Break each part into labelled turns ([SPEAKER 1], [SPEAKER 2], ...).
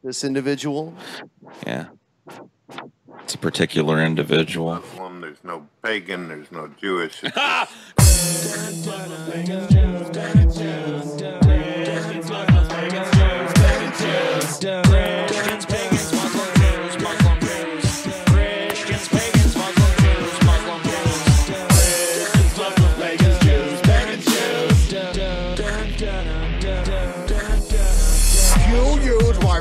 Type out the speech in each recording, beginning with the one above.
[SPEAKER 1] This individual?
[SPEAKER 2] Yeah. It's a particular individual.
[SPEAKER 3] Muslim, there's no pagan, there's no Jewish.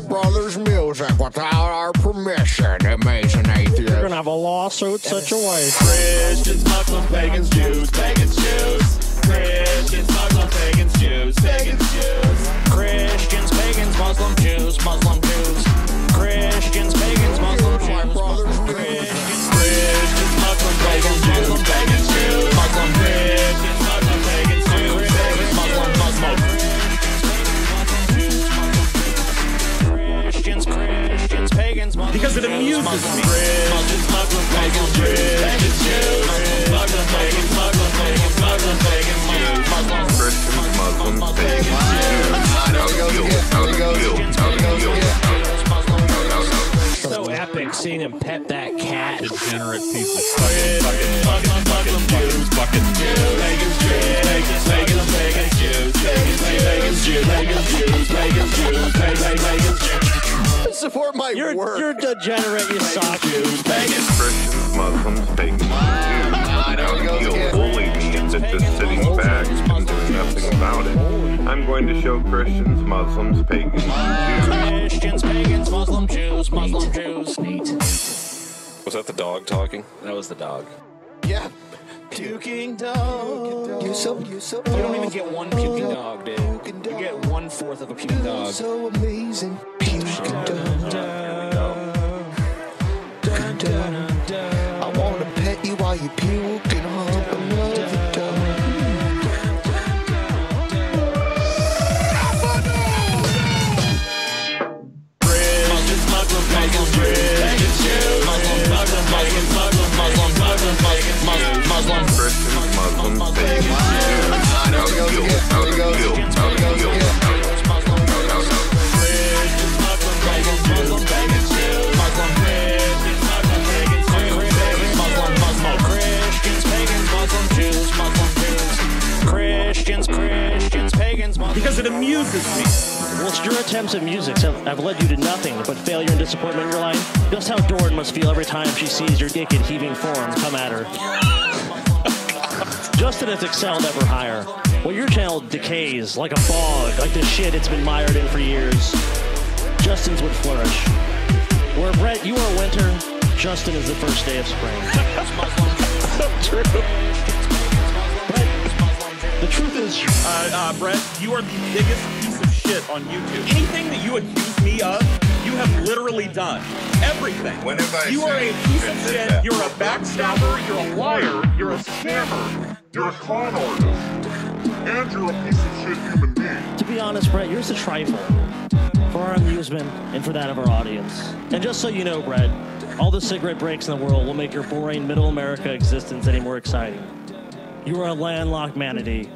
[SPEAKER 4] Brother's music without our permission. Amazing atheist.
[SPEAKER 5] You're gonna have a lawsuit such a way.
[SPEAKER 6] Christians, Muslims, pagans, Jews, pagans, Jews. Christians, Muslims, pagans, Jews, pagans, Jews. Christians, pagans, Muslim, Jews, Muslim, Jews. Christians, pagans, Muslim, Jews, Muslim, Christians, Muslim, pagans, Jews, pagans, Jews, Muslim, Christians, Muslim, pagans, Jews, pagans, Muslim, Muslim. Christians, pagans,
[SPEAKER 7] because it amuses me.
[SPEAKER 6] Muslims, pagans, Jews, pagans, Jews, Muslims, pagans, Muslims, pagans, Muslims, pagans, Jews, Muslims,
[SPEAKER 3] Christians, Muslims, pagans, Jews.
[SPEAKER 5] So epic seeing him pet that cat.
[SPEAKER 7] Degenerate piece of fucking Jews, fucking
[SPEAKER 6] Jews, pagans, Jews, pagans, pagans, Jews, pagans, pagans, Jews, pagans, Jews, pagans, Jews, pagans, Jews.
[SPEAKER 1] Support my work.
[SPEAKER 5] You're degenerate, you suck.
[SPEAKER 6] Jews, pagans,
[SPEAKER 3] Christians, Muslims, pagans, Jews. You'll bully me into just sitting back and doing nothing about it. I'm going to show Christians, Muslims, pagans, Jews.
[SPEAKER 6] Christians, pagans, Muslim, Jews, Muslim, Jews.
[SPEAKER 2] Was that the dog talking?
[SPEAKER 8] That was the dog.
[SPEAKER 1] Yeah.
[SPEAKER 6] Puking dog.
[SPEAKER 1] You so
[SPEAKER 8] You don't even get one puking dog, dude. You get 1/4 of a puking dog.
[SPEAKER 1] so amazing. Puking dog. I wanna pet you while you puke and hump another dog.
[SPEAKER 6] Muslims, Muslim, pagans, pagans, Jews, Muslim, Muslim, pagans, Muslim, Muslim, Muslim, pagans, Muslim, Muslim,
[SPEAKER 3] Christians, Muslims, pagans, Jews.
[SPEAKER 6] Christians, pagans,
[SPEAKER 7] because it amuses me.
[SPEAKER 5] Whilst your attempts at music have led you to nothing but failure and disappointment in your life, just how Doran must feel every time she sees your naked heaving form come at her. Justin has excelled ever higher. Well, your channel decays like a bog, like the shit it's been mired in for years. Justin's would flourish. Where Brett, you are winter, Justin is the first day of spring.
[SPEAKER 7] So true.
[SPEAKER 5] The truth is,
[SPEAKER 7] Brett, you are the biggest piece of shit on YouTube. Anything that you accuse me of, you have literally done. Everything. You are a piece of shit. You're a backstabber. You're a liar. You're a scammer. You're a con artist. And you're a piece of shit human being.
[SPEAKER 5] to be honest, Brett, yours is a trifle. For our amusement and for that of our audience. And just so you know, Brett, all the cigarette breaks in the world will make your boring middle America existence any more exciting. You are a landlocked manatee,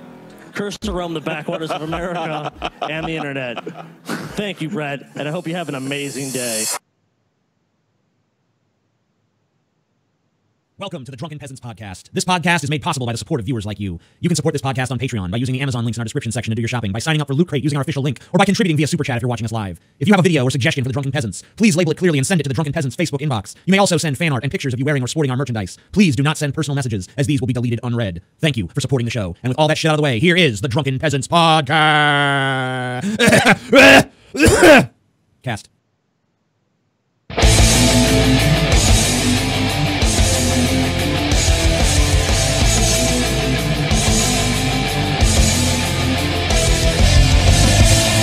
[SPEAKER 5] cursed to roam the backwaters of America and the internet. Thank you, Brett, and I hope you have an amazing day.
[SPEAKER 9] Welcome to the Drunken Peasants podcast. This podcast is made possible by the support of viewers like you. You can support this podcast on Patreon by using the Amazon links in our description section to do your shopping, by signing up for Loot Crate using our official link, or by contributing via Super Chat if you're watching us live. If you have a video or suggestion for the Drunken Peasants, please label it clearly and send it to the Drunken Peasants Facebook inbox. You may also send fan art and pictures of you wearing or sporting our merchandise. Please do not send personal messages, as these will be deleted unread. Thank you for supporting the show. And with all that shit out of the way, here is the Drunken Peasants podcast. Cast.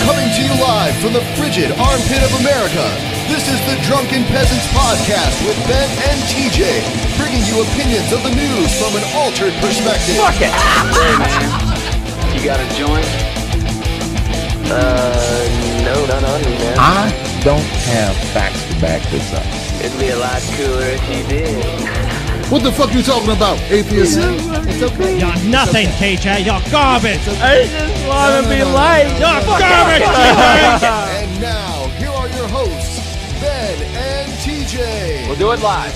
[SPEAKER 1] Coming to you live from the frigid armpit of America, this is the Drunken Peasants Podcast with Ben and TJ, bringing you opinions of the news from an altered perspective.
[SPEAKER 10] Fuck it! Hey man, you got a joint? No, not on me, man.
[SPEAKER 11] I don't have facts to back this up.
[SPEAKER 10] It'd be a lot cooler if you did.
[SPEAKER 11] What the fuck you talking about, atheist? It's okay.
[SPEAKER 5] You're nothing, TJ. You're garbage.
[SPEAKER 10] I just want to be liked.
[SPEAKER 5] You're garbage.
[SPEAKER 1] And now, here are your hosts, TJ.
[SPEAKER 10] We'll do it live.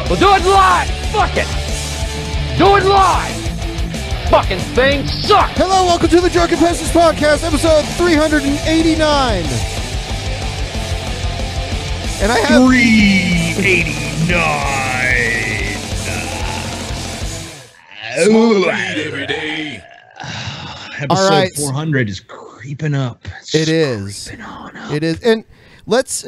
[SPEAKER 10] We'll do it live. Fuck it. Do it live. Fucking thing sucks.
[SPEAKER 1] Hello, welcome to the Drunken Peasants Podcast, episode 389. And I have
[SPEAKER 12] 389. Every day. Episode 400 is creeping up.
[SPEAKER 1] It is. It is. And let's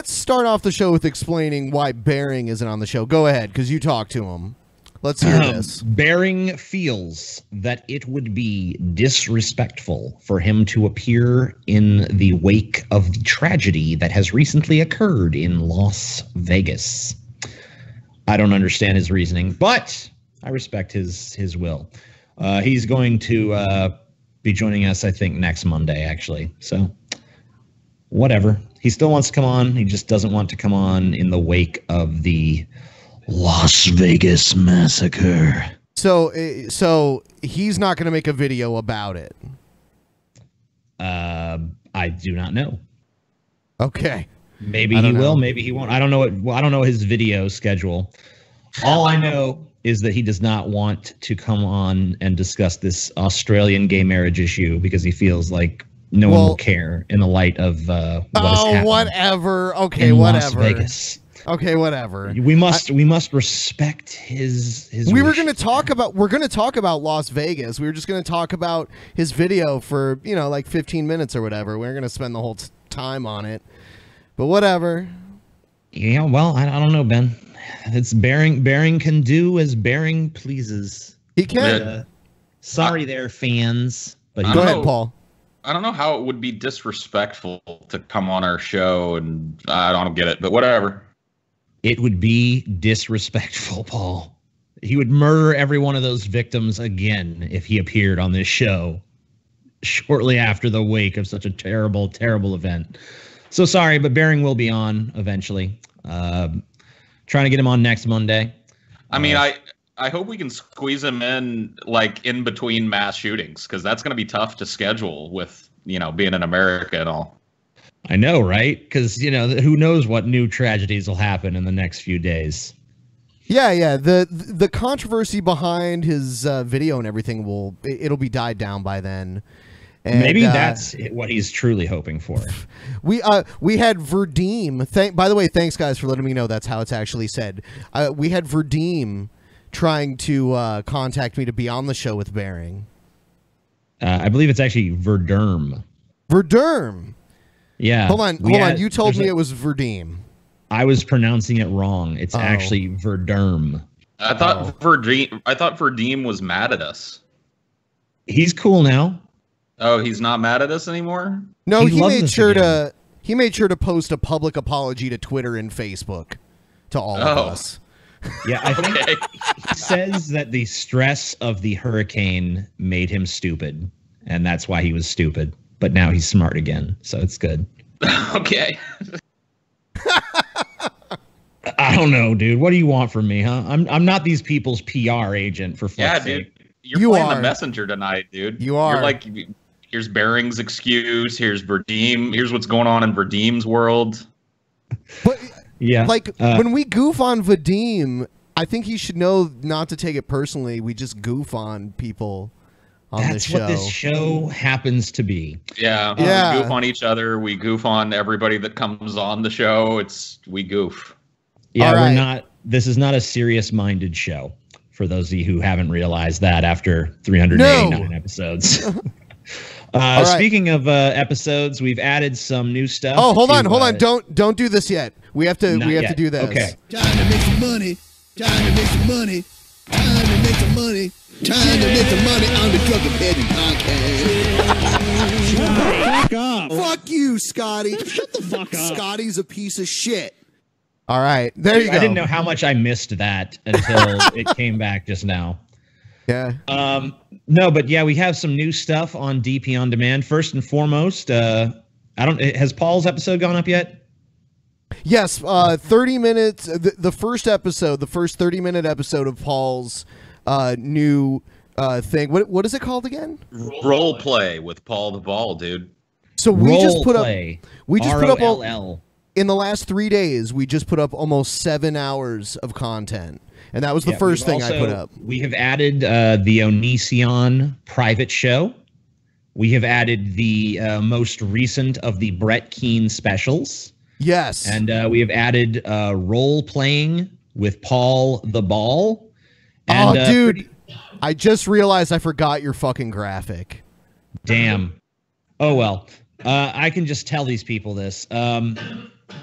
[SPEAKER 1] start off the show with explaining why Bearing isn't on the show. Go ahead, because you talked to him. Let's hear this.
[SPEAKER 12] Bearing feels that it would be disrespectful for him to appear in the wake of the tragedy that has recently occurred in Las Vegas. I don't understand his reasoning, but I respect his will. He's going to be joining us, I think, next Monday, actually. So, whatever. He still wants to come on. He just doesn't want to come on in the wake of the Las Vegas massacre.
[SPEAKER 1] So he's not going to make a video about it.
[SPEAKER 12] I do not know.
[SPEAKER 1] Okay.
[SPEAKER 12] Maybe he will. Maybe he won't. I don't know. I don't know his video schedule. All I know is that he does not want to come on and discuss this Australian gay marriage issue because he feels like no one will care in the light of what has happened.
[SPEAKER 1] Whatever. Okay,
[SPEAKER 12] in
[SPEAKER 1] whatever.
[SPEAKER 12] Las Vegas.
[SPEAKER 1] Okay, whatever.
[SPEAKER 12] We must respect his
[SPEAKER 1] We were going to talk about Las Vegas. We were just going to talk about his video for, like 15 minutes or whatever. We we're going to spend the whole time on it. But whatever.
[SPEAKER 12] Yeah, well, I don't know, Ben. It's Bearing can do as Bearing pleases.
[SPEAKER 1] He can.
[SPEAKER 12] Sorry there, fans. But
[SPEAKER 1] go ahead, Paul.
[SPEAKER 13] I don't know how it would be disrespectful to come on our show, and I don't get it, but whatever.
[SPEAKER 12] It would be disrespectful, Paul. He would murder every one of those victims again if he appeared on this show shortly after the wake of such a terrible, terrible event. So sorry, but Bearing will be on eventually. Trying to get him on next Monday.
[SPEAKER 13] I mean, I hope we can squeeze him in, like, in between mass shootings, because that's going to be tough to schedule with, being in America and all.
[SPEAKER 12] I know, right? Because, who knows what new tragedies will happen in the next few days.
[SPEAKER 1] Yeah. The controversy behind his video and everything it'll be died down by then. And,
[SPEAKER 12] maybe that's what he's truly hoping for.
[SPEAKER 1] We had Verdeem. By the way, thanks guys for letting me know that's how it's actually said. We had Verdeem trying to contact me to be on the show with Bearing.
[SPEAKER 12] I believe it's actually Verderm.
[SPEAKER 1] Verderm.
[SPEAKER 12] Yeah.
[SPEAKER 1] Hold on. You told me it was Verdeem.
[SPEAKER 12] I was pronouncing it wrong. It's actually Verderm.
[SPEAKER 13] I thought Verdeem was mad at us.
[SPEAKER 12] He's cool now.
[SPEAKER 13] Oh, he's not mad at us anymore?
[SPEAKER 1] No, he made sure to post a public apology to Twitter and Facebook to all of us.
[SPEAKER 12] Yeah, I think he says that the stress of the hurricane made him stupid, and that's why he was stupid. But now he's smart again, so it's good.
[SPEAKER 13] Okay.
[SPEAKER 12] I don't know, dude. What do you want from me, huh? I'm not these people's PR agent, for fuck's sake.
[SPEAKER 13] Dude. You're playing the messenger tonight, dude.
[SPEAKER 1] You are.
[SPEAKER 13] You're like, here's Bearing's excuse. Here's Verdeem. Here's what's going on in Verdeem's world.
[SPEAKER 1] But
[SPEAKER 12] yeah,
[SPEAKER 1] when we goof on Vadim, I think he should know not to take it personally. We just goof on people on this show.
[SPEAKER 12] That's what this show happens to be.
[SPEAKER 13] Yeah. We goof on each other. We goof on everybody that comes on the show. We goof.
[SPEAKER 12] Yeah, we're not. This is not a serious-minded show. For those of you who haven't realized that after 389 episodes. Speaking of episodes, we've added some new stuff.
[SPEAKER 1] Oh, hold on. Don't do this yet. We have to do this.
[SPEAKER 12] Okay.
[SPEAKER 11] Time to make some money. Time to make some money. Time to make some money. Time to make some money on the Drunken Peasants podcast.
[SPEAKER 6] Shut the fuck up.
[SPEAKER 11] Fuck you, Scotty.
[SPEAKER 6] Shut the fuck up.
[SPEAKER 11] Scotty's a piece of shit.
[SPEAKER 1] All right, there you go.
[SPEAKER 12] I didn't know how much I missed that until it came back just now.
[SPEAKER 1] Yeah.
[SPEAKER 12] No, but yeah, we have some new stuff on DP on Demand. First and foremost, has Paul's episode gone up yet?
[SPEAKER 1] Yes, 30 minutes. The first episode, the first 30-minute episode of Paul's new thing. What is it called again?
[SPEAKER 13] Role play with Paul the Ball, dude.
[SPEAKER 1] So we just put up.
[SPEAKER 12] Play.
[SPEAKER 1] We just put up all. in the last 3 days, we just put up almost 7 hours of content. And that was the first thing I put up.
[SPEAKER 12] We have added the Onision private show. We have added the most recent of the Brett Keane specials.
[SPEAKER 1] Yes.
[SPEAKER 12] And we have added role-playing with Paul the Ball. And,
[SPEAKER 1] dude, I just realized I forgot your fucking graphic.
[SPEAKER 12] Damn. Oh, well. I can just tell these people this.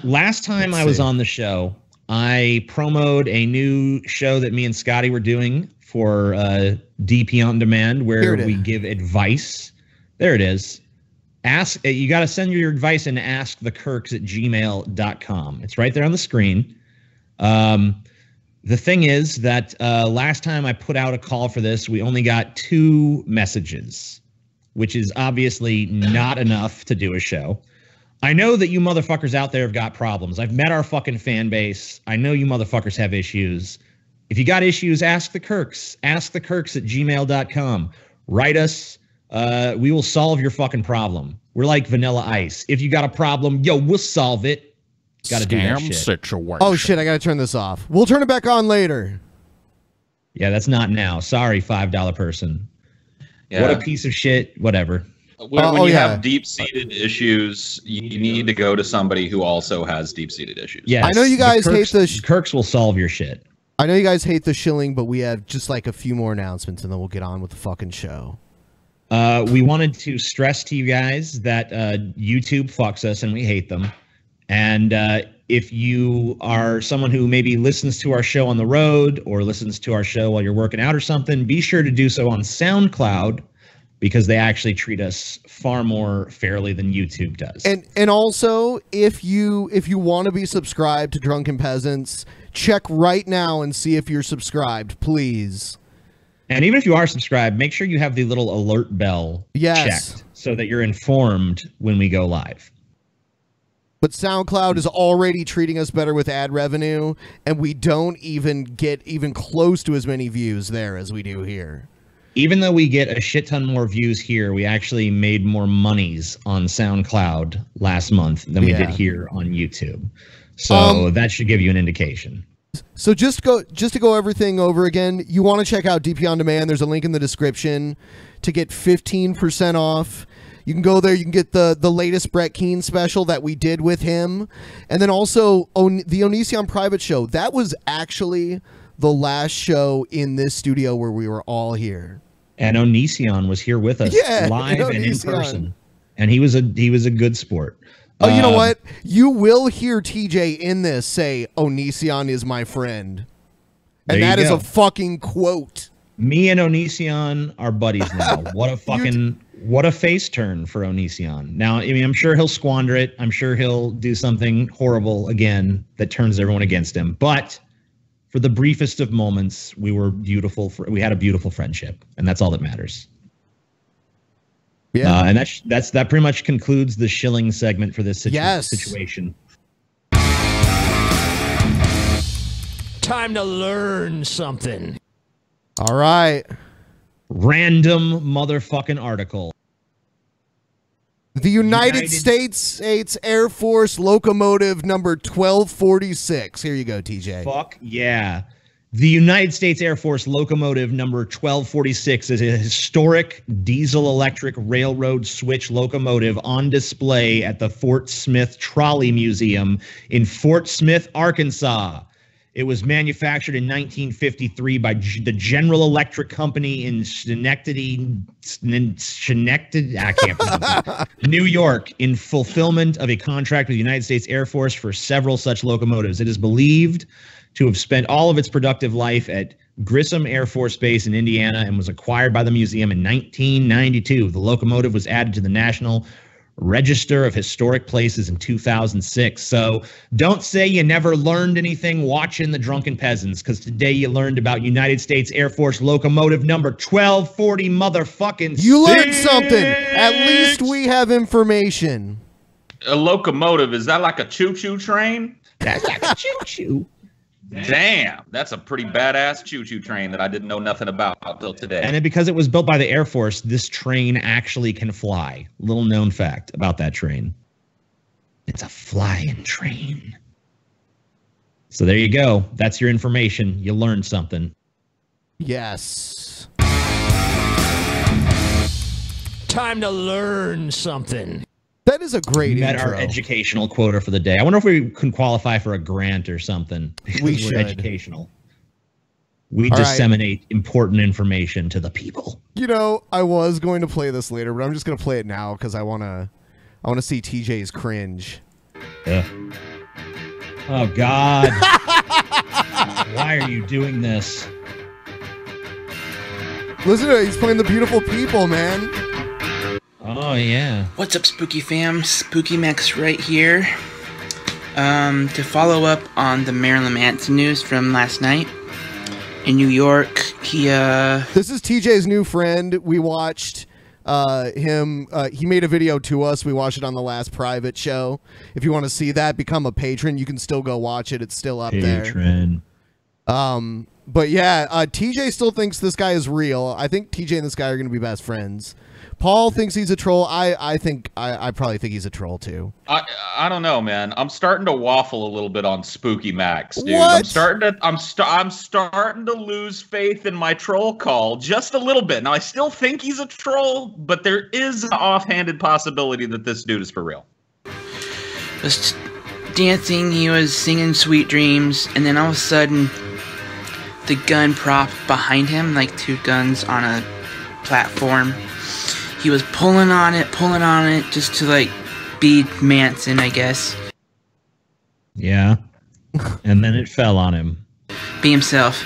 [SPEAKER 12] Last time I was on the show, I promoted a new show that me and Scotty were doing for DP On Demand, where we give advice. There it is. You got to send your advice in askthekirks@gmail.com. It's right there on the screen. The thing is that last time I put out a call for this, we only got 2 messages, which is obviously not enough to do a show. I know that you motherfuckers out there have got problems. I've met our fucking fan base. I know you motherfuckers have issues. If you got issues, ask the Kirks. Askthekirks@gmail.com. Write us. We will solve your fucking problem. We're like Vanilla Ice. If you got a problem, yo, we'll solve it. Got to do that shit.
[SPEAKER 11] Situation.
[SPEAKER 1] Oh shit, I got to turn this off. We'll turn it back on later.
[SPEAKER 12] Yeah, that's not now. Sorry, $5 person. Yeah. What a piece of shit. Whatever.
[SPEAKER 13] When you have deep-seated issues, you need to go to somebody who also has deep-seated issues.
[SPEAKER 1] Yes, I know you guys hate the
[SPEAKER 12] Kirks will solve your shit.
[SPEAKER 1] I know you guys hate the shilling, but we have just like a few more announcements, and then we'll get on with the fucking show.
[SPEAKER 12] We wanted to stress to you guys that YouTube fucks us, and we hate them. And if you are someone who maybe listens to our show on the road or listens to our show while you're working out or something, be sure to do so on SoundCloud, because they actually treat us far more fairly than YouTube does.
[SPEAKER 1] And also, if you want to be subscribed to Drunken Peasants, check right now and see if you're subscribed, please.
[SPEAKER 12] And even if you are subscribed, make sure you have the little alert bell checked so that you're informed when we go live.
[SPEAKER 1] But SoundCloud is already treating us better with ad revenue, and we don't even get even close to as many views there as we do here.
[SPEAKER 12] Even though we get a shit ton more views here, we actually made more monies on SoundCloud last month than we did here on YouTube. So that should give you an indication.
[SPEAKER 1] So just to go everything over again, you want to check out DP On Demand. There's a link in the description to get 15% off. You can go there. You can get the latest Brett Keane special that we did with him. And then also the Onision private show. That was actually the last show in this studio where we were all here.
[SPEAKER 12] And Onision was here with us live and in person. And he was a good sport.
[SPEAKER 1] Oh, you know what? You will hear TJ in this say, Onision is my friend. And that is a fucking quote.
[SPEAKER 12] Me and Onision are buddies now. What a fucking... What a face turn for Onision. Now, I mean, I'm sure he'll squander it. I'm sure he'll do something horrible again that turns everyone against him. But for the briefest of moments, we were beautiful. We had a beautiful friendship, and that's all that matters.
[SPEAKER 1] Yeah,
[SPEAKER 12] and that pretty much concludes the shilling segment for this situation.
[SPEAKER 10] Time to learn something.
[SPEAKER 1] All right.
[SPEAKER 12] Random motherfucking article.
[SPEAKER 1] The United States Air Force locomotive number 1246. Here you go, TJ.
[SPEAKER 12] Fuck yeah. The United States Air Force locomotive number 1246 is a historic diesel-electric railroad switch locomotive on display at the Fort Smith Trolley Museum in Fort Smith, Arkansas. It was manufactured in 1953 by the General Electric Company in Schenectady, I can't pronounce it, New York, in fulfillment of a contract with the United States Air Force for several such locomotives. It is believed to have spent all of its productive life at Grissom Air Force Base in Indiana and was acquired by the museum in 1992. The locomotive was added to the National Register of Historic Places in 2006. So don't say you never learned anything watching the Drunken Peasants, because today you learned about United States Air Force locomotive number 1240 motherfucking
[SPEAKER 1] You learned something. At least we have information.
[SPEAKER 13] A locomotive, is that like a choo-choo train?
[SPEAKER 12] That's like a choo-choo.
[SPEAKER 13] Damn, that's a pretty badass choo-choo train that I didn't know nothing about until today.
[SPEAKER 12] And then because it was built by the Air Force, this train actually can fly. Little known fact about that train. It's a flying train. So there you go. That's your information. You learned something.
[SPEAKER 1] Yes.
[SPEAKER 10] Time to learn something.
[SPEAKER 1] That is a great
[SPEAKER 12] Met
[SPEAKER 1] intro.
[SPEAKER 12] our educational quota for the day. I wonder if we can qualify for a grant or something.
[SPEAKER 1] We should.
[SPEAKER 12] We're educational. We
[SPEAKER 1] All
[SPEAKER 12] disseminate important information to the people.
[SPEAKER 1] You know, I was going to play this later, but I'm just going to play it now because I want to see TJ's cringe.
[SPEAKER 12] Yeah. Oh God. Why are you doing this?
[SPEAKER 1] Listen to it. He's playing the beautiful people, man.
[SPEAKER 12] Oh yeah.
[SPEAKER 14] What's up, Spooky fam? Spooky Max right here. To follow up on the Marilyn Manson news from last night in New York,
[SPEAKER 1] This is TJ's new friend. We watched him. He made a video to us. We watched it on the last private show. If you want to see that, become a patron. You can still go watch it. It's still up
[SPEAKER 12] Patron.
[SPEAKER 1] there. But yeah, TJ still thinks this guy is real. I think TJ and this guy are going to be best friends. Paul thinks he's a troll. I probably think he's a troll too.
[SPEAKER 13] I don't know, man. I'm starting to waffle a little bit on Spooky Max, dude.
[SPEAKER 1] What?
[SPEAKER 13] I'm starting to lose faith in my troll call just a little bit. Now I still think he's a troll, but there is an offhanded possibility that this dude is for real.
[SPEAKER 14] was dancing, he was singing Sweet Dreams, and then all of a sudden, the gun prop behind him, like two guns on a platform, he was pulling on it, just to, like, be Manson, I guess.
[SPEAKER 12] Yeah. And then it fell on him.
[SPEAKER 14] Be himself.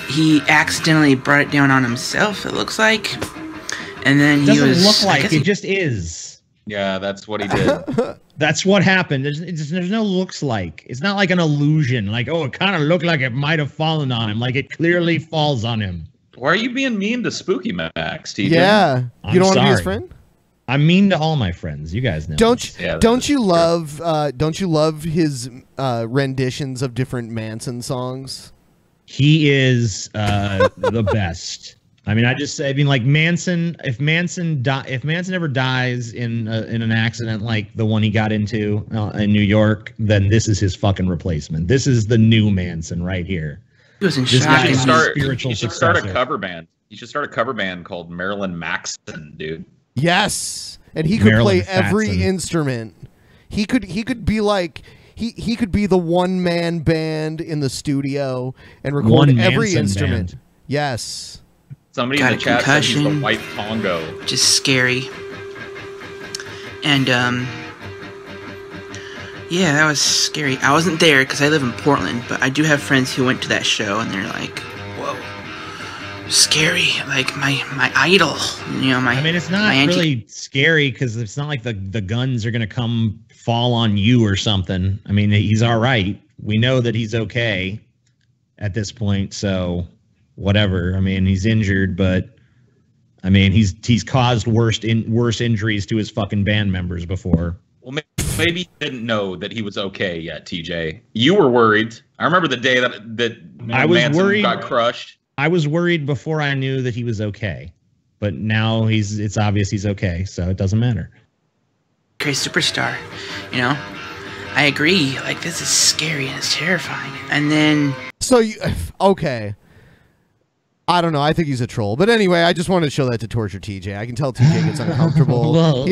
[SPEAKER 14] He accidentally brought it down on himself, it looks like. And then he was...
[SPEAKER 12] Doesn't look like, it just is.
[SPEAKER 13] Yeah, that's what he did.
[SPEAKER 12] That's what happened. There's no looks like. It's not like an illusion. Like, oh, it kind of looked like it might have fallen on him. Like, it clearly falls on him.
[SPEAKER 13] Why are you being mean to Spooky Max, TJ?
[SPEAKER 1] Yeah. You don't want to be his friend?
[SPEAKER 12] I'm mean to all my friends. You guys know.
[SPEAKER 1] Don't you love his renditions of different Manson songs?
[SPEAKER 12] He is the best. I mean, like Manson. If Manson ever dies in an accident like the one he got into in New York, then this is his fucking replacement. This is the new Manson right here.
[SPEAKER 14] He was in
[SPEAKER 13] This
[SPEAKER 14] shock.
[SPEAKER 13] guy is
[SPEAKER 12] spiritual
[SPEAKER 13] you should start a
[SPEAKER 12] successor.
[SPEAKER 13] cover band. You should start a cover band called Marilyn Manson, dude.
[SPEAKER 1] Yes, and he could
[SPEAKER 12] Marilyn
[SPEAKER 1] play every
[SPEAKER 12] Fatson.
[SPEAKER 1] instrument. He could be like he could be the one man band in the studio and record
[SPEAKER 12] One
[SPEAKER 1] every
[SPEAKER 12] Manson
[SPEAKER 1] instrument.
[SPEAKER 12] band.
[SPEAKER 1] Yes.
[SPEAKER 13] Somebody
[SPEAKER 14] Got
[SPEAKER 13] in the
[SPEAKER 14] a
[SPEAKER 13] chat said he's the
[SPEAKER 14] concussion.
[SPEAKER 13] white Congo.
[SPEAKER 14] Just scary. And, yeah, that was scary. I wasn't there because I live in Portland, but I do have friends who went to that show, and they're like, whoa, scary. Like, my idol. You know,
[SPEAKER 12] I mean, it's not really scary because it's not like the guns are going to come fall on you or something. I mean, he's all right. We know that he's okay at this point, so whatever. I mean, he's injured, but I mean, he's caused worse injuries to his fucking band members before.
[SPEAKER 13] Well, maybe he didn't know that he was okay yet, TJ. You were worried. I remember the day that
[SPEAKER 12] I was
[SPEAKER 13] Manson
[SPEAKER 12] worried.
[SPEAKER 13] got crushed.
[SPEAKER 12] I was worried before I knew that he was okay, but now it's obvious he's okay, so it doesn't matter.
[SPEAKER 14] Crazy superstar, you know? I agree. Like, this is scary and it's terrifying. And then...
[SPEAKER 1] So okay. I don't know. I think he's a troll. But anyway, I just wanted to show that to torture TJ. I can tell TJ gets uncomfortable.
[SPEAKER 12] Whoa.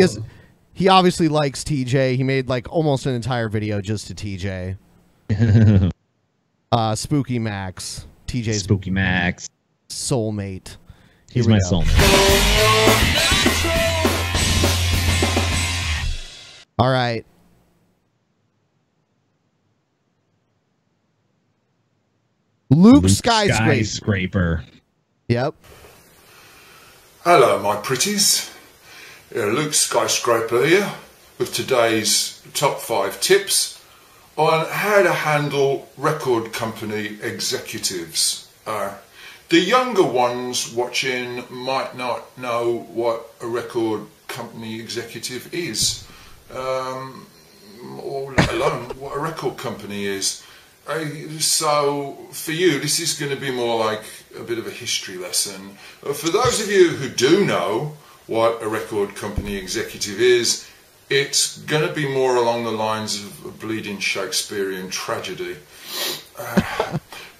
[SPEAKER 1] He obviously likes TJ. He made like almost an entire video just to TJ. Spooky Max. TJ's
[SPEAKER 12] Spooky Max.
[SPEAKER 1] Soulmate.
[SPEAKER 12] He's my soulmate.
[SPEAKER 1] All right. Luke
[SPEAKER 12] Skyscraper.
[SPEAKER 1] Yep.
[SPEAKER 15] Hello, my pretties. Luke Skyscraper here with today's top 5 tips on how to handle record company executives. The younger ones watching might not know what a record company executive is, or let alone what a record company is. So for you, this is going to be more like a bit of a history lesson. For those of you who do know what a record company executive is, it's going to be more along the lines of a bleeding Shakespearean tragedy.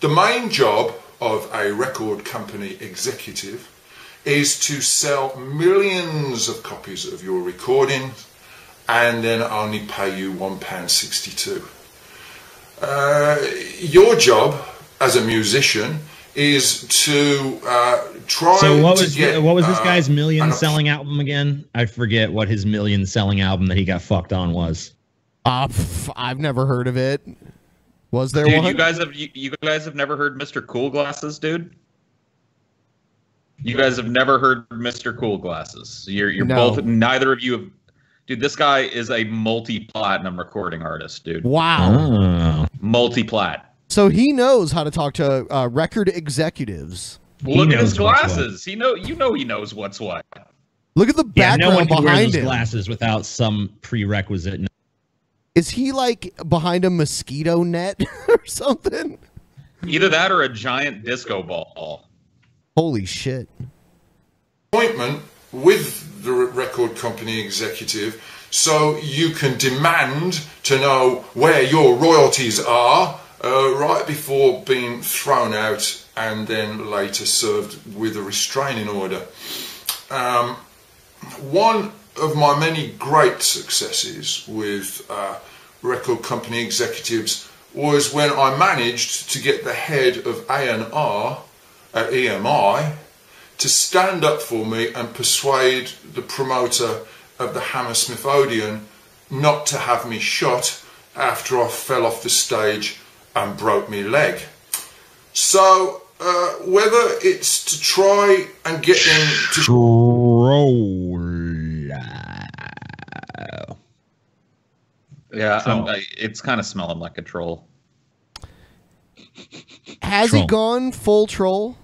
[SPEAKER 15] The main job of a record company executive is to sell millions of copies of your recordings and then only pay you £1.62. Your job as a musician is to try.
[SPEAKER 12] So what
[SPEAKER 15] to
[SPEAKER 12] was
[SPEAKER 15] get,
[SPEAKER 12] what was this guy's million-selling album again? I forget what his million-selling album that he got fucked on was.
[SPEAKER 1] I've never heard of it. Was there
[SPEAKER 13] Dude,
[SPEAKER 1] one?
[SPEAKER 13] you guys have never heard Mr. Cool Glasses, dude? You guys have never heard Mr. Cool Glasses. You're both, neither of you have. Dude, this guy is a multi-platinum recording artist, dude.
[SPEAKER 1] Wow.
[SPEAKER 13] Multi-plat.
[SPEAKER 1] So he knows how to talk to record executives.
[SPEAKER 13] Look at his glasses. You know he knows what's what.
[SPEAKER 1] Look at the
[SPEAKER 12] Yeah, no one
[SPEAKER 1] background
[SPEAKER 12] can wear
[SPEAKER 1] behind
[SPEAKER 12] those
[SPEAKER 1] him.
[SPEAKER 12] glasses without some prerequisite.
[SPEAKER 1] Is he like behind a mosquito net or something?
[SPEAKER 13] Either that or a giant disco ball.
[SPEAKER 1] Holy shit.
[SPEAKER 15] Appointment with the record company executive so you can demand to know where your royalties are right before being thrown out and then later served with a restraining order. One of my many great successes with record company executives was when I managed to get the head of A&R at EMI to stand up for me and persuade the promoter of the Hammersmith Odeon not to have me shot after I fell off the stage and broke my leg. So whether it's to try and get them to
[SPEAKER 13] Yeah, it's kind of smelling like a troll.
[SPEAKER 1] Has he gone full troll?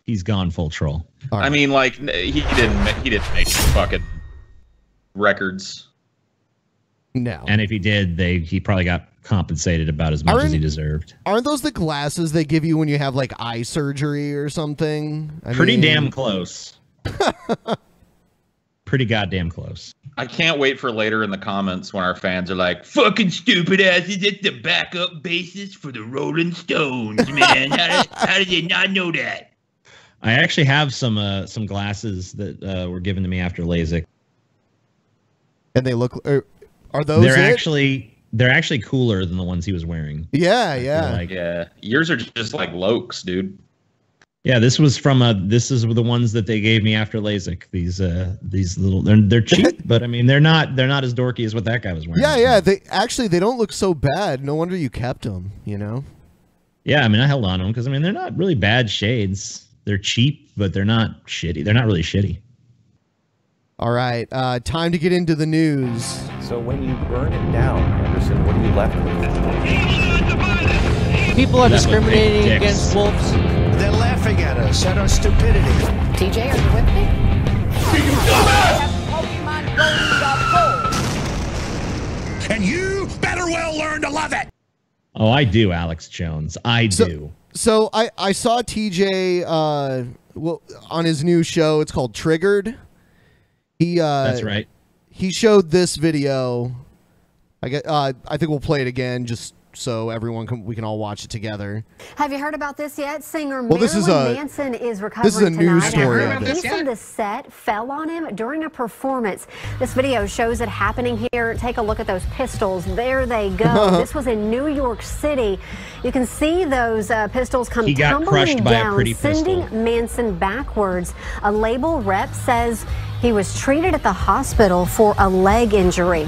[SPEAKER 12] He's gone full troll.
[SPEAKER 13] I mean, like he didn't make fucking records.
[SPEAKER 1] No.
[SPEAKER 12] And if he did, he probably got compensated about as much as he deserved.
[SPEAKER 1] Aren't those the glasses they give you when you have like eye surgery or something?
[SPEAKER 12] Pretty damn close. Pretty goddamn close.
[SPEAKER 13] I can't wait for later in the comments when our fans are like, fucking stupid asses, it's the backup bassist for the Rolling Stones, man. How did you not know that?
[SPEAKER 12] I actually have some glasses that were given to me after LASIK.
[SPEAKER 1] And they look... Are those
[SPEAKER 12] They're actually cooler than the ones he was wearing.
[SPEAKER 1] Yeah, yeah.
[SPEAKER 13] Yeah. Yours are just like Lokes, dude.
[SPEAKER 12] Yeah, this was from this is the ones that they gave me after LASIK. These little they're cheap, but I mean they're not as dorky as what that guy was wearing.
[SPEAKER 1] Yeah, yeah. They don't look so bad. No wonder you kept them, you know?
[SPEAKER 12] Yeah, I mean I held on to them because I mean they're not really bad shades. They're cheap, but they're not shitty. They're not really shitty.
[SPEAKER 1] All right, time to get into the news.
[SPEAKER 16] So when you burn it down, Anderson, what are you left with?
[SPEAKER 17] People are discriminating against wolves.
[SPEAKER 18] They're laughing at us, at our stupidity.
[SPEAKER 19] TJ, are you with me?
[SPEAKER 18] And you better well learn to love it.
[SPEAKER 12] Oh, I do, Alex Jones. I do.
[SPEAKER 1] So I saw TJ on his new show. It's called Triggered.
[SPEAKER 12] That's right.
[SPEAKER 1] He showed this video. I think we'll play it again just so we can all watch it together.
[SPEAKER 19] Have you heard about this yet? Singer
[SPEAKER 1] Well, this
[SPEAKER 19] Marilyn
[SPEAKER 1] is
[SPEAKER 19] Manson is recovering
[SPEAKER 1] this is a news
[SPEAKER 19] tonight.
[SPEAKER 1] story
[SPEAKER 19] A
[SPEAKER 1] of
[SPEAKER 19] piece
[SPEAKER 1] it.
[SPEAKER 19] from the set fell on him during a performance. This video shows it happening here. Take a look at those pistols. There they go. This was in New York City. You can see those pistols come
[SPEAKER 12] He got crushed
[SPEAKER 19] tumbling
[SPEAKER 12] by a
[SPEAKER 19] down,
[SPEAKER 12] pretty
[SPEAKER 19] sending
[SPEAKER 12] pistol.
[SPEAKER 19] Manson backwards. A label rep says he was treated at the hospital for a leg injury.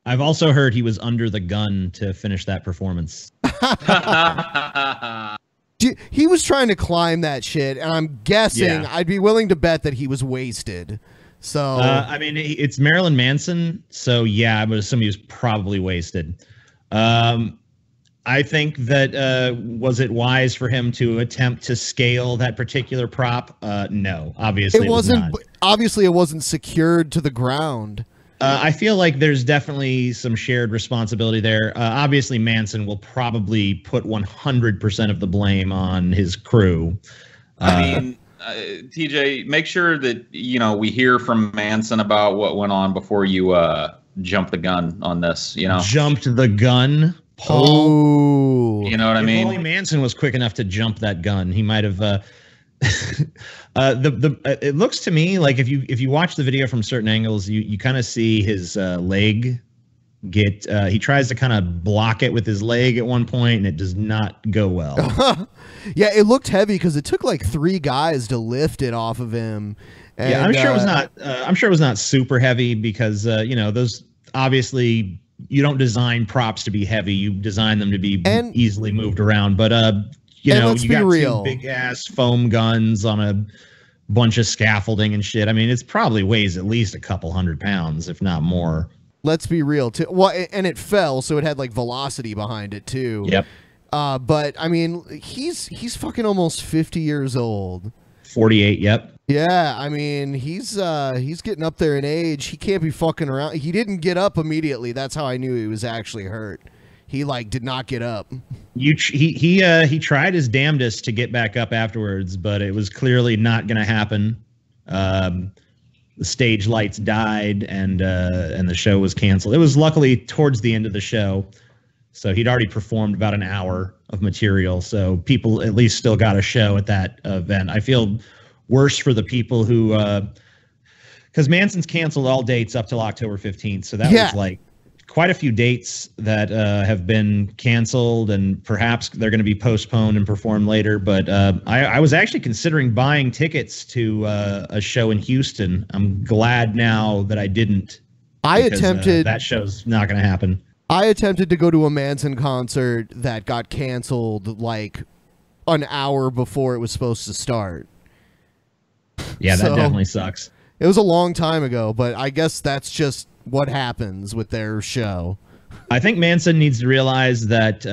[SPEAKER 12] I've also heard he was under the gun to finish that performance.
[SPEAKER 1] He was trying to climb that shit, and I'm guessing
[SPEAKER 12] Yeah.
[SPEAKER 1] I'd be willing to bet that he was wasted. So
[SPEAKER 12] I mean, it's Marilyn Manson, so yeah, I would assume he was probably wasted. I think that was it wise for him to attempt to scale that particular prop? No, obviously
[SPEAKER 1] it wasn't.
[SPEAKER 12] not.
[SPEAKER 1] Obviously, it wasn't secured to the ground.
[SPEAKER 12] I feel like there's definitely some shared responsibility there. Obviously, Manson will probably put 100% of the blame on his crew.
[SPEAKER 13] I mean, TJ, make sure that we hear from Manson about what went on before you jump the gun on this.
[SPEAKER 12] Jumped the gun, Paul.
[SPEAKER 13] You know what I mean?
[SPEAKER 12] If only Manson was quick enough to jump that gun, he might have. It looks to me like if you watch the video from certain angles, you kind of see his leg get. He tries to kind of block it with his leg at one point, and it does not go well.
[SPEAKER 1] Yeah, it looked heavy because it took like 3 guys to lift it off of him. And,
[SPEAKER 12] yeah, I'm sure it was not. I'm sure it was not super heavy because those obviously you don't design props to be heavy. You design them to be easily moved around. But you got 2 big ass foam guns on a bunch of scaffolding and shit. I mean, it probably weighs at least a couple 100 pounds, if not more.
[SPEAKER 1] Let's be real. Well, and it fell, so it had like velocity behind it too.
[SPEAKER 12] Yep.
[SPEAKER 1] But I mean, he's fucking almost 50 years old.
[SPEAKER 12] 48. Yep.
[SPEAKER 1] Yeah, I mean, he's getting up there in age. He can't be fucking around. He didn't get up immediately. That's how I knew he was actually hurt. He did not get up.
[SPEAKER 12] He tried his damnedest to get back up afterwards, but it was clearly not going to happen. The stage lights died, and the show was canceled. It was luckily towards the end of the show, so he'd already performed about an hour of material. So people at least still got a show at that event. I feel worse for the people who, because Manson's canceled all dates up till October 15th. So that was like quite a few dates that have been canceled, and perhaps they're going to be postponed and performed later. But I was actually considering buying tickets to a show in Houston. I'm glad now that I didn't.
[SPEAKER 1] I attempted.
[SPEAKER 12] That show's not going to happen.
[SPEAKER 1] I attempted to go to a Manson concert that got canceled like an hour before it was supposed to start.
[SPEAKER 12] Yeah, that definitely sucks.
[SPEAKER 1] It was a long time ago, but I guess that's just what happens with their show.
[SPEAKER 12] I think Manson needs to realize that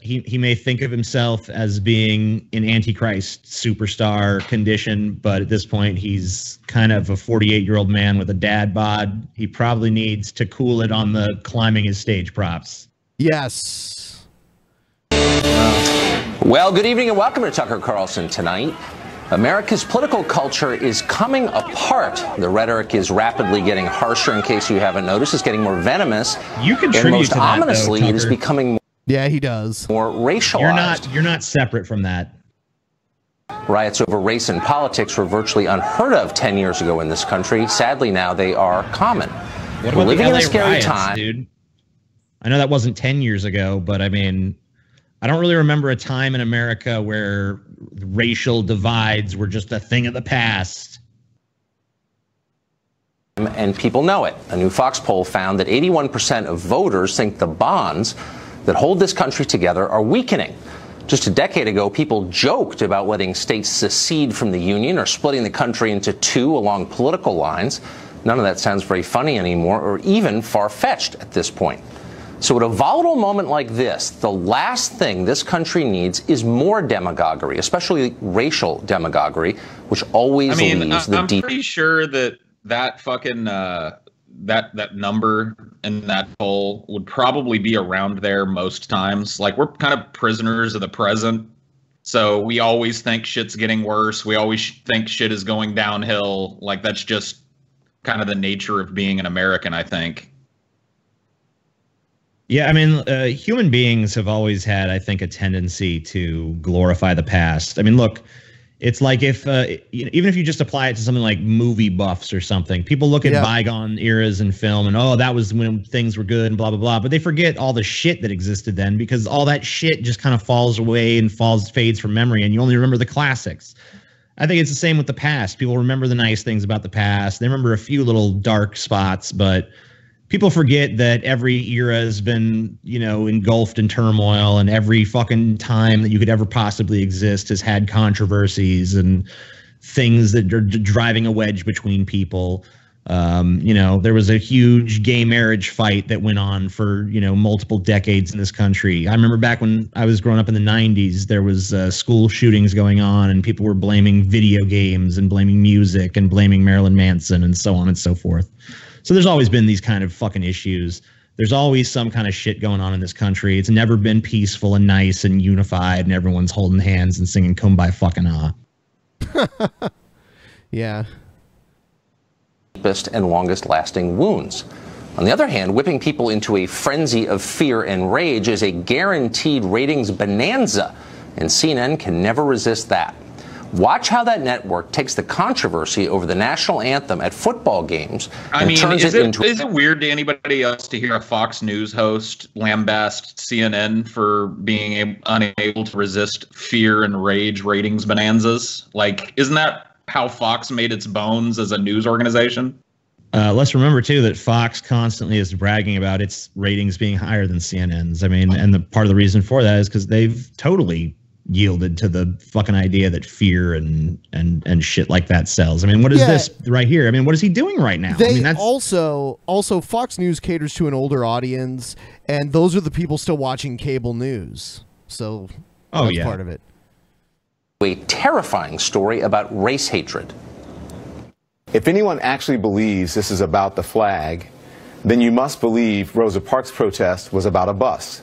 [SPEAKER 12] he may think of himself as being an Antichrist superstar condition, but at this point he's kind of a 48-year-old man with a dad bod. He probably needs to cool it on the climbing his stage props.
[SPEAKER 1] Yes.
[SPEAKER 20] Well, good evening and welcome to Tucker Carlson Tonight. America's political culture is coming apart. The rhetoric is rapidly getting harsher. In case you haven't noticed, it's getting more venomous.
[SPEAKER 12] You contribute
[SPEAKER 20] and most
[SPEAKER 12] to that,
[SPEAKER 20] ominously,
[SPEAKER 12] though,
[SPEAKER 20] it is becoming more,
[SPEAKER 1] yeah, he does.
[SPEAKER 20] More racialized.
[SPEAKER 12] You're not separate from that.
[SPEAKER 20] Riots over race and politics were virtually unheard of 10 years ago in this country. Sadly, now they are common.
[SPEAKER 12] What
[SPEAKER 20] We're
[SPEAKER 12] about
[SPEAKER 20] living
[SPEAKER 12] the
[SPEAKER 20] in
[SPEAKER 12] LA
[SPEAKER 20] a scary
[SPEAKER 12] riots,
[SPEAKER 20] time,
[SPEAKER 12] dude? I know that wasn't 10 years ago, but I mean, I don't really remember a time in America where racial divides were just a thing of the past.
[SPEAKER 20] and people know it. A new Fox poll found that 81% of voters think the bonds that hold this country together are weakening. Just a decade ago, people joked about letting states secede from the Union or splitting the country into 2 along political lines. None of that sounds very funny anymore, or even far-fetched at this point. So at a volatile moment like this, the last thing this country needs is more demagoguery, especially racial demagoguery, which always leaves the deep.
[SPEAKER 13] I'm pretty sure that fucking that number in that poll would probably be around there most times. Like, we're kind of prisoners of the present, so we always think shit's getting worse. We always think shit is going downhill. Like, that's just kind of the nature of being an American, I think.
[SPEAKER 12] Yeah, I mean, human beings have always had, I think, a tendency to glorify the past. I mean, look, it's like if, even if you just apply it to something like movie buffs or something, people look at bygone eras in film and, oh, that was when things were good and blah, blah, blah. But they forget all the shit that existed then, because all that shit just kind of falls away and fades from memory, and you only remember the classics. I think it's the same with the past. People remember the nice things about the past. They remember a few little dark spots, but people forget that every era has been, engulfed in turmoil, and every fucking time that you could ever possibly exist has had controversies and things that are driving a wedge between people. There was a huge gay marriage fight that went on for, multiple decades in this country. I remember back when I was growing up in the 90s, there was school shootings going on, and people were blaming video games and blaming music and blaming Marilyn Manson and so on and so forth. So there's always been these kind of fucking issues. There's always some kind of shit going on in this country. It's never been peaceful and nice and unified and everyone's holding hands and singing Kumbaya fucking ah.
[SPEAKER 1] Yeah.
[SPEAKER 20] Deepest and longest lasting wounds. On the other hand, whipping people into a frenzy of fear and rage is a guaranteed ratings bonanza, and CNN can never resist that. Watch how that network takes the controversy over the national anthem at football games and turns it into...
[SPEAKER 13] Is it weird to anybody else to hear a Fox News host lambast CNN for being unable to resist fear and rage ratings bonanzas? Like, isn't that how Fox made its bones as a news organization?
[SPEAKER 12] Let's remember, too, that Fox constantly is bragging about its ratings being higher than CNN's. I mean, and the part of the reason for that is because they've totally yielded to the fucking idea that fear and shit like that sells. I mean, what is this right here? I mean, what is he doing right now?
[SPEAKER 1] They
[SPEAKER 12] I mean, that's
[SPEAKER 1] also Fox News caters to an older audience, and those are the people still watching cable news. So that's part of it.
[SPEAKER 20] A terrifying story about race hatred.
[SPEAKER 21] If anyone actually believes this is about the flag, then you must believe Rosa Parks' protest was about a bus.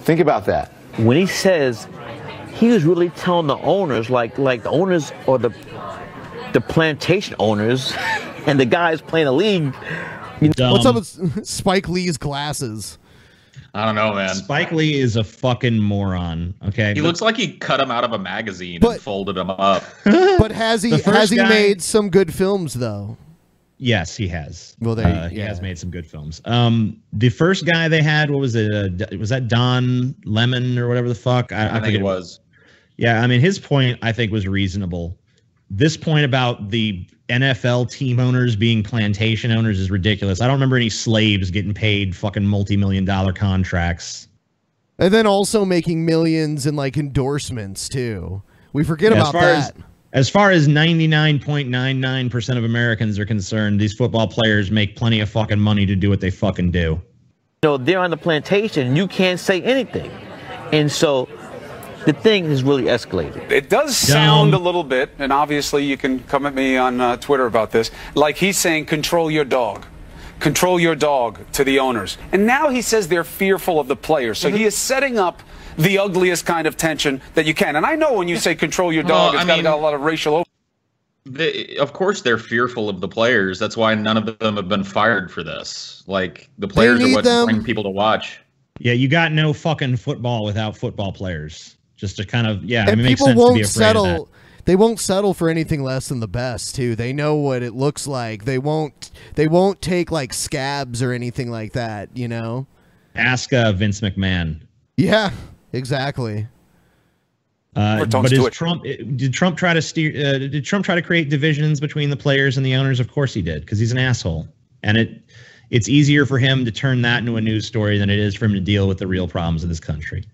[SPEAKER 21] Think about that.
[SPEAKER 17] When he says he was really telling the owners, like the owners or the plantation owners and the guys playing the league.
[SPEAKER 1] What's up with Spike Lee's glasses?
[SPEAKER 13] I don't know, man.
[SPEAKER 12] Spike Lee is a fucking moron. Okay,
[SPEAKER 13] He looks like he cut him out of a magazine and folded him up.
[SPEAKER 1] But has he made some good films though?
[SPEAKER 12] Yes, he has.
[SPEAKER 1] Well,
[SPEAKER 12] he has made some good films. The first guy they had, what was it? Was that Don Lemon or whatever the fuck?
[SPEAKER 13] I think it was.
[SPEAKER 12] Yeah, I mean, his point, I think, was reasonable. This point about the NFL team owners being plantation owners is ridiculous. I don't remember any slaves getting paid fucking multi-million-dollar contracts.
[SPEAKER 1] And then also making millions in, like, endorsements, too. We forget about that.
[SPEAKER 12] As far as 99.99% of Americans are concerned, these football players make plenty of fucking money to do what they fucking do.
[SPEAKER 17] You know, they're on the plantation. You can't say anything. And so the thing has really escalated.
[SPEAKER 22] It does sound a little bit, and obviously you can come at me on Twitter about this, like he's saying control your dog. Control your dog to the owners. And now he says they're fearful of the players. So he is setting up the ugliest kind of tension that you can. And I know when you say control your dog, it's got a lot of racial...
[SPEAKER 13] Of course they're fearful of the players. That's why none of them have been fired for this. Like, the players are what bring people to watch.
[SPEAKER 12] Yeah, you got no fucking football without football players. Just to kind of,
[SPEAKER 1] And
[SPEAKER 12] it makes
[SPEAKER 1] people
[SPEAKER 12] sense to be
[SPEAKER 1] won't
[SPEAKER 12] afraid
[SPEAKER 1] settle.
[SPEAKER 12] of that.
[SPEAKER 1] They won't settle for anything less than the best, too. They know what it looks like. They won't take like scabs or anything like that, you know?
[SPEAKER 12] Ask Vince McMahon.
[SPEAKER 1] Yeah, exactly.
[SPEAKER 12] But did Trump try to steer? Did Trump try to create divisions between the players and the owners? Of course he did, because he's an asshole. And it's easier for him to turn that into a news story than it is for him to deal with the real problems of this country.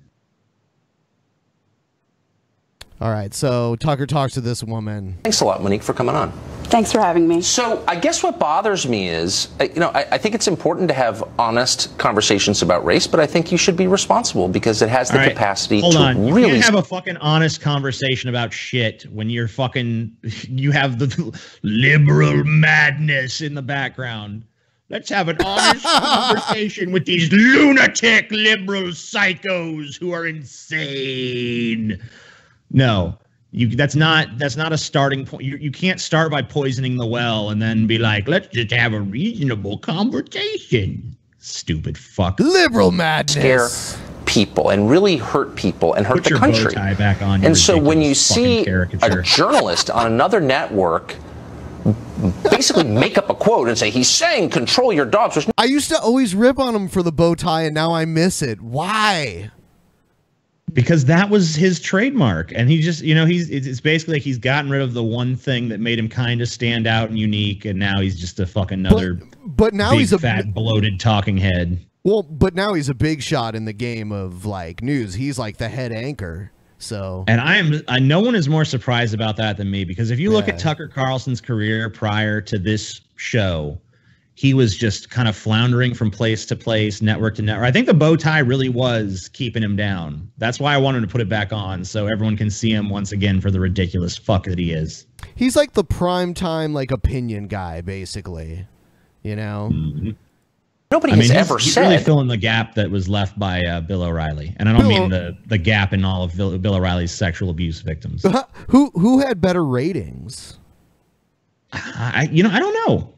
[SPEAKER 1] All right, so Tucker talks to this woman.
[SPEAKER 20] Thanks a lot, Monique, for coming on.
[SPEAKER 23] Thanks for having me.
[SPEAKER 20] So I guess what bothers me is, I think it's important to have honest conversations about race, but I think you should be responsible because it has the capacity
[SPEAKER 12] Hold
[SPEAKER 20] to
[SPEAKER 12] on. You
[SPEAKER 20] really...
[SPEAKER 12] can't have a fucking honest conversation about shit when you have the liberal madness in the background. Let's have an honest conversation with these lunatic liberal psychos who are insane. No, that's not a starting point. You can't start by poisoning the well and then be like, let's just have a reasonable conversation. Stupid fuck.
[SPEAKER 1] Liberal madness.
[SPEAKER 20] Scare people and really hurt people and hurt the country.
[SPEAKER 12] Bow tie back on,
[SPEAKER 20] and so when you see a journalist on another network basically make up a quote and say he's saying control your dogs.
[SPEAKER 1] I used to always rip on him for the bow tie, and now I miss it. Why?
[SPEAKER 12] Because that was his trademark, and he just, it's basically like he's gotten rid of the one thing that made him kind of stand out and unique, and now he's just a fucking another.
[SPEAKER 1] But now
[SPEAKER 12] big,
[SPEAKER 1] he's a
[SPEAKER 12] fat, bloated talking head.
[SPEAKER 1] Well, but now he's a big shot in the game of like news. He's like the head anchor. So,
[SPEAKER 12] and no one is more surprised about that than me, because if you look at Tucker Carlson's career prior to this show, he was just kind of floundering from place to place, network to network. I think the bow tie really was keeping him down. That's why I wanted to put it back on, so everyone can see him once again for the ridiculous fuck that he is.
[SPEAKER 1] He's like the prime time, like, opinion guy, basically. You know?
[SPEAKER 12] Mm-hmm.
[SPEAKER 20] Nobody has ever
[SPEAKER 12] he's
[SPEAKER 20] said.
[SPEAKER 12] really filling the gap that was left by Bill O'Reilly, and I don't mean the gap in all of Bill O'Reilly's sexual abuse victims.
[SPEAKER 1] Who had better ratings?
[SPEAKER 12] I don't know.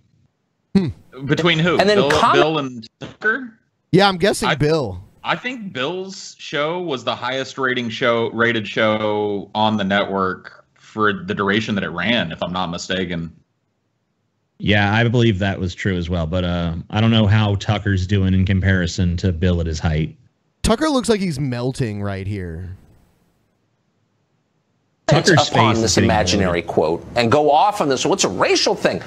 [SPEAKER 13] Between who?
[SPEAKER 20] And then
[SPEAKER 13] Bill and Tucker?
[SPEAKER 1] Yeah, I'm guessing Bill.
[SPEAKER 13] I think Bill's show was the highest rated show on the network for the duration that it ran, if I'm not mistaken.
[SPEAKER 12] Yeah, I believe that was true as well, but I don't know how Tucker's doing in comparison to Bill at his height.
[SPEAKER 1] Tucker looks like he's melting right here.
[SPEAKER 20] Tucker's upon this imaginary quote and go off on this. What's a racial thing?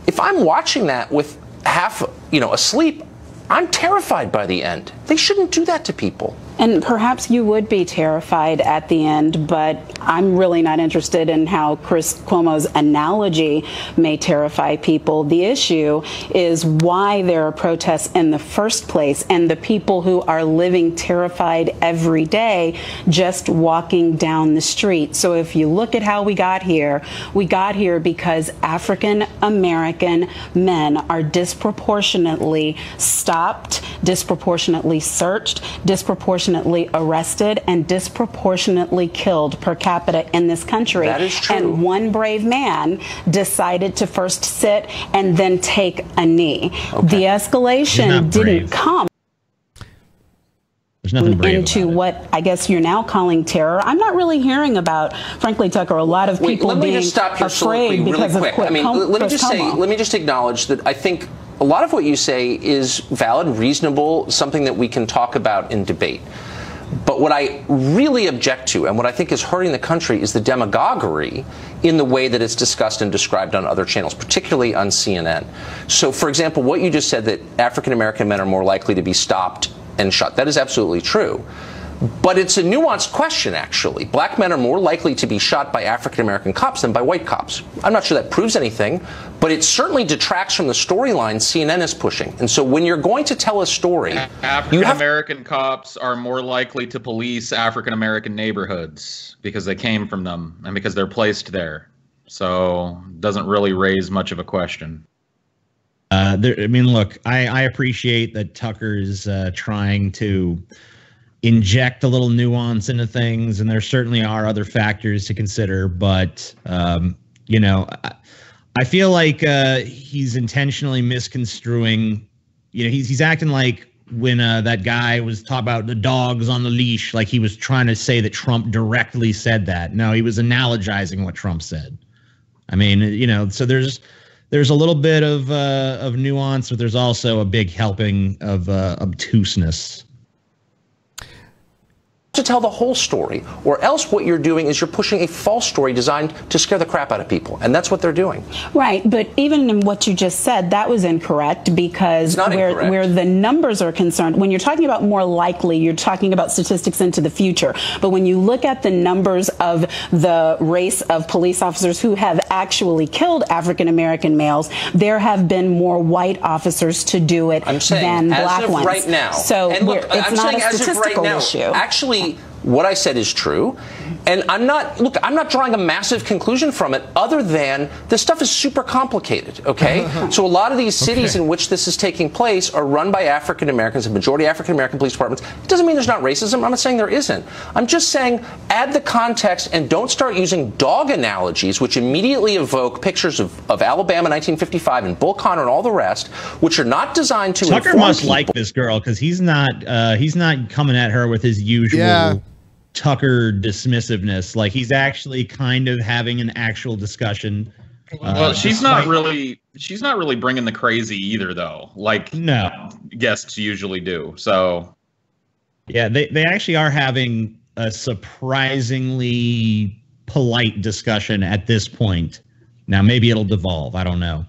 [SPEAKER 20] If I'm watching that with half, asleep, I'm terrified by the end. They shouldn't do that to people.
[SPEAKER 2] And perhaps you would be terrified at the end, but I'm really not interested in how Chris Cuomo's analogy may terrify people. The issue is why there are protests in the first place, and the people who are living terrified every day just walking down the street. So if you look at how we got here because African American men are disproportionately stopped, disproportionately searched, disproportionately arrested, and disproportionately killed per capita in this country.
[SPEAKER 20] That is true.
[SPEAKER 2] And one brave man decided to first sit and then take a knee. The escalation didn't come
[SPEAKER 12] There's nothing brave
[SPEAKER 2] into what I guess you're now calling terror. I'm not really hearing about, frankly, Tucker, a lot of people being afraid because of
[SPEAKER 20] I mean, let me just acknowledge that I think a lot of what you say is valid, reasonable, something that we can talk about in debate. But what I really object to, and what I think is hurting the country, is the demagoguery in the way that it's discussed and described on other channels, particularly on CNN. So, for example, what you just said, that African American men are more likely to be stopped and shot, that is absolutely true. But it's a nuanced question, actually. Black men are more likely to be shot by African American cops than by white cops. I'm not sure that proves anything, but it certainly detracts from the storyline CNN is pushing. And so when you're going to tell a story,
[SPEAKER 13] African American cops are more likely to police African American neighborhoods because they came from them and because they're placed there. So it doesn't really raise much of a question.
[SPEAKER 12] I mean, look, I appreciate that Tucker's trying to inject a little nuance into things, and there certainly are other factors to consider, but I feel like he's intentionally misconstruing. He's acting like when that guy was talking about the dogs on the leash, like he was trying to say that Trump directly said that. No, he was analogizing what Trump said. I mean, so there's a little bit of nuance, but there's also a big helping of obtuseness.
[SPEAKER 20] To tell the whole story, or else what you're doing is you're pushing a false story designed to scare the crap out of people, and that's what they're doing.
[SPEAKER 2] Right, but even in what you just said, that was incorrect, because where the numbers are concerned, when you're talking about more likely, you're talking about statistics into the future. But when you look at the numbers of the race of police officers who have actually killed African American males, there have been more white officers to do it than black ones.
[SPEAKER 20] Right now.
[SPEAKER 2] So
[SPEAKER 20] and look,
[SPEAKER 2] it's not a statistical issue.
[SPEAKER 20] Actually, what I said is true, and I'm not drawing a massive conclusion from it, other than this stuff is super complicated, okay? So a lot of these cities in which this is taking place are run by African Americans, a majority African American police departments. It doesn't mean there's not racism. I'm not saying there isn't. I'm just saying add the context and don't start using dog analogies, which immediately evoke pictures of Alabama 1955 and Bull Connor and all the rest, which are not designed to
[SPEAKER 12] Tucker
[SPEAKER 20] inform
[SPEAKER 12] must
[SPEAKER 20] people.
[SPEAKER 12] like this girl, because he's not coming at her with his usual Tucker dismissiveness. Like, he's actually kind of having an actual discussion.
[SPEAKER 13] Well, she's not really bringing the crazy either, though. Like, guests usually do. So,
[SPEAKER 12] yeah, they actually are having a surprisingly polite discussion at this point. Now, maybe it'll devolve. I don't know.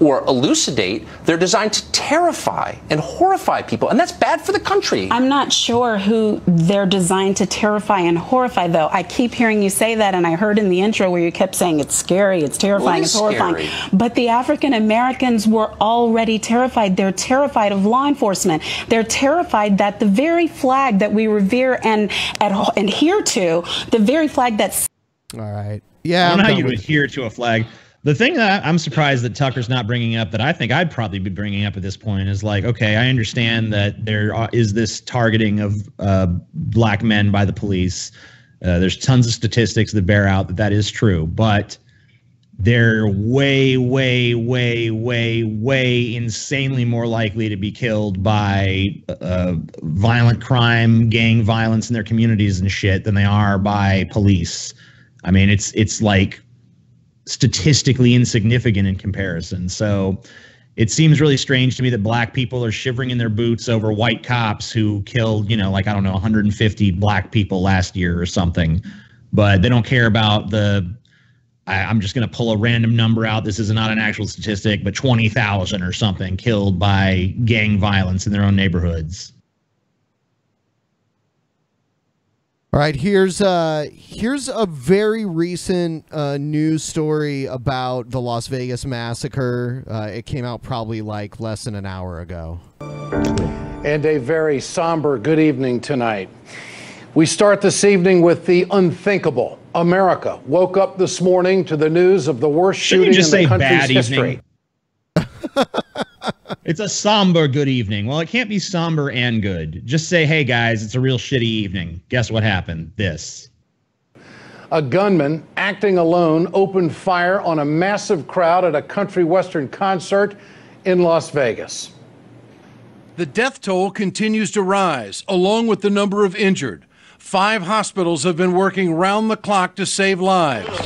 [SPEAKER 20] Or elucidate, they're designed to terrify and horrify people, and that's bad for the country.
[SPEAKER 2] I'm not sure who they're designed to terrify and horrify, though. I keep hearing you say that, and I heard in the intro where you kept saying it's scary, it's terrifying, it's horrifying. But the African Americans were already terrified. They're terrified of law enforcement. They're terrified that the very flag that we revere and adhere to, the very flag that's...
[SPEAKER 1] All right. Yeah.
[SPEAKER 12] I don't know how you adhere to a flag. The thing that I'm surprised that Tucker's not bringing up, that I think I'd probably be bringing up at this point, is like, okay, I understand that there is this targeting of black men by the police. There's tons of statistics that bear out that that is true, but they're way, way, way, way, way insanely more likely to be killed by violent crime, gang violence in their communities and shit than they are by police. I mean, it's like statistically insignificant in comparison. So it seems really strange to me that black people are shivering in their boots over white cops who killed, you know, like, I don't know, 150 black people last year or something. But they don't care about I'm just going to pull a random number out. This is not an actual statistic, but 20,000 or something killed by gang violence in their own neighborhoods.
[SPEAKER 1] All right, here's a very recent news story about the Las Vegas massacre. It came out probably like less than an hour ago.
[SPEAKER 4] And a very somber good evening tonight. We start this evening with the unthinkable. America woke up this morning to the news of the worst shooting in the country's history.
[SPEAKER 12] It's a somber good evening. Well, it can't be somber and good. Just say, hey, guys, it's a real shitty evening. Guess what happened? This.
[SPEAKER 4] A gunman, acting alone, opened fire on a massive crowd at a country western concert in Las Vegas.
[SPEAKER 8] The death toll continues to rise, along with the number of injured. 5 hospitals have been working round the clock to save lives.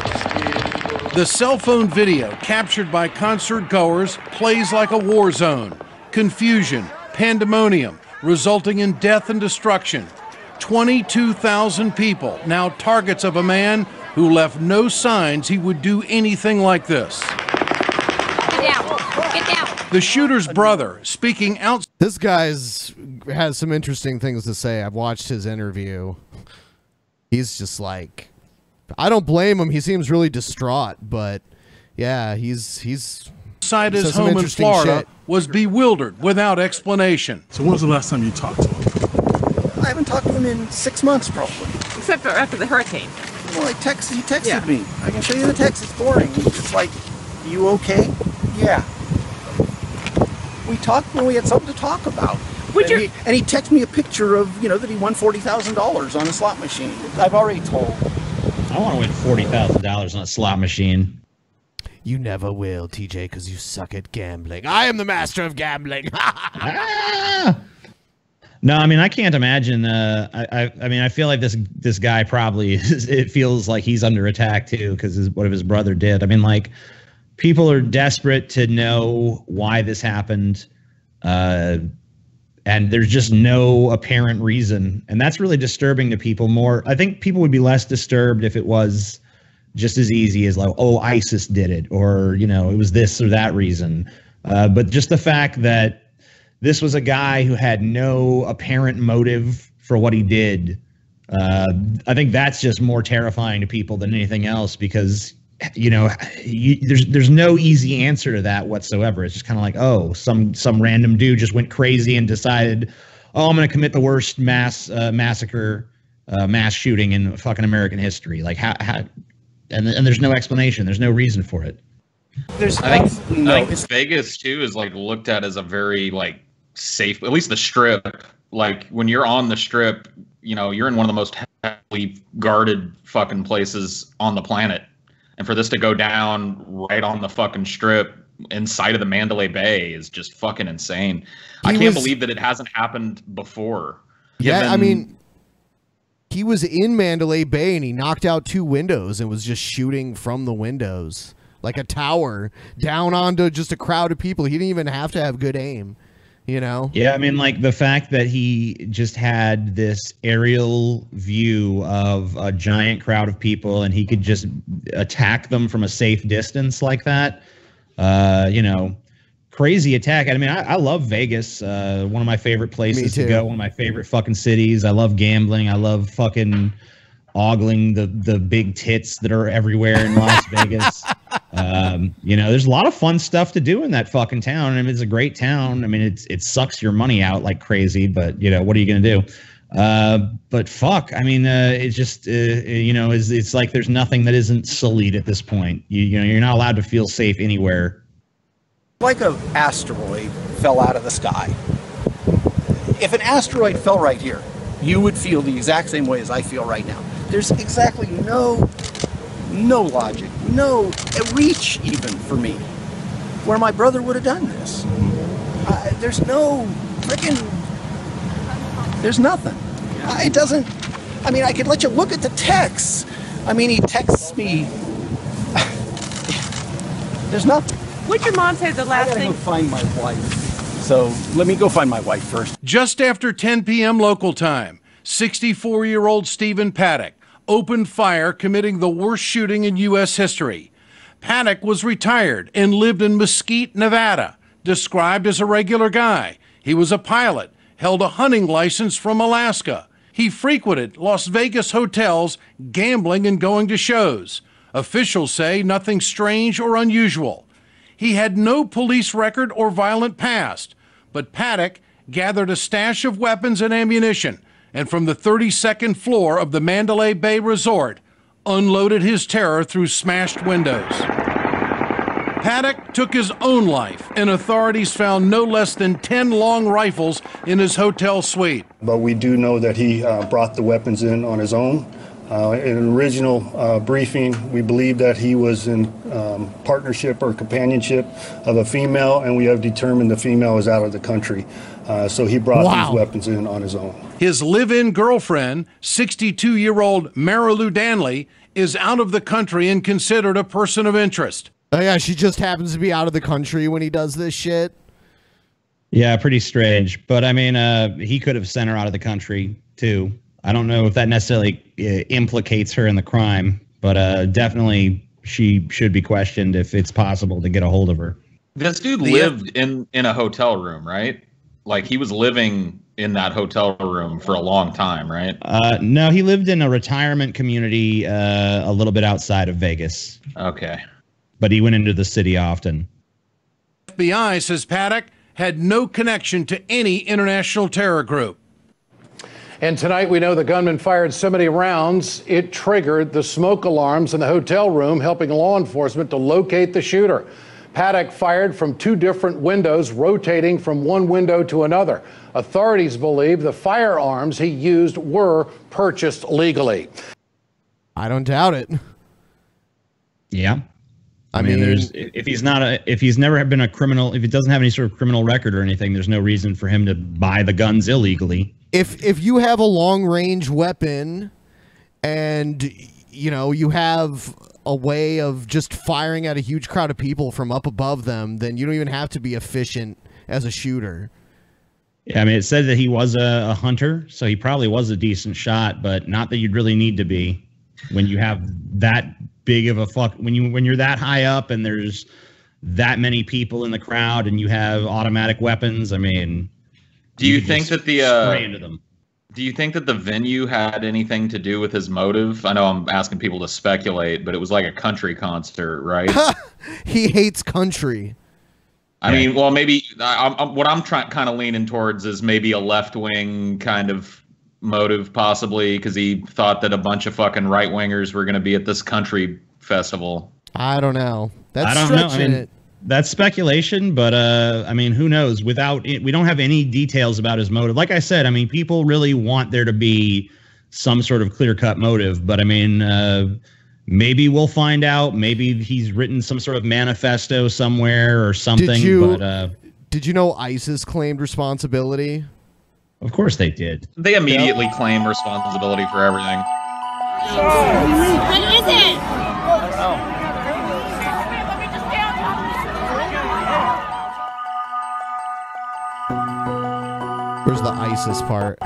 [SPEAKER 8] The cell phone video captured by concert goers plays like a war zone. Confusion, pandemonium, resulting in death and destruction. 22,000 people now targets of a man who left no signs he would do anything like this.
[SPEAKER 23] Get down. Get down.
[SPEAKER 8] The shooter's brother speaking out.
[SPEAKER 1] This guy's has some interesting things to say. I've watched his interview. He's just like, I don't blame him. He seems really distraught, but yeah, he's
[SPEAKER 8] inside his home in Florida was bewildered without explanation.
[SPEAKER 24] So when was the last time you talked to him?
[SPEAKER 25] I haven't talked to him in 6 months, probably.
[SPEAKER 23] Except for after the hurricane.
[SPEAKER 25] Well, he texted me. I can show you the text. It's boring. It's like, you okay? Yeah. We talked when we had something to talk about. And he texted me a picture of, you know, that he won $40,000 on a slot machine. I've already told.
[SPEAKER 12] I want to win $40,000 on a slot machine.
[SPEAKER 1] You never will, TJ, because you suck at gambling. I am the master of gambling.
[SPEAKER 12] No, I mean, I can't imagine. I mean, I feel like this guy probably it feels like he's under attack too because what his brother did. I mean, like, people are desperate to know why this happened, and there's just no apparent reason, and that's really disturbing to people more. I think people would be less disturbed if it was just as easy as like, oh, ISIS did it, or, you know, it was this or that reason. But just the fact that this was a guy who had no apparent motive for what he did, I think that's just more terrifying to people than anything else, because, you know, there's no easy answer to that whatsoever. It's just kind of like, oh, some random dude just went crazy and decided, oh, I'm going to commit the worst massacre, mass shooting in fucking American history. Like, how and there's no explanation. There's no reason for it.
[SPEAKER 13] I think Vegas too is like looked at as a very like safe, at least the Strip. Like, when you're on the Strip, you know, you're in one of the most heavily guarded fucking places on the planet. And for this to go down right on the fucking Strip inside of the Mandalay Bay is just fucking insane. I can't believe that it hasn't happened before.
[SPEAKER 1] Yeah, I mean, he was in Mandalay Bay and he knocked out 2 windows and was just shooting from the windows like a tower down onto just a crowd of people. He didn't even have to have good aim, you know?
[SPEAKER 12] Yeah, I mean, like, the fact that he just had this aerial view of a giant crowd of people and he could just attack them from a safe distance like that, you know, crazy attack. I mean, I love Vegas. One of my favorite places to go, one of my favorite fucking cities. I love gambling. I love fucking ogling the big tits that are everywhere in Las Vegas. You know, there's a lot of fun stuff to do in that fucking town. I mean, it's a great town. I mean, it sucks your money out like crazy, but, you know, what are you going to do? But fuck, I mean, it's just, you know, it's like there's nothing that isn't sullied at this point. You know, you're not allowed to feel safe anywhere.
[SPEAKER 25] Like an asteroid fell out of the sky. If an asteroid fell right here, you would feel the exact same way as I feel right now. There's exactly no logic, no reach even for me, where my brother would have done this. There's no freaking, there's nothing. It doesn't, I mean, I could let you look at the texts. I mean, he texts me. There's nothing.
[SPEAKER 23] What'd your mom say the last thing?
[SPEAKER 25] I gotta go find my wife. So let me go find my wife first.
[SPEAKER 8] Just after 10 p.m. local time, 64-year-old Stephen Paddock opened fire, committing the worst shooting in U.S. history. Paddock was retired and lived in Mesquite, Nevada. Described as a regular guy, he was a pilot, held a hunting license from Alaska. He frequented Las Vegas hotels, gambling and going to shows. Officials say nothing strange or unusual. He had no police record or violent past, but Paddock gathered a stash of weapons and ammunition, and from the 32nd floor of the Mandalay Bay Resort, unloaded his terror through smashed windows. Paddock took his own life, and authorities found no less than 10 long rifles in his hotel suite.
[SPEAKER 3] But we do know that he brought the weapons in on his own. In an original briefing, we believe that he was in partnership or companionship of a female, and we have determined the female is out of the country. So he brought these weapons in on his own.
[SPEAKER 8] His live-in girlfriend, 62-year-old Marilyn Manson, is out of the country and considered a person of interest.
[SPEAKER 1] Oh yeah, she just happens to be out of the country when he does this shit.
[SPEAKER 12] Yeah, pretty strange. But I mean, he could have sent her out of the country too. I don't know if that necessarily implicates her in the crime, but definitely she should be questioned if it's possible to get a hold of her.
[SPEAKER 13] This dude lived in a hotel room, right? Like he was living in that hotel room for a long time, right?
[SPEAKER 12] No, he lived in a retirement community a little bit outside of Vegas.
[SPEAKER 13] Okay.
[SPEAKER 12] But he went into the city often.
[SPEAKER 8] FBI says Paddock had no connection to any international terror group.
[SPEAKER 4] And tonight we know the gunman fired so many rounds, it triggered the smoke alarms in the hotel room, helping law enforcement to locate the shooter. Paddock fired from 2 different windows, rotating from one window to another. Authorities believe the firearms he used were purchased legally.
[SPEAKER 1] I don't doubt it.
[SPEAKER 12] Yeah. I mean, if he's never been a criminal, if he doesn't have any sort of criminal record or anything, there's no reason for him to buy the guns illegally.
[SPEAKER 1] If you have a long range weapon and you know you have a way of just firing at a huge crowd of people from up above them, then you don't even have to be efficient as a shooter.
[SPEAKER 12] Yeah, I mean, it said that he was a hunter, so he probably was a decent shot, but not that you'd really need to be when you have that big of a when you're that high up and there's that many people in the crowd and you have automatic weapons. I mean,
[SPEAKER 13] do you think that
[SPEAKER 12] spray into them?
[SPEAKER 13] Do you think that the venue had anything to do with his motive? I know I'm asking people to speculate, but it was like a country concert, right?
[SPEAKER 1] He hates country.
[SPEAKER 13] I mean, well, maybe what I'm kind of leaning towards is maybe a left-wing kind of motive, possibly, because he thought that a bunch of fucking right-wingers were going to be at this country festival.
[SPEAKER 1] I don't know. That's
[SPEAKER 12] I don't know. I mean, that's speculation, but I mean, who knows? Without it, we don't have any details about his motive. Like I said, I mean, people really want there to be some sort of clear-cut motive, but I mean, maybe we'll find out. Maybe he's written some sort of manifesto somewhere or something.
[SPEAKER 1] Did you know ISIS claimed responsibility?
[SPEAKER 12] Of course they did.
[SPEAKER 13] They immediately claim responsibility for everything.
[SPEAKER 23] What is it?
[SPEAKER 25] I don't know.
[SPEAKER 1] Where's the ISIS part?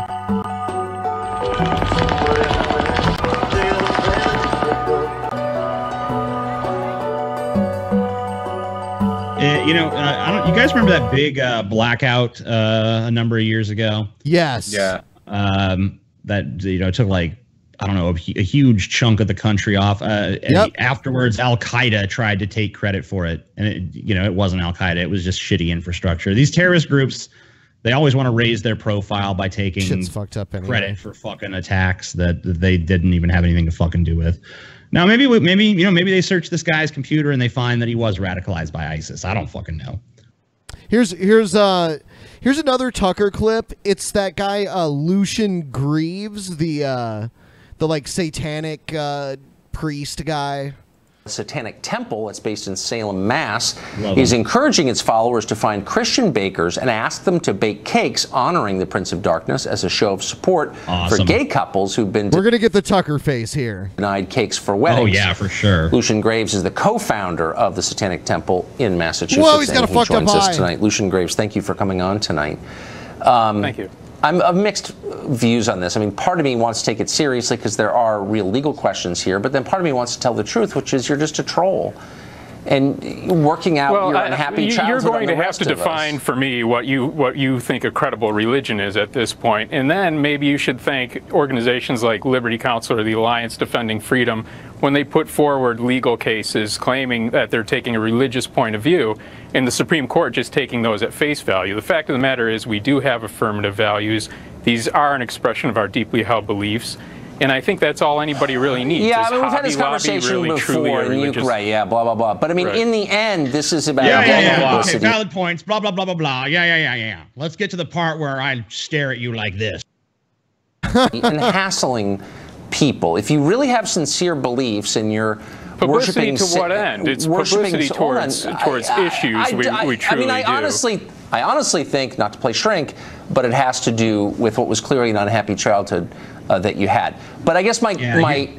[SPEAKER 12] You know, I don't. You guys remember that big blackout a number of years ago?
[SPEAKER 1] Yes.
[SPEAKER 13] Yeah.
[SPEAKER 12] That took like, I don't know, a huge chunk of the country off.
[SPEAKER 1] Yep.
[SPEAKER 12] Afterwards, Al Qaeda tried to take credit for it, and it wasn't Al Qaeda. It was just shitty infrastructure. These terrorist groups, They always want to raise their profile by taking
[SPEAKER 1] Shit's fucked up anyway.
[SPEAKER 12] credit for fucking attacks that they didn't even have anything to fucking do with. Now, maybe they search this guy's computer and they find that he was radicalized by ISIS. I don't fucking know.
[SPEAKER 1] Here's another Tucker clip. It's that guy Lucian Greaves, the like satanic priest guy.
[SPEAKER 20] The Satanic Temple, it's based in Salem, Mass, is encouraging its followers to find Christian bakers and ask them to bake cakes honoring the Prince of Darkness as a show of support for gay couples who've been
[SPEAKER 1] We're gonna get the Tucker face here.
[SPEAKER 20] Denied cakes for weddings.
[SPEAKER 12] Oh yeah, for sure.
[SPEAKER 20] Lucian Graves is the co-founder of the Satanic Temple in Massachusetts.
[SPEAKER 1] Whoa, he's got a fucked up
[SPEAKER 20] joins us
[SPEAKER 1] eye.
[SPEAKER 20] tonight. Lucian Graves, thank you for coming on tonight.
[SPEAKER 22] Thank you.
[SPEAKER 20] I'm of mixed views on this. I mean, part of me wants to take it seriously because there are real legal questions here, but then part of me wants to tell the truth, which is you're just a troll. And working out your unhappy childhood.
[SPEAKER 5] You're going
[SPEAKER 20] on
[SPEAKER 5] to
[SPEAKER 20] the
[SPEAKER 5] have to
[SPEAKER 20] rest of
[SPEAKER 5] define
[SPEAKER 20] us.
[SPEAKER 5] for me what you think a credible religion is at this point, and then maybe you should thank organizations like Liberty Counsel or the Alliance Defending Freedom when they put forward legal cases claiming that they're taking a religious point of view, and the Supreme Court just taking those at face value. The fact of the matter is we do have affirmative values. These are an expression of our deeply held beliefs. And I think that's all anybody really needs.
[SPEAKER 20] Yeah,
[SPEAKER 5] is
[SPEAKER 20] I mean, we've had this
[SPEAKER 5] Hobby Lobby
[SPEAKER 20] conversation
[SPEAKER 5] really, truly
[SPEAKER 20] before,
[SPEAKER 5] a
[SPEAKER 20] and you,
[SPEAKER 5] religious-
[SPEAKER 20] right, yeah, blah, blah, blah. But I mean,
[SPEAKER 5] Right.
[SPEAKER 20] in the end, this is about
[SPEAKER 12] Okay,
[SPEAKER 20] publicity.
[SPEAKER 12] valid points. Blah blah blah blah blah. Yeah. Let's get to the part where I stare at you like this.
[SPEAKER 20] And hassling people. If you really have sincere beliefs and you're
[SPEAKER 5] Publicity
[SPEAKER 20] worshiping
[SPEAKER 5] to what end? It's publicity towards issues we truly
[SPEAKER 20] I honestly think, not to play shrink, but it has to do with what was clearly an unhappy childhood that you had. But I guess my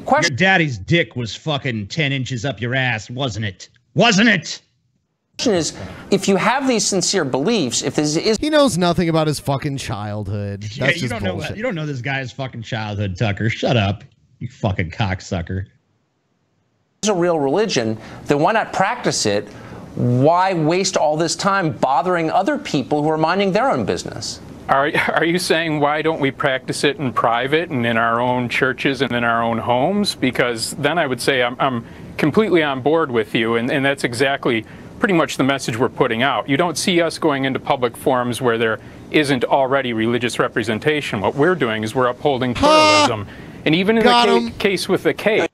[SPEAKER 20] question...
[SPEAKER 12] Your daddy's dick was fucking 10 inches up your ass, wasn't it? Wasn't it?
[SPEAKER 20] Question is, if you have these sincere beliefs, if this is...
[SPEAKER 1] He knows nothing about his fucking childhood. That's
[SPEAKER 12] Yeah, you
[SPEAKER 1] just
[SPEAKER 12] don't
[SPEAKER 1] bullshit.
[SPEAKER 12] know. You don't know this guy's fucking childhood, Tucker. Shut up, you fucking cocksucker.
[SPEAKER 20] Is a real religion, then why not practice it? Why waste all this time bothering other people who are minding their own business?
[SPEAKER 5] Are you saying why don't we practice it in private and in our own churches and in our own homes? Because then I would say I'm completely on board with you, and that's exactly pretty much the message we're putting out. You don't see us going into public forums where there isn't already religious representation. What we're doing is we're upholding pluralism. And even in the case with the cake.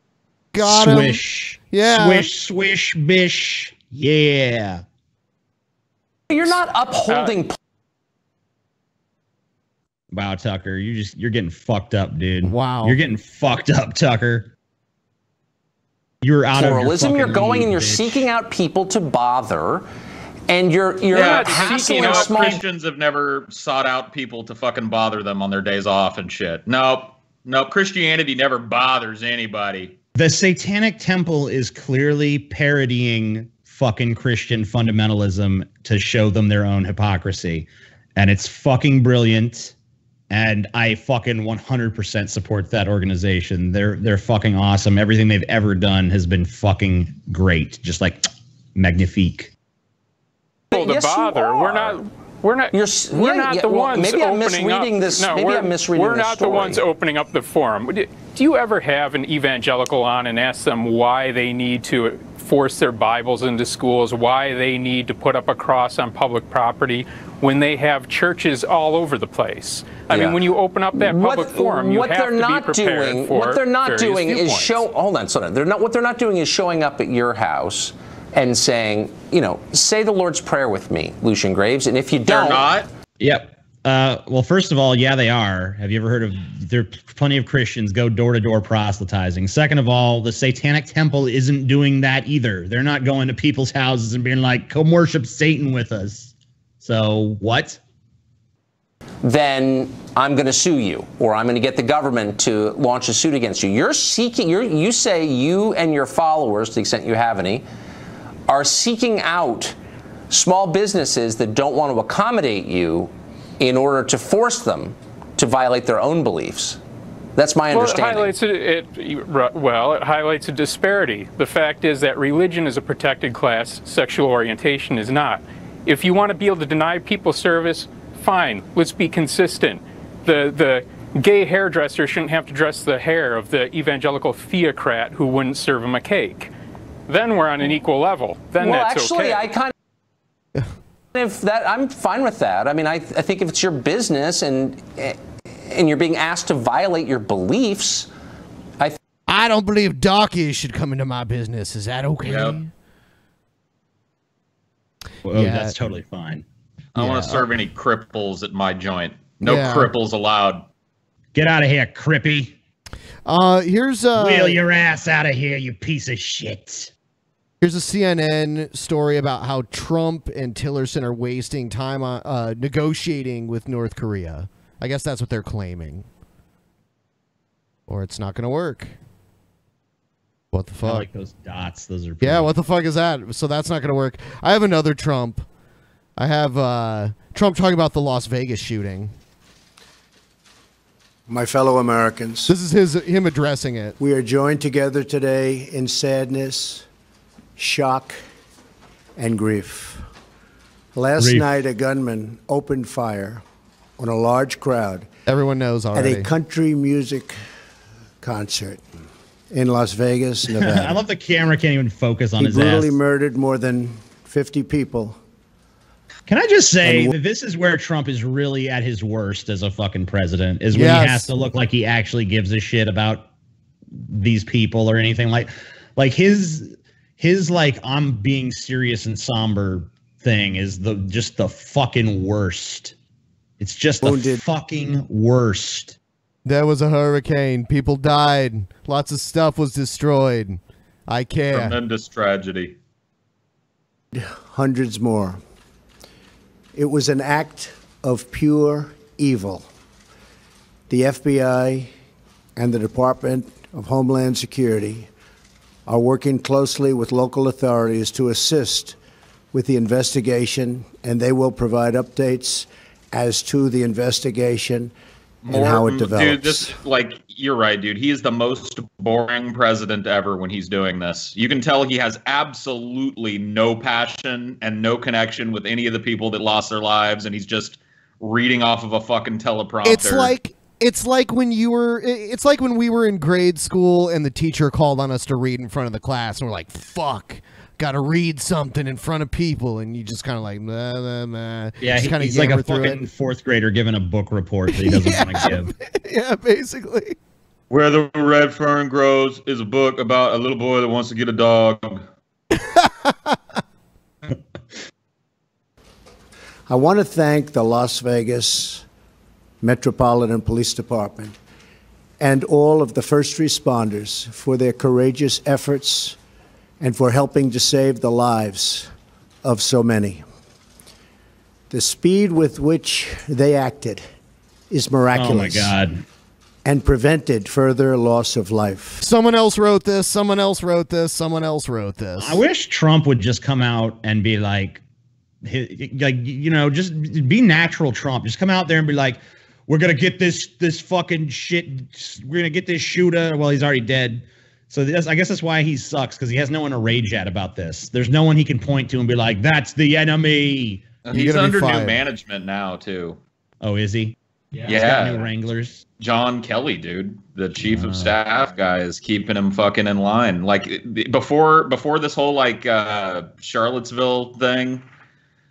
[SPEAKER 1] Got him.
[SPEAKER 12] Swish.
[SPEAKER 1] Yeah.
[SPEAKER 12] Swish, swish, bish. Yeah.
[SPEAKER 20] You're not upholding...
[SPEAKER 12] Wow, Tucker, you're getting fucked up, dude.
[SPEAKER 1] Wow.
[SPEAKER 12] You're getting fucked up, Tucker. You're out
[SPEAKER 20] pluralism.
[SPEAKER 12] of your
[SPEAKER 20] You're going
[SPEAKER 12] league,
[SPEAKER 20] and you're
[SPEAKER 12] bitch.
[SPEAKER 20] seeking out people to bother, and you're hassling small...
[SPEAKER 13] Christians have never sought out people to fucking bother them on their days off and shit. Nope. Christianity never bothers anybody.
[SPEAKER 12] The Satanic Temple is clearly parodying fucking Christian fundamentalism to show them their own hypocrisy. And it's fucking brilliant. And I fucking 100% support that organization. They're fucking awesome. Everything they've ever done has been fucking great. Just like magnifique.
[SPEAKER 5] People to bother. We're not the ones
[SPEAKER 20] maybe I'm
[SPEAKER 5] opening
[SPEAKER 20] misreading
[SPEAKER 5] up,
[SPEAKER 20] this.
[SPEAKER 5] No,
[SPEAKER 20] maybe I'm misreading
[SPEAKER 5] we're
[SPEAKER 20] this
[SPEAKER 5] not
[SPEAKER 20] story.
[SPEAKER 5] the ones opening up the forum. Do you ever have an evangelical on and ask them why they need to force their Bibles into schools, why they need to put up a cross on public property when they have churches all over the place? I mean, when you open up that public forum, you have to be prepared for
[SPEAKER 20] what they're not
[SPEAKER 5] various
[SPEAKER 20] doing is
[SPEAKER 5] viewpoints.
[SPEAKER 20] hold on, slow down. What they're not doing is showing up at your house and saying, say the Lord's Prayer with me, Lucian Graves, and if you don't...
[SPEAKER 13] They're not?
[SPEAKER 12] Yep. Well, first of all, yeah, they are. Have you ever heard of... There are plenty of Christians go door-to-door proselytizing. Second of all, the Satanic Temple isn't doing that either. They're not going to people's houses and being like, come worship Satan with us. So, what?
[SPEAKER 20] Then I'm going to sue you, or I'm going to get the government to launch a suit against you. You say you and your followers, to the extent you have any, are seeking out small businesses that don't want to accommodate you in order to force them to violate their own beliefs. That's my understanding.
[SPEAKER 5] It highlights a disparity. The fact is that religion is a protected class, sexual orientation is not. If you want to be able to deny people service, fine, let's be consistent. The gay hairdresser shouldn't have to dress the hair of the evangelical theocrat who wouldn't serve him a cake. Then we're on an equal level. Then
[SPEAKER 20] well,
[SPEAKER 5] that's
[SPEAKER 20] actually,
[SPEAKER 5] okay.
[SPEAKER 20] I kind If that, I'm fine with that. I mean, I think if it's your business and you're being asked to violate your beliefs,
[SPEAKER 1] I don't believe donkeys should come into my business. Is that okay?
[SPEAKER 13] Yep.
[SPEAKER 12] Oh, that's totally fine.
[SPEAKER 13] I don't want to serve any cripples at my joint. No
[SPEAKER 1] Yeah.
[SPEAKER 13] cripples allowed.
[SPEAKER 12] Get out of here, Crippy.
[SPEAKER 1] Here's
[SPEAKER 12] Wheel your ass out of here, you piece of shit.
[SPEAKER 1] Here's a CNN story about how Trump and Tillerson are wasting time on negotiating with North Korea. I guess that's what they're claiming. Or it's not going to work. What the fuck?
[SPEAKER 12] I like those dots. Those are
[SPEAKER 1] Yeah, what the fuck is that? So that's not going to work. I have another Trump. I have Trump talking about the Las Vegas shooting.
[SPEAKER 6] My fellow Americans.
[SPEAKER 1] This is him addressing it.
[SPEAKER 6] We are joined together today in sadness, shock, and grief. Last night, a gunman opened fire on a large crowd.
[SPEAKER 1] Everyone knows already.
[SPEAKER 6] At a country music concert in Las Vegas, Nevada.
[SPEAKER 12] I love the camera can't even focus on
[SPEAKER 6] He
[SPEAKER 12] his
[SPEAKER 6] brutally
[SPEAKER 12] ass.
[SPEAKER 6] murdered more than 50 people.
[SPEAKER 12] Can I just say that this is where Trump is really at his worst as a fucking president, is when he has to look like he actually gives a shit about these people or anything like his like I'm being serious and somber thing is just the fucking worst. It's just the fucking worst.
[SPEAKER 1] There was a hurricane. People died. Lots of stuff was destroyed. I care.
[SPEAKER 13] Tremendous tragedy.
[SPEAKER 6] Hundreds more. It was an act of pure evil. The FBI and the Department of Homeland Security are working closely with local authorities to assist with the investigation, and they will provide updates as to the investigation and how it develops.
[SPEAKER 13] Dude, you're right, dude. He is the most boring president ever when he's doing this. You can tell he has absolutely no passion and no connection with any of the people that lost their lives, and he's just reading off of a fucking teleprompter.
[SPEAKER 1] It's like when we were in grade school and the teacher called on us to read in front of the class, and we're like, fuck. Got to read something in front of people, and you just kind of like, blah, blah, blah.
[SPEAKER 12] Yeah, he's like a fucking fourth grader giving a book report that he doesn't want to give.
[SPEAKER 1] Yeah, basically.
[SPEAKER 13] Where the Red Fern Grows is a book about a little boy that wants to get a dog.
[SPEAKER 6] I want to thank the Las Vegas Metropolitan Police Department and all of the first responders for their courageous efforts and for helping to save the lives of so many. The speed with which they acted is miraculous.
[SPEAKER 12] Oh, my God.
[SPEAKER 6] And prevented further loss of life.
[SPEAKER 1] Someone else wrote this, someone else wrote this, someone else wrote this.
[SPEAKER 12] I wish Trump would just come out and be like, just be natural Trump. Just come out there and be like, we're going to get this fucking shit. We're going to get this shooter. Well, he's already dead. So I guess that's why he sucks, because he has no one to rage at about this. There's no one he can point to and be like, that's the enemy.
[SPEAKER 13] He's under new management now, too.
[SPEAKER 12] Oh, is he?
[SPEAKER 13] Yeah.
[SPEAKER 12] He's got new wranglers.
[SPEAKER 13] John Kelly, dude, the chief of staff guy, is keeping him fucking in line. Like, before this whole, Charlottesville thing,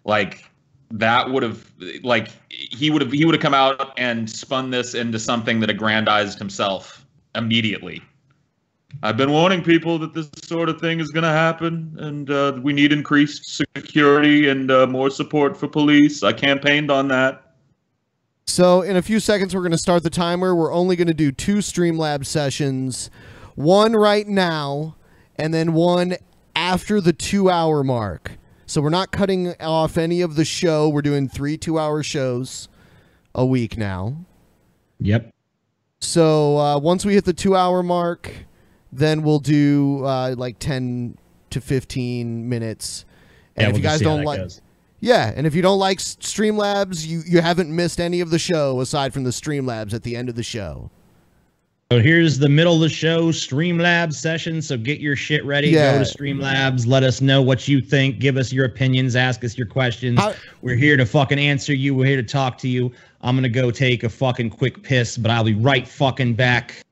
[SPEAKER 13] that would have, he would have come out and spun this into something that aggrandized himself immediately. I've been warning people that this sort of thing is going to happen, and we need increased security and more support for police. I campaigned on that.
[SPEAKER 1] So in a few seconds, we're going to start the timer. We're only going to do 2 Streamlabs sessions, one right now, and then one after the 2-hour mark. So we're not cutting off any of the show. We're doing 3 2-hour shows a week now.
[SPEAKER 12] Yep.
[SPEAKER 1] So once we hit the 2-hour mark, then we'll do 10 to 15 minutes. And if you guys don't like, and if you don't like Streamlabs, you haven't missed any of the show aside from the Streamlabs at the end of the show.
[SPEAKER 12] So here's the middle of the show, Streamlabs session. So get your shit ready.
[SPEAKER 1] Yeah.
[SPEAKER 12] Go to Streamlabs. Let us know what you think. Give us your opinions. Ask us your questions. We're here to fucking answer you. We're here to talk to you. I'm going to go take a fucking quick piss, but I'll be right fucking back.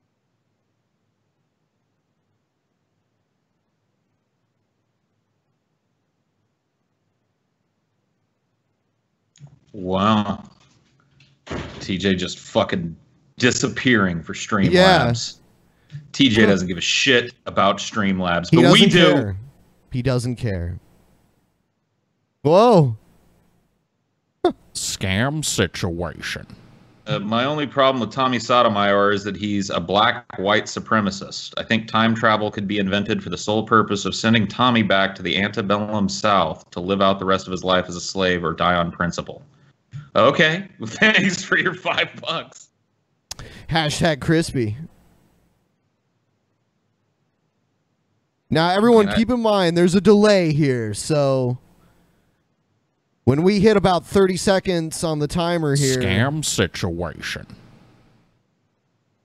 [SPEAKER 13] Wow. TJ just fucking disappearing for Streamlabs.
[SPEAKER 1] Yeah.
[SPEAKER 13] TJ doesn't give a shit about Streamlabs,
[SPEAKER 1] He
[SPEAKER 13] but we
[SPEAKER 1] doesn't
[SPEAKER 13] do.
[SPEAKER 1] care. He doesn't care. Whoa.
[SPEAKER 18] Scam situation.
[SPEAKER 13] My only problem with Tommy Sotomayor is that he's a black white supremacist. I think time travel could be invented for the sole purpose of sending Tommy back to the antebellum South to live out the rest of his life as a slave or die on principle. Okay, thanks for your $5.
[SPEAKER 1] Hashtag crispy. Now, everyone, keep in mind, there's a delay here, so when we hit about 30 seconds on the timer here,
[SPEAKER 18] Scam situation.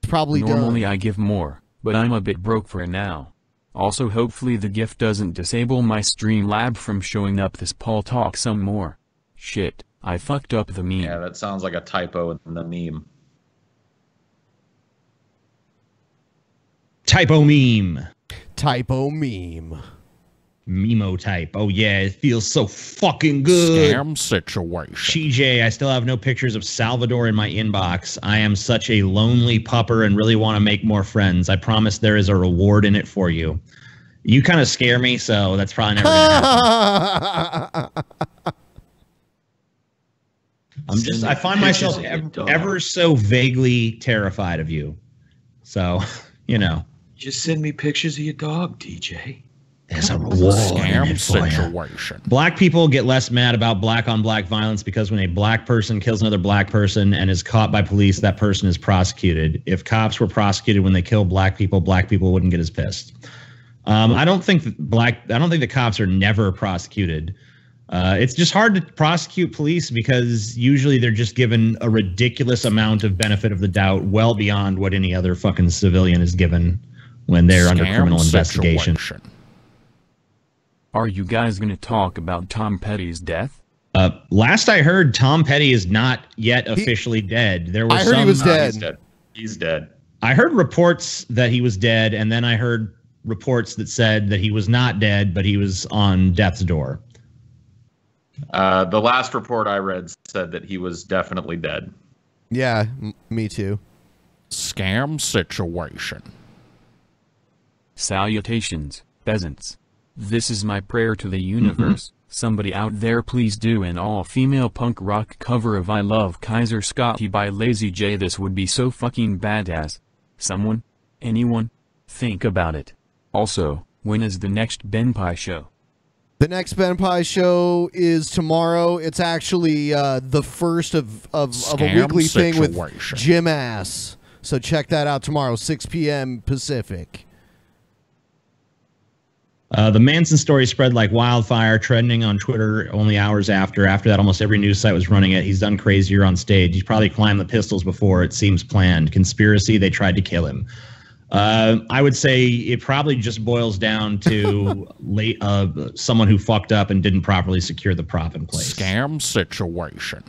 [SPEAKER 1] it's probably
[SPEAKER 7] Normally
[SPEAKER 1] done.
[SPEAKER 7] I give more, but I'm a bit broke for now. Also, hopefully the gift doesn't disable my Streamlab from showing up this Paul talk some more. Shit, I fucked up the meme.
[SPEAKER 13] Yeah, that sounds like a typo in the meme.
[SPEAKER 12] Typo meme.
[SPEAKER 1] Typo meme.
[SPEAKER 12] Memo type. Oh yeah, it feels so fucking good.
[SPEAKER 18] Scam situation.
[SPEAKER 12] CJ, I still have no pictures of Salvador in my inbox. I am such a lonely pupper and really want to make more friends. I promise there is a reward in it for you. You kind of scare me, so that's probably never gonna happen. I find myself ever so vaguely terrified of you. So, you know.
[SPEAKER 9] Just send me pictures of your dog, TJ.
[SPEAKER 12] There's a reward in it for you.
[SPEAKER 18] Situation.
[SPEAKER 12] Black people get less mad about black-on-black violence because when a black person kills another black person and is caught by police, that person is prosecuted. If cops were prosecuted when they kill black people wouldn't get as pissed. I don't think the cops are never prosecuted. It's just hard to prosecute police because usually they're just given a ridiculous amount of benefit of the doubt, well beyond what any other fucking civilian is given when they're under criminal investigation.
[SPEAKER 7] Are you guys gonna talk about Tom Petty's death?
[SPEAKER 12] Last I heard, Tom Petty is not yet officially dead. There was
[SPEAKER 1] I heard he was dead.
[SPEAKER 13] He's dead. He's dead.
[SPEAKER 12] I heard reports that he was dead, and then I heard reports that said that he was not dead, but he was on death's door.
[SPEAKER 13] The last report I read said that he was definitely dead.
[SPEAKER 1] Yeah, me too.
[SPEAKER 18] Scam situation.
[SPEAKER 7] Salutations, peasants. This is my prayer to the universe. Somebody out there please do an all-female punk rock cover of I Love Kaiser Scotty by Lazy J. This would be so fucking badass. Someone? Anyone? Think about it. Also, when is the next Ben Pie show?
[SPEAKER 1] The next Ben Pie show is tomorrow. It's actually the first of a weekly thing with Jim Ass. So check that out tomorrow, 6 p.m. Pacific.
[SPEAKER 12] The Manson story spread like wildfire, trending on Twitter only hours after. After that, almost every news site was running it. He's done crazier on stage. He's probably climbed the pistols before. It seems planned. Conspiracy, they tried to kill him. I would say it probably just boils down to someone who fucked up and didn't properly secure the prop in place.
[SPEAKER 18] Scam situation.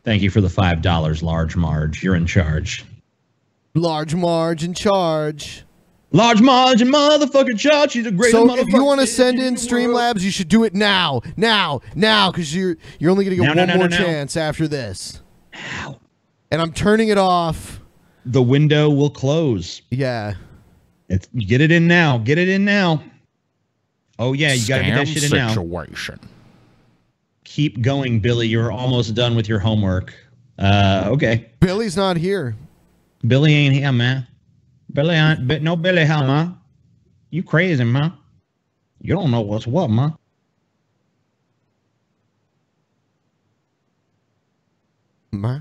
[SPEAKER 12] Thank you for the $5, Large Marge. You're in charge.
[SPEAKER 1] Large Marge in charge.
[SPEAKER 12] Large Marge and motherfucking charge. She's a great
[SPEAKER 1] So
[SPEAKER 12] motherfucker.
[SPEAKER 1] if you want to send in Streamlabs, you should do it now, because you're only going to get one more chance after this.
[SPEAKER 12] Ow.
[SPEAKER 1] And I'm turning it off.
[SPEAKER 12] The window will close.
[SPEAKER 1] Yeah.
[SPEAKER 12] Get it in now. Get it in now. Oh, yeah, you got to get that shit in now.
[SPEAKER 18] Situation.
[SPEAKER 12] Keep going, Billy. You're almost done with your homework. Okay.
[SPEAKER 1] Billy's not here.
[SPEAKER 12] Billy ain't here, man. Billy ain't, no Billy here, man. You crazy, man. You don't know what's what, man.
[SPEAKER 1] Ma.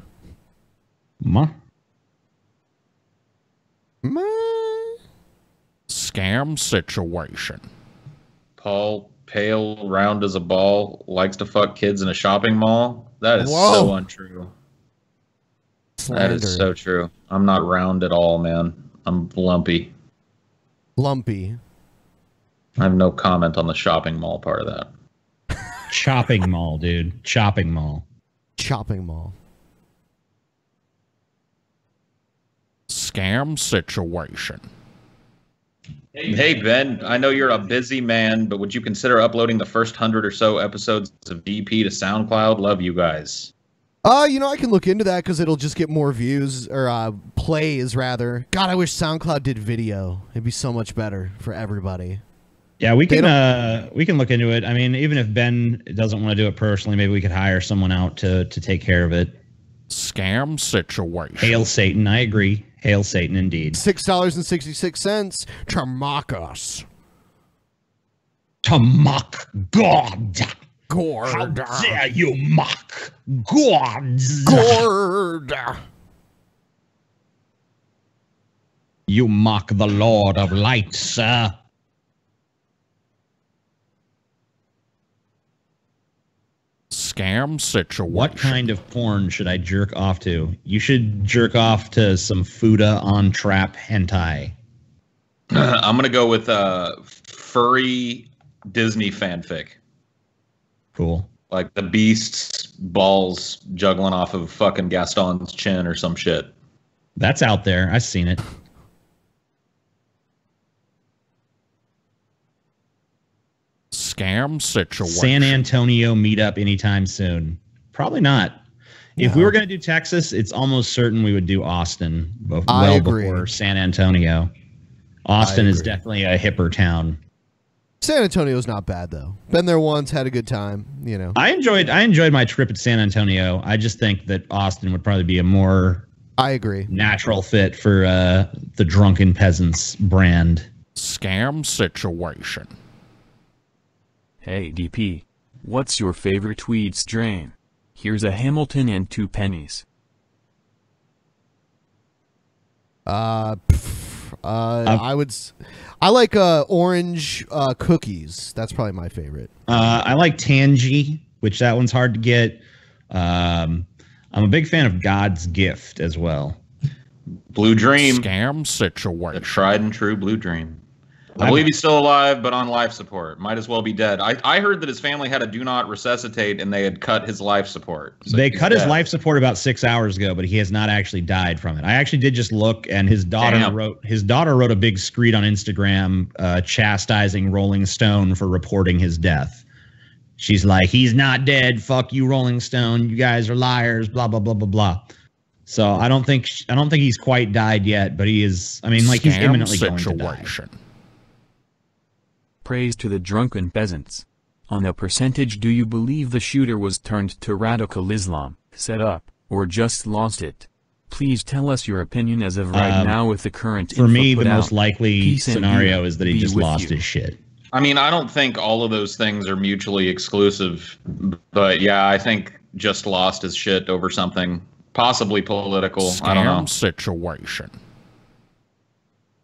[SPEAKER 18] Scam situation.
[SPEAKER 13] Paul, pale, round as a ball, likes to fuck kids in a shopping mall. That is so untrue.
[SPEAKER 1] Slander.
[SPEAKER 13] That is so true. I'm not round at all, man. I'm lumpy.
[SPEAKER 1] Lumpy.
[SPEAKER 13] I have no comment on the shopping mall part of that.
[SPEAKER 12] Chopping mall, dude. Chopping mall.
[SPEAKER 1] Chopping mall.
[SPEAKER 18] Scam situation.
[SPEAKER 13] Hey, Ben, I know you're a busy man, but would you consider uploading the first 100 or so episodes of DP to SoundCloud? Love you guys.
[SPEAKER 1] You know, I can look into that because it'll just get more views or plays rather. God, I wish SoundCloud did video. It'd be so much better for everybody.
[SPEAKER 10] Yeah, we can look into it. I mean, even if Ben doesn't want to do it personally, maybe we could hire someone out to take care of it.
[SPEAKER 11] Scam situation.
[SPEAKER 10] Hail Satan, I agree. Hail Satan indeed.
[SPEAKER 1] $6.66 to mock us.
[SPEAKER 10] To mock God.
[SPEAKER 11] Gord.
[SPEAKER 10] How dare you mock God?
[SPEAKER 11] Gord.
[SPEAKER 10] You mock the Lord of Light, sir.
[SPEAKER 11] Scam situation.
[SPEAKER 10] What kind of porn should I jerk off to? You should jerk off to some Fuda on trap hentai.
[SPEAKER 13] I'm gonna go with furry Disney fanfic.
[SPEAKER 10] Cool.
[SPEAKER 13] Like the Beast's balls juggling off of fucking Gaston's chin or some shit.
[SPEAKER 10] That's out there. I've seen it.
[SPEAKER 11] Scam situation.
[SPEAKER 10] San Antonio meetup anytime soon? Probably not. If we were going to do Texas, it's almost certain we would do Austin well before San Antonio. Austin is definitely a hipper town.
[SPEAKER 1] San Antonio's not bad though. Been there once, had a good time. You know,
[SPEAKER 10] I enjoyed my trip at San Antonio. I just think that Austin would probably be a more natural fit for the Drunken Peasants brand.
[SPEAKER 11] Scam situation.
[SPEAKER 7] Hey DP, what's your favorite weed strain? Here's a Hamilton and 2 pennies.
[SPEAKER 1] I like orange cookies. That's probably my favorite.
[SPEAKER 10] I like Tangy, which that one's hard to get. I'm a big fan of God's Gift as well.
[SPEAKER 13] Blue Dream.
[SPEAKER 11] Scam situation.
[SPEAKER 13] The tried and true Blue Dream. I believe he's still alive, but on life support. Might as well be dead. I heard that his family had a do not resuscitate, and they had cut his life support. So
[SPEAKER 10] they cut his life support about 6 hours ago, but he has not actually died from it. I actually did just look, and his daughter wrote a big screed on Instagram chastising Rolling Stone for reporting his death. She's like, "He's not dead. Fuck you, Rolling Stone. You guys are liars." Blah blah blah blah blah. So I don't think he's quite died yet, but he is. I mean, like he's imminently going to die.
[SPEAKER 7] Praise to the Drunken Peasants. On a percentage, do you believe the shooter was turned to radical Islam, set up, or just lost it? Please tell us your opinion as of right now with the current
[SPEAKER 10] For me,
[SPEAKER 7] info
[SPEAKER 10] the
[SPEAKER 7] put
[SPEAKER 10] most
[SPEAKER 7] out.
[SPEAKER 10] likely
[SPEAKER 7] Peace and
[SPEAKER 10] scenario
[SPEAKER 7] be-
[SPEAKER 10] is that he
[SPEAKER 7] be
[SPEAKER 10] just
[SPEAKER 7] with
[SPEAKER 10] lost
[SPEAKER 7] you.
[SPEAKER 10] his shit.
[SPEAKER 13] I mean, I don't think all of those things are mutually exclusive, but yeah, I think just lost his shit over something possibly political. I don't know.
[SPEAKER 11] Scam situation.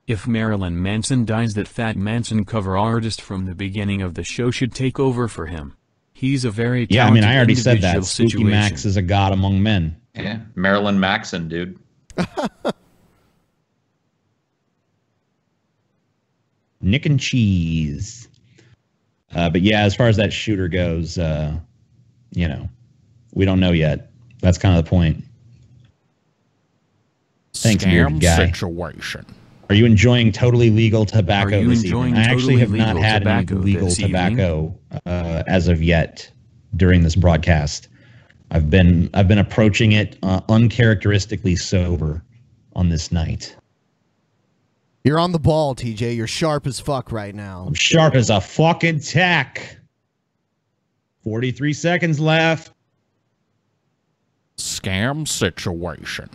[SPEAKER 7] If Marilyn Manson dies, that Fat Manson cover artist from the beginning of the show should take over for him. He's a very
[SPEAKER 10] Yeah, I mean, I already
[SPEAKER 7] talented
[SPEAKER 10] said that.
[SPEAKER 7] individual
[SPEAKER 10] Spooky
[SPEAKER 7] situation.
[SPEAKER 10] Max is a god among men.
[SPEAKER 13] Yeah, Marilyn Manson, dude.
[SPEAKER 10] Nick and cheese. But yeah, as far as that shooter goes, you know, we don't know yet. That's kind of the point. Thanks, bearded
[SPEAKER 11] Scam
[SPEAKER 10] guy.
[SPEAKER 11] situation.
[SPEAKER 10] Are you enjoying totally legal tobacco
[SPEAKER 7] Are you
[SPEAKER 10] this
[SPEAKER 7] enjoying
[SPEAKER 10] evening? I actually
[SPEAKER 7] totally
[SPEAKER 10] have not
[SPEAKER 7] legal
[SPEAKER 10] had any
[SPEAKER 7] tobacco
[SPEAKER 10] legal
[SPEAKER 7] this evening?
[SPEAKER 10] tobacco as of yet during this broadcast. I've been approaching it uncharacteristically sober on this night.
[SPEAKER 1] You're on the ball, TJ. You're sharp as fuck right now.
[SPEAKER 10] I'm sharp as a fucking tack. 43 seconds left.
[SPEAKER 11] Scam situation.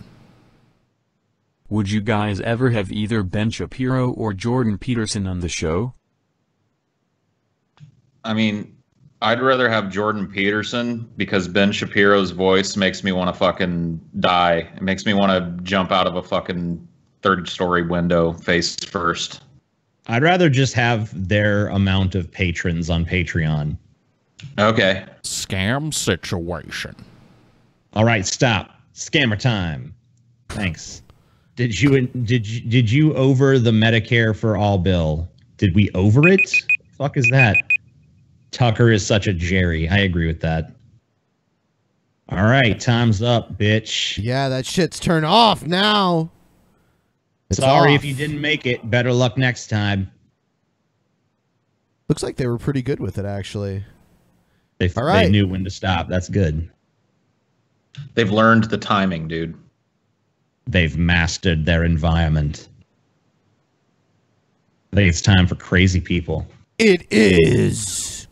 [SPEAKER 7] Would you guys ever have either Ben Shapiro or Jordan Peterson on the show?
[SPEAKER 13] I mean, I'd rather have Jordan Peterson because Ben Shapiro's voice makes me want to fucking die. It makes me want to jump out of a fucking third-story window face first.
[SPEAKER 10] I'd rather just have their amount of patrons on Patreon.
[SPEAKER 13] Okay.
[SPEAKER 11] Scam situation.
[SPEAKER 10] All right, stop. Scammer time. Thanks. Did you over the Medicare for All bill? Did we over it? Fuck is that? Tucker is such a Jerry. I agree with that. All right, time's up, bitch.
[SPEAKER 1] Yeah, that shit's turned off now. It's
[SPEAKER 10] Sorry
[SPEAKER 1] off.
[SPEAKER 10] if you didn't make it. Better luck next time.
[SPEAKER 1] Looks like they were pretty good with it, actually.
[SPEAKER 10] They
[SPEAKER 1] All right.
[SPEAKER 10] knew when to stop. That's good.
[SPEAKER 13] They've learned the timing, dude.
[SPEAKER 10] They've mastered their environment. I think it's time for crazy people.
[SPEAKER 1] It is.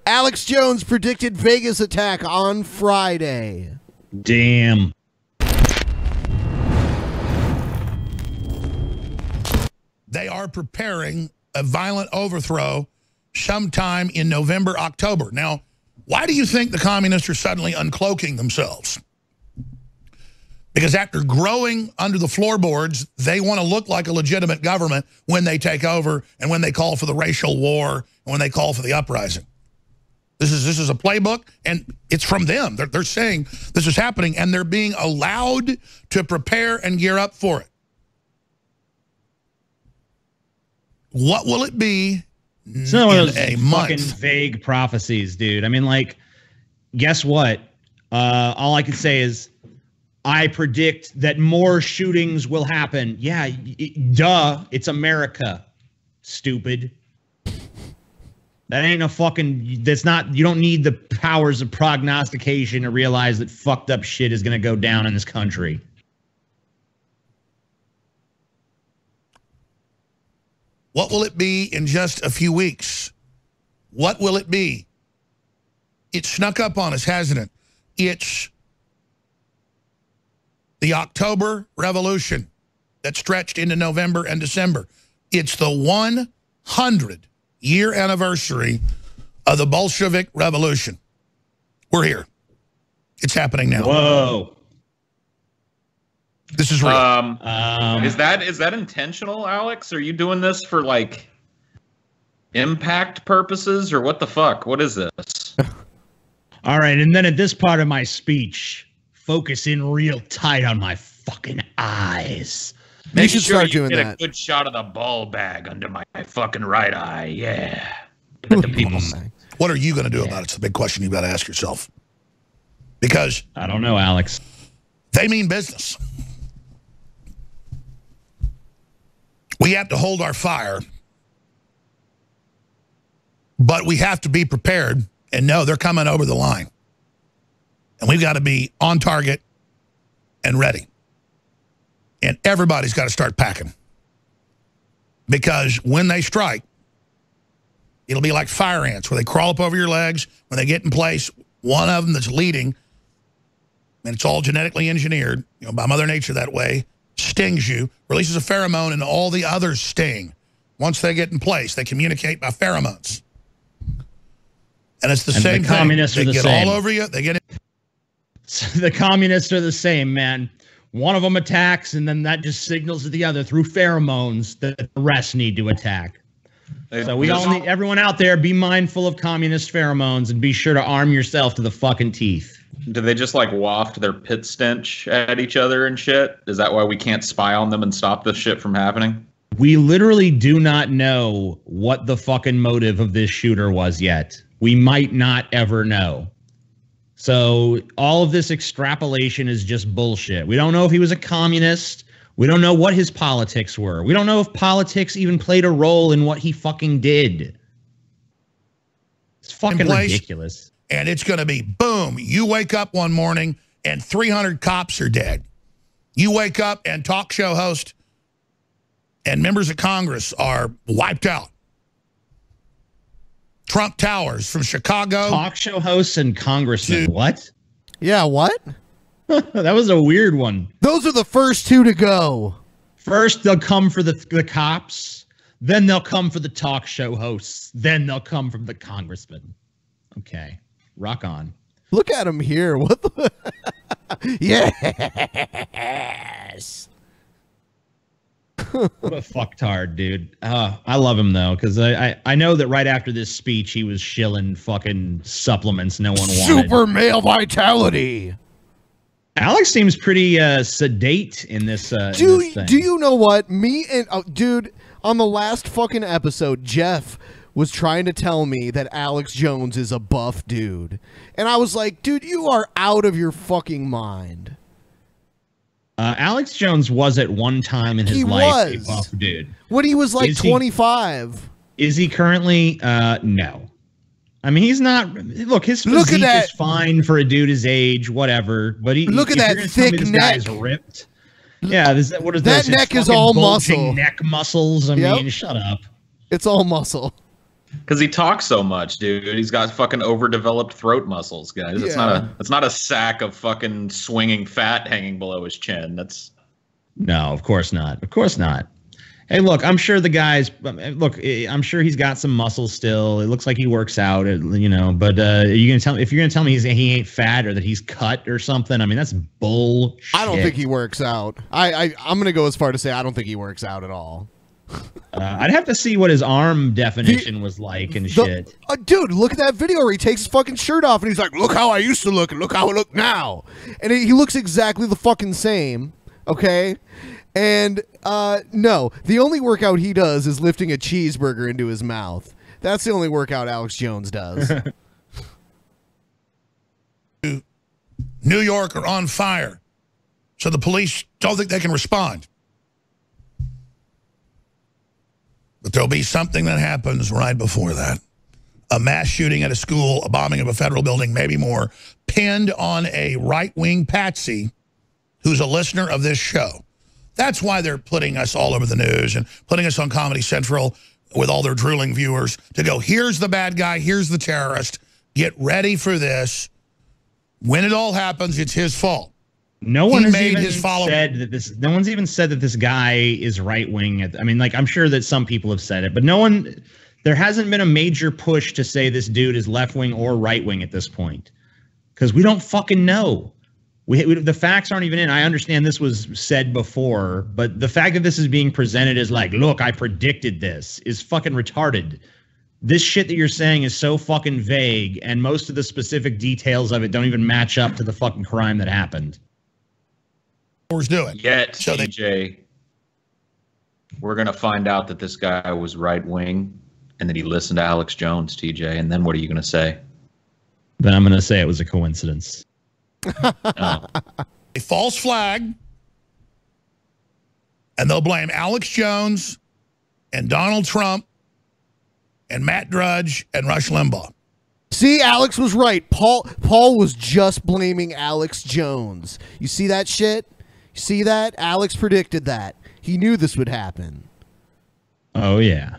[SPEAKER 1] Alex Jones predicted Vegas attack on Friday.
[SPEAKER 10] Damn.
[SPEAKER 18] They are preparing a violent overthrow sometime in November, October. Now, why do you think the communists are suddenly uncloaking themselves? Because after growing under the floorboards, they want to look like a legitimate government when they take over and when they call for the racial war and when they call for the uprising. This is a playbook, and it's from them. They're saying this is happening, and they're being allowed to prepare and gear up for it. What will it be
[SPEAKER 10] It's not one of those
[SPEAKER 18] a
[SPEAKER 10] fucking
[SPEAKER 18] month?
[SPEAKER 10] vague prophecies, dude. I mean, like, guess what? All I can say is I predict that more shootings will happen. Yeah, duh. It's America, stupid. That ain't no fucking, that's not, you don't need the powers of prognostication to realize that fucked up shit is going to go down in this country.
[SPEAKER 18] What will it be in just a few weeks? What will it be? It snuck up on us, hasn't it? It's the October Revolution that stretched into November and December. It's the 100-year anniversary of the Bolshevik Revolution. We're here. It's happening now.
[SPEAKER 10] Whoa.
[SPEAKER 18] This is real.
[SPEAKER 13] Is that intentional, Alex? Are you doing this for like impact purposes or what the fuck? What is this?
[SPEAKER 10] All right, and then at this part of my speech, focus in real tight on my fucking eyes.
[SPEAKER 13] Make sure you get a good shot of the ball bag under my fucking right eye. Yeah. Let the people see.
[SPEAKER 18] What are you going to do about it? It's the big question you've got to ask yourself. Because
[SPEAKER 10] I don't know, Alex.
[SPEAKER 18] They mean business. We have to hold our fire, but we have to be prepared and know they're coming over the line. And we've got to be on target and ready. And everybody's got to start packing. Because when they strike, it'll be like fire ants where they crawl up over your legs. When they get in place, one of them that's leading, and it's all genetically engineered, you know, by Mother Nature that way, stings you, releases a pheromone, and all the others sting. Once they get in place, they communicate by pheromones. And it's the same thing.
[SPEAKER 10] Communists
[SPEAKER 18] They
[SPEAKER 10] are the
[SPEAKER 18] get
[SPEAKER 10] same.
[SPEAKER 18] all over you. They get
[SPEAKER 10] The communists are the same, man. One of them attacks, and then that just signals to the other through pheromones that the rest need to attack. So we all need, everyone out there, be mindful of communist pheromones and be sure to arm yourself to the fucking teeth.
[SPEAKER 13] Do they just like waft their pit stench at each other and shit? Is that why we can't spy on them and stop this shit from happening?
[SPEAKER 10] We literally do not know what the fucking motive of this shooter was yet. We might not ever know. So all of this extrapolation is just bullshit. We don't know if he was a communist. We don't know what his politics were. We don't know if politics even played a role in what he fucking did. It's fucking ridiculous.
[SPEAKER 18] And it's going to be, boom, you wake up one morning and 300 cops are dead. You wake up and talk show host and members of Congress are wiped out. Trump Towers from Chicago.
[SPEAKER 10] Talk show hosts and congressmen. What?
[SPEAKER 1] Yeah, what?
[SPEAKER 10] That was a weird one.
[SPEAKER 1] Those are the first two to go.
[SPEAKER 10] First, they'll come for the cops. Then they'll come for the talk show hosts. Then they'll come from the congressmen. Okay. Rock on.
[SPEAKER 1] Look at him here. What the? Yes.
[SPEAKER 10] What a fucktard, dude. I love him, though, because I know that right after this speech, he was shilling fucking supplements no one wanted.
[SPEAKER 1] Super male vitality.
[SPEAKER 10] Alex seems pretty sedate in this.
[SPEAKER 1] Do
[SPEAKER 10] this thing.
[SPEAKER 1] you know what? Me and dude, on the last fucking episode, Jeff was trying to tell me that Alex Jones is a buff dude, and I was like, dude, you are out of your fucking mind.
[SPEAKER 10] Alex Jones was at one time in his life a buff dude.
[SPEAKER 1] When he was like 25.
[SPEAKER 10] Is he currently? No. I mean, he's not. Look, his physique is fine for a dude his age, whatever. But
[SPEAKER 1] look at that thick neck.
[SPEAKER 10] Guy's ripped. Yeah, what is
[SPEAKER 1] that?
[SPEAKER 10] This?
[SPEAKER 1] Neck is all muscle.
[SPEAKER 10] Neck muscles. I mean, shut up.
[SPEAKER 1] It's all muscle.
[SPEAKER 13] Because he talks so much, dude. He's got fucking overdeveloped throat muscles, guys. It's not a sack of fucking swinging fat hanging below his chin.
[SPEAKER 10] No, of course not. Of course not. Hey, look, I'm sure the guy's. Look, I'm sure he's got some muscle still. It looks like he works out, you know. But you gonna tell me if you're gonna tell me he ain't fat or that he's cut or something? I mean, that's bullshit.
[SPEAKER 1] I don't think he works out. I'm gonna go as far to say I don't think he works out at all.
[SPEAKER 10] I'd have to see what his arm definition was like and shit.
[SPEAKER 1] Dude, look at that video where he takes his fucking shirt off and he's like, "Look how I used to look and look how I look now," and he looks exactly the fucking same. Okay. And no, the only workout he does is lifting a cheeseburger into his mouth. That's the only workout Alex Jones does.
[SPEAKER 18] New York are on fire, so the police don't think they can respond. But there'll be something that happens right before that. A mass shooting at a school, a bombing of a federal building, maybe more, pinned on a right-wing patsy who's a listener of this show. That's why they're putting us all over the news and putting us on Comedy Central with all their drooling viewers to go, here's the bad guy, here's the terrorist. Get ready for this. When it all happens, it's his fault.
[SPEAKER 10] No one has even said that this. No one's even said that this guy is right wing. I mean, like, I'm sure that some people have said it, but no one. There hasn't been a major push to say this dude is left wing or right wing at this point, because we don't fucking know. The facts aren't even in. I understand this was said before, but the fact that this is being presented as like, look, I predicted this, is fucking retarded. This shit that you're saying is so fucking vague, and most of the specific details of it don't even match up to the fucking crime that happened.
[SPEAKER 18] Doing.
[SPEAKER 13] Yet, so TJ, we're going to find out that this guy was right-wing and that he listened to Alex Jones, TJ, and then what are you going to say?
[SPEAKER 10] Then I'm going to say it was a coincidence.
[SPEAKER 18] A false flag, and they'll blame Alex Jones and Donald Trump and Matt Drudge and Rush Limbaugh.
[SPEAKER 1] See, Alex was right. Paul was just blaming Alex Jones. You see that shit? You see that? Alex predicted that. He knew this would happen.
[SPEAKER 10] Oh, yeah.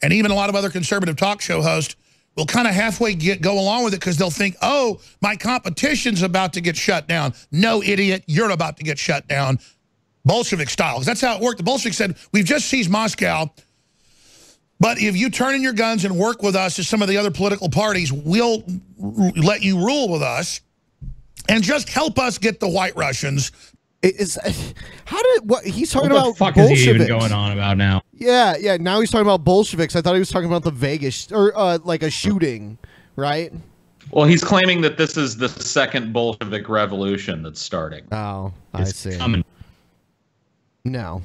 [SPEAKER 18] And even a lot of other conservative talk show hosts will kind of halfway go along with it because they'll think, oh, my competition's about to get shut down. No, idiot, you're about to get shut down. Bolshevik style. Because that's how it worked. The Bolsheviks said, we've just seized Moscow, but if you turn in your guns and work with us as some of the other political parties, we'll let you rule with us and just help us get the White Russians.
[SPEAKER 1] What he's talking about?
[SPEAKER 10] What the fuck is he even going on about now?
[SPEAKER 1] Yeah. Now he's talking about Bolsheviks. I thought he was talking about the Vegas or like a shooting, right?
[SPEAKER 13] Well, he's claiming that this is the second Bolshevik revolution that's starting.
[SPEAKER 1] Oh, I see.
[SPEAKER 10] Coming.
[SPEAKER 1] No.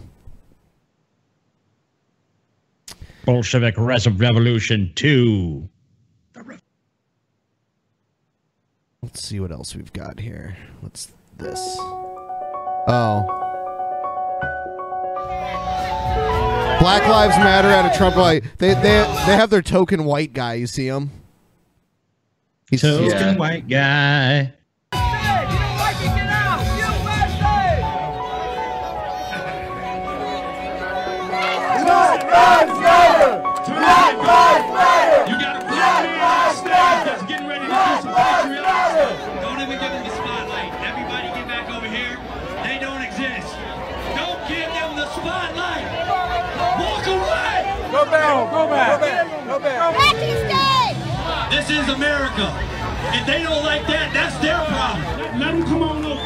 [SPEAKER 10] Bolshevik Revolution 2.
[SPEAKER 1] Let's see what else we've got here. What's this? Oh. Black Lives Matter at a Trump rally. They have their token white guy. You see him?
[SPEAKER 10] He's token white guy.
[SPEAKER 14] Black Lives Matter! Black Lives Matter! You got Black Lives Matter! Getting ready to do some patriotism.
[SPEAKER 15] Don't even give them the spotlight. Everybody get back over here. They don't exist. Don't give them the spotlight. Walk away.
[SPEAKER 14] Go back. Go back. Go back.
[SPEAKER 15] Back to the stage. This is America. If they don't like that, that's their problem.
[SPEAKER 16] Let them come on up.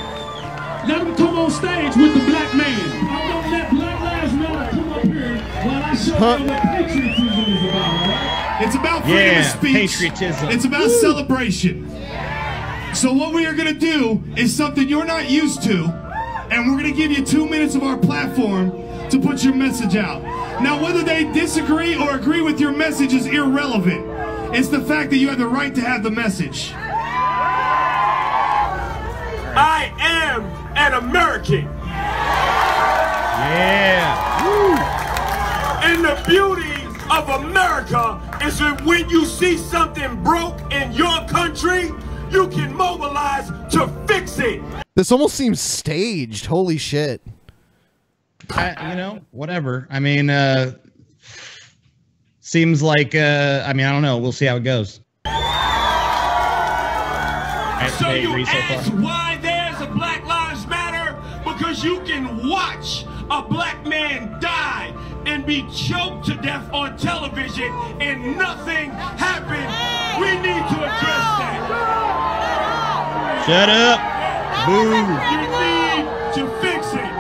[SPEAKER 16] Let them come on stage with the black man. I'm gonna let Black Lives Matter come up here while I show you what patriotism is about. Right? It's about freedom of speech.
[SPEAKER 10] Patriotism.
[SPEAKER 16] It's about celebration. So what we are going to do is something you're not used to, and we're going to give you 2 minutes of our platform to put your message out. Now, whether they disagree or agree with your message is irrelevant. It's the fact that you have the right to have the message.
[SPEAKER 15] I am an American.
[SPEAKER 10] Yeah.
[SPEAKER 15] Woo. And the beauty of America is that when you see something broke in your country, you can mobilize to fix it.
[SPEAKER 1] This almost seems staged. Holy shit.
[SPEAKER 10] You know, whatever. I mean, seems like, I mean, I don't know. We'll see how it goes.
[SPEAKER 15] So you ask why there's a Black Lives Matter? Because you can watch a black man die and be choked to death on television and nothing happened. We need to address that.
[SPEAKER 10] Shut up. Boo.
[SPEAKER 15] You need to fix it.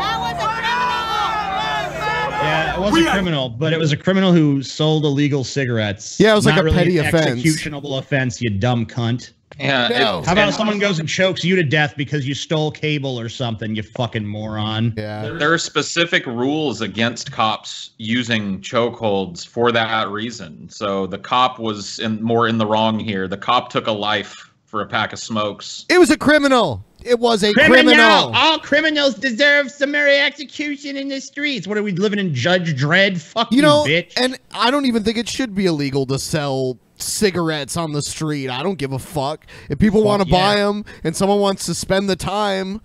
[SPEAKER 10] Yeah, it was a criminal, but it was a criminal who sold illegal cigarettes.
[SPEAKER 1] Yeah, it was like
[SPEAKER 10] Not
[SPEAKER 1] a
[SPEAKER 10] really
[SPEAKER 1] petty
[SPEAKER 10] an
[SPEAKER 1] offense.
[SPEAKER 10] executionable offense, you dumb cunt.
[SPEAKER 13] Yeah.
[SPEAKER 1] No.
[SPEAKER 10] How about if someone goes and chokes you to death because you stole cable or something, you fucking moron?
[SPEAKER 1] Yeah.
[SPEAKER 13] There are specific rules against cops using chokeholds for that reason. So the cop was more in the wrong here. The cop took a life for a pack of smokes.
[SPEAKER 1] It was a criminal. It was a criminal.
[SPEAKER 10] All criminals deserve summary execution in the streets. What are we living in, Judge Dredd? Fuck you, bitch.
[SPEAKER 1] And I don't even think it should be illegal to sell cigarettes on the street. I don't give a fuck. If people want to buy them and someone wants to spend the time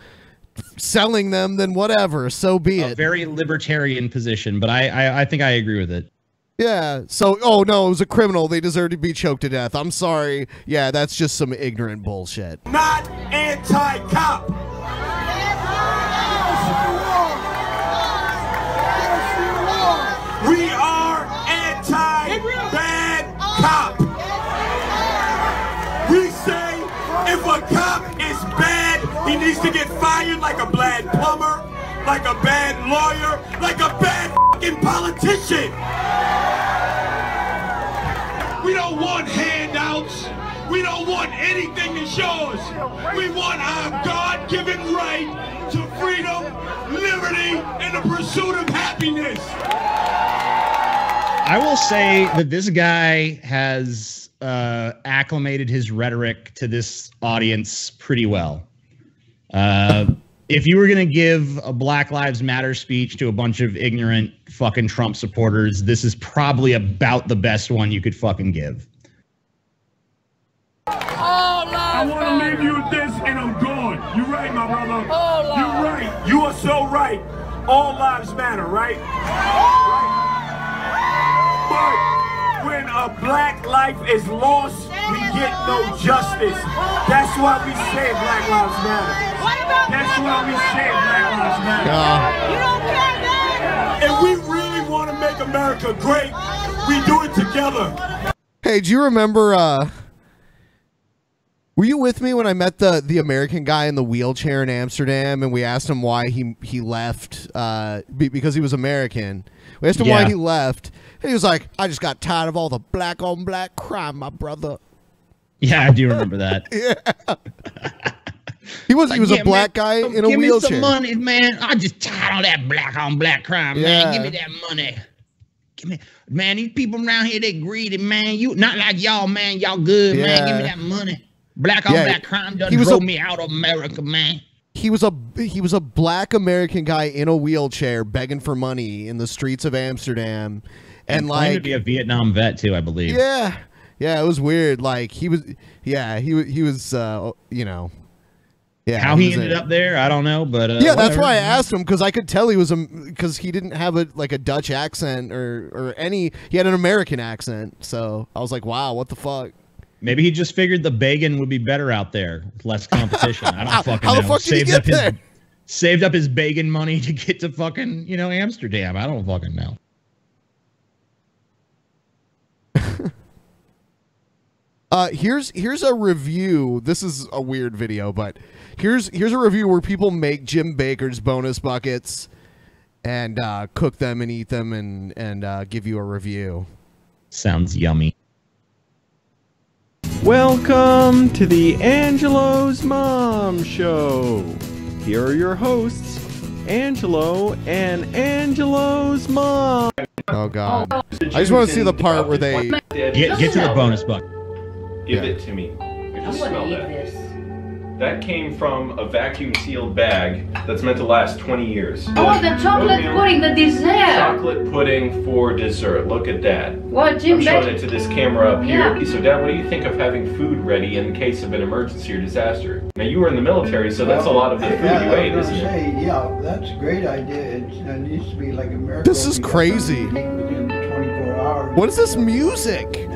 [SPEAKER 1] selling them, then whatever. So be it.
[SPEAKER 10] Very libertarian position, but I think I agree with it.
[SPEAKER 1] Yeah. So, oh no, it was a criminal. They deserve to be choked to death. I'm sorry. Yeah, that's just some ignorant bullshit.
[SPEAKER 15] Not anti-cop. We are anti-bad cop. We say if a cop is bad, he needs to get fired like a bad plumber, like a bad lawyer, like a bad fucking politician. We don't want handouts. We don't want anything that's yours. We want our God-given right to freedom, liberty, and the pursuit of happiness.
[SPEAKER 10] I will say that this guy has acclimated his rhetoric to this audience pretty well. If you were going to give a Black Lives Matter speech to a bunch of ignorant fucking Trump supporters, this is probably about the best one you could fucking give.
[SPEAKER 15] I want to leave you with this and I'm gone. You're right, my brother. You're right. You are so right. All lives matter, right? But when a black life is lost, we get no justice. That's why we say Black Lives Matter. That's why we say Black Lives Matter. If we really want to make America great, we do it together.
[SPEAKER 1] Hey, do you remember, were you with me when I met the American guy in the wheelchair in Amsterdam and we asked him why he left, because he was American. We asked him why he left, and he was like, I just got tired of all the black on black crime, my brother.
[SPEAKER 10] Yeah, I do remember that.
[SPEAKER 1] Yeah. He was a black guy in a wheelchair.
[SPEAKER 10] Give me some money, man. I just tired of that black on black crime, man. Give me that money. Give me, man. These people around here, they greedy, man. You not like y'all, man. Y'all good, man. Give me that money. Black on black crime done drove me out of America, man.
[SPEAKER 1] He was a black American guy in a wheelchair begging for money in the streets of Amsterdam, and like
[SPEAKER 10] to be a Vietnam vet too, I believe.
[SPEAKER 1] Yeah, it was weird. Like he was, you know. Yeah,
[SPEAKER 10] how he ended up there, I don't know, but
[SPEAKER 1] yeah, that's why I asked him, because I could tell he was because he didn't have a Dutch accent or any. He had an American accent, so I was like, wow, what the fuck.
[SPEAKER 10] Maybe he just figured the bacon would be better out there, with less competition. I don't fucking know.
[SPEAKER 1] How the fuck did he get there?
[SPEAKER 10] Saved up his bacon money to get to fucking Amsterdam. I don't fucking know.
[SPEAKER 1] Here's a review. This is a weird video, but here's a review where people make Jim Baker's bonus buckets and cook them and eat them and give you a review.
[SPEAKER 10] Sounds yummy.
[SPEAKER 2] Welcome to the Angelo's Mom Show. Here are your hosts, Angelo and Angelo's mom.
[SPEAKER 1] Oh God! I just want to see the part where they
[SPEAKER 10] get to the bonus buck.
[SPEAKER 2] Give it to me. I just smell that. That came from a vacuum-sealed bag that's meant to last 20 years.
[SPEAKER 23] Oh, the chocolate pudding, the dessert.
[SPEAKER 2] Chocolate pudding for dessert. Look at that.
[SPEAKER 23] What, Jim?
[SPEAKER 2] I'm showing it to this camera up here.
[SPEAKER 23] Yeah.
[SPEAKER 2] So, Dad, what do you think of having food ready in case of an emergency or disaster? Now, you were in the military, so that's a lot of the food you ate, isn't it?
[SPEAKER 17] Yeah, that's a great idea. It needs to be like a miracle.
[SPEAKER 1] This is crazy.
[SPEAKER 17] Within 24 hours.
[SPEAKER 1] What is this music?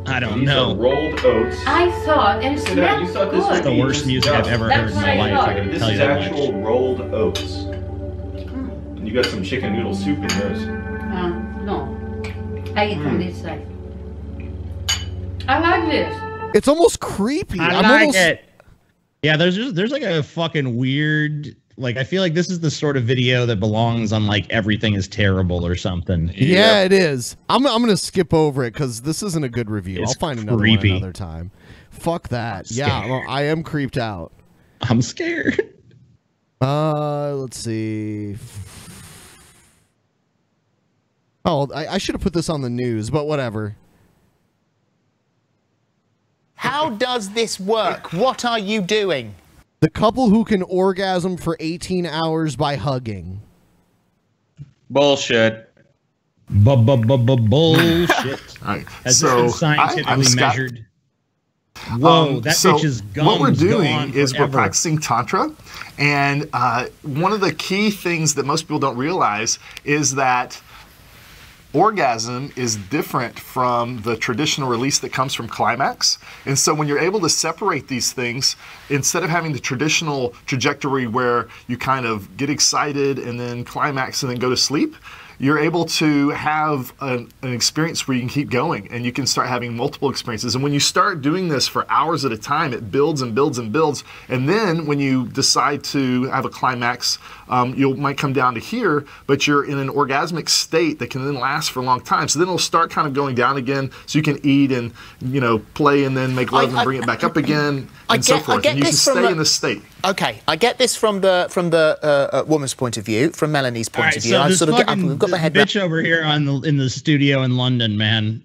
[SPEAKER 10] I don't
[SPEAKER 2] These
[SPEAKER 10] know.
[SPEAKER 2] Are rolled oats.
[SPEAKER 23] I thought, and it
[SPEAKER 2] So
[SPEAKER 23] smelled
[SPEAKER 2] you thought this
[SPEAKER 23] good.
[SPEAKER 2] would
[SPEAKER 10] It's the
[SPEAKER 2] be
[SPEAKER 10] worst
[SPEAKER 2] just
[SPEAKER 10] music I've ever heard in my life. I can
[SPEAKER 2] This
[SPEAKER 10] tell
[SPEAKER 2] is
[SPEAKER 10] you that
[SPEAKER 2] actual
[SPEAKER 10] much.
[SPEAKER 2] rolled oats. And you got some chicken noodle soup in yours.
[SPEAKER 23] No, I eat from this side. I like this.
[SPEAKER 1] It's almost creepy.
[SPEAKER 10] I
[SPEAKER 1] I'm
[SPEAKER 10] like
[SPEAKER 1] almost...
[SPEAKER 10] it. Yeah, there's like a fucking weird. Like, I feel like this is the sort of video that belongs on like Everything Is Terrible or something.
[SPEAKER 1] Yeah, it is. I'm gonna skip over it because this isn't a good review.
[SPEAKER 10] It's
[SPEAKER 1] I'll find another
[SPEAKER 10] creepy.
[SPEAKER 1] one another time. Fuck that. Yeah, I am creeped out.
[SPEAKER 10] I'm scared.
[SPEAKER 1] Let's see. Oh, I should have put this on the news, but whatever.
[SPEAKER 19] How does this work? What are you doing?
[SPEAKER 1] The couple who can orgasm for 18 hours by hugging.
[SPEAKER 13] Bullshit.
[SPEAKER 10] Bullshit.
[SPEAKER 21] Right.
[SPEAKER 10] Has
[SPEAKER 21] So,
[SPEAKER 10] this been scientifically
[SPEAKER 21] I'm Scott.
[SPEAKER 10] measured? Whoa, that
[SPEAKER 21] so
[SPEAKER 10] bitch's gums
[SPEAKER 21] what we're doing
[SPEAKER 10] gone
[SPEAKER 21] is we're
[SPEAKER 10] forever.
[SPEAKER 21] practicing Tantra, and one of the key things that most people don't realize is that orgasm is different from the traditional release that comes from climax. And so when you're able to separate these things, instead of having the traditional trajectory where you kind of get excited and then climax and then go to sleep, you're able to have an experience where you can keep going and you can start having multiple experiences. And when you start doing this for hours at a time, it builds and builds and builds. And then when you decide to have a climax, you might come down to here, but you're in an orgasmic state that can then last for a long time. So then it'll start kind of going down again, so you can eat and, you know, play and then make love and bring it back up again and so forth. And you can stay in this state.
[SPEAKER 19] Okay, I get this from the woman's point of view, from Melanie's point of view. I sort of get up and we've got my head
[SPEAKER 10] bitch over here in the studio in London, man.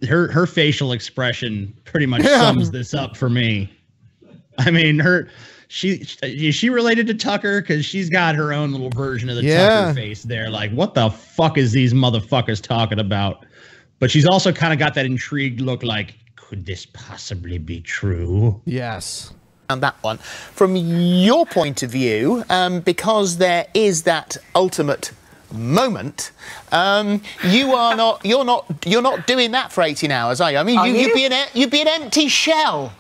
[SPEAKER 10] Her facial expression pretty much sums this up for me. I mean, is she related to Tucker? Because she's got her own little version of the Tucker face there. Like, what the fuck is these motherfuckers talking about? But she's also kind of got that intrigued look like, could this possibly be true?
[SPEAKER 1] Yes.
[SPEAKER 19] And that one, from your point of view, because there is that ultimate moment, you're not doing that for 18 hours, are you? I mean, you'd be an empty shell.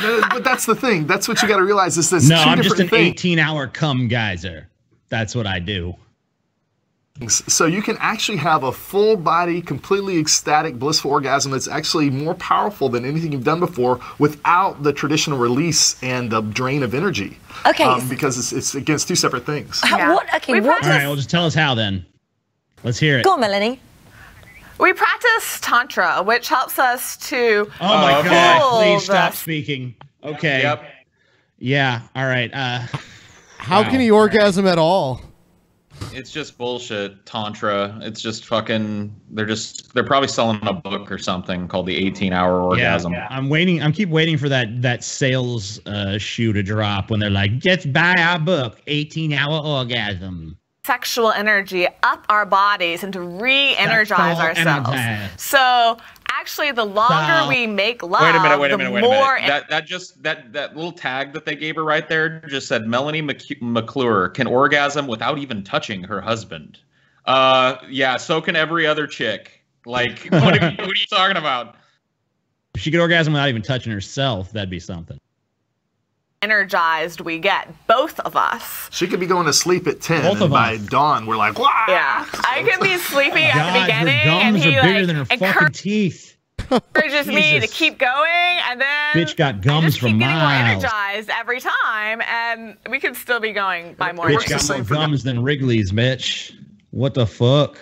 [SPEAKER 21] No, but that's the thing. That's what you got to realize is this.
[SPEAKER 10] No, I'm just an 18-hour cum geyser. That's what I do.
[SPEAKER 21] So you can actually have a full body, completely ecstatic, blissful orgasm that's actually more powerful than anything you've done before without the traditional release and the drain of energy.
[SPEAKER 24] Okay.
[SPEAKER 21] Because it's against two separate things.
[SPEAKER 24] What? Okay. What?
[SPEAKER 10] All right, well, just tell us how then. Let's hear it.
[SPEAKER 24] Go on, Melanie.
[SPEAKER 26] We practice Tantra, which helps us to.
[SPEAKER 10] Oh my God!
[SPEAKER 26] pull
[SPEAKER 10] Please stop
[SPEAKER 26] the-
[SPEAKER 10] speaking. Okay. Yep. Yeah. All right.
[SPEAKER 1] How can he orgasm at all?
[SPEAKER 13] It's just bullshit, Tantra. It's just fucking. They're probably selling a book or something called the 18-hour orgasm.
[SPEAKER 10] Yeah, I'm keep waiting for that sales shoe to drop when they're like, just buy our book, 18-hour orgasm.
[SPEAKER 26] Sexual energy up our bodies and to re-energize
[SPEAKER 10] Sexual
[SPEAKER 26] ourselves.
[SPEAKER 10] energy.
[SPEAKER 26] So actually, the longer we make love,
[SPEAKER 13] Wait a minute.
[SPEAKER 26] the more.
[SPEAKER 13] That little tag that they gave her right there just said Melanie McClure can orgasm without even touching her husband. Yeah, so can every other chick. Like, what are you talking about?
[SPEAKER 10] If she could orgasm without even touching herself, that'd be something.
[SPEAKER 26] Energized we get, both of us.
[SPEAKER 21] She could be going to sleep at 10,
[SPEAKER 10] Both
[SPEAKER 21] and
[SPEAKER 10] of
[SPEAKER 21] by dawn we're like, wow.
[SPEAKER 26] Yeah, I could be sleeping at the
[SPEAKER 10] God,
[SPEAKER 26] beginning,
[SPEAKER 10] her
[SPEAKER 26] and
[SPEAKER 10] gums
[SPEAKER 26] he
[SPEAKER 10] are bigger than her fucking teeth.
[SPEAKER 26] encourages me to
[SPEAKER 10] Jesus.
[SPEAKER 26] keep going, and then
[SPEAKER 10] Bitch got gums for
[SPEAKER 26] keep getting more
[SPEAKER 10] miles.
[SPEAKER 26] energized every time, and we could still be going by more.
[SPEAKER 10] Bitch got more gums than Wrigley's, bitch. What the fuck?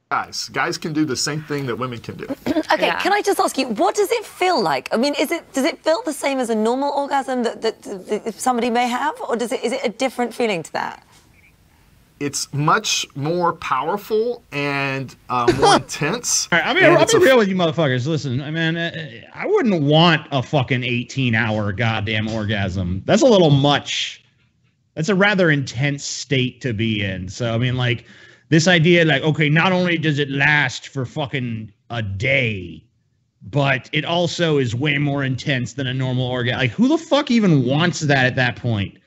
[SPEAKER 21] Guys can do the same thing that women can do.
[SPEAKER 3] Okay, can I just ask you, what does it feel like? I mean, does it feel the same as a normal orgasm that somebody may have, or is it a different feeling to that?
[SPEAKER 21] It's much more powerful and more intense.
[SPEAKER 10] All right, I'll be real with you motherfuckers. Listen, I mean, I wouldn't want a fucking 18-hour goddamn orgasm. That's a little much. That's a rather intense state to be in. So, I mean, like, this idea, like, okay, not only does it last for fucking a day, but it also is way more intense than a normal orgasm. Like, who the fuck even wants that at that point?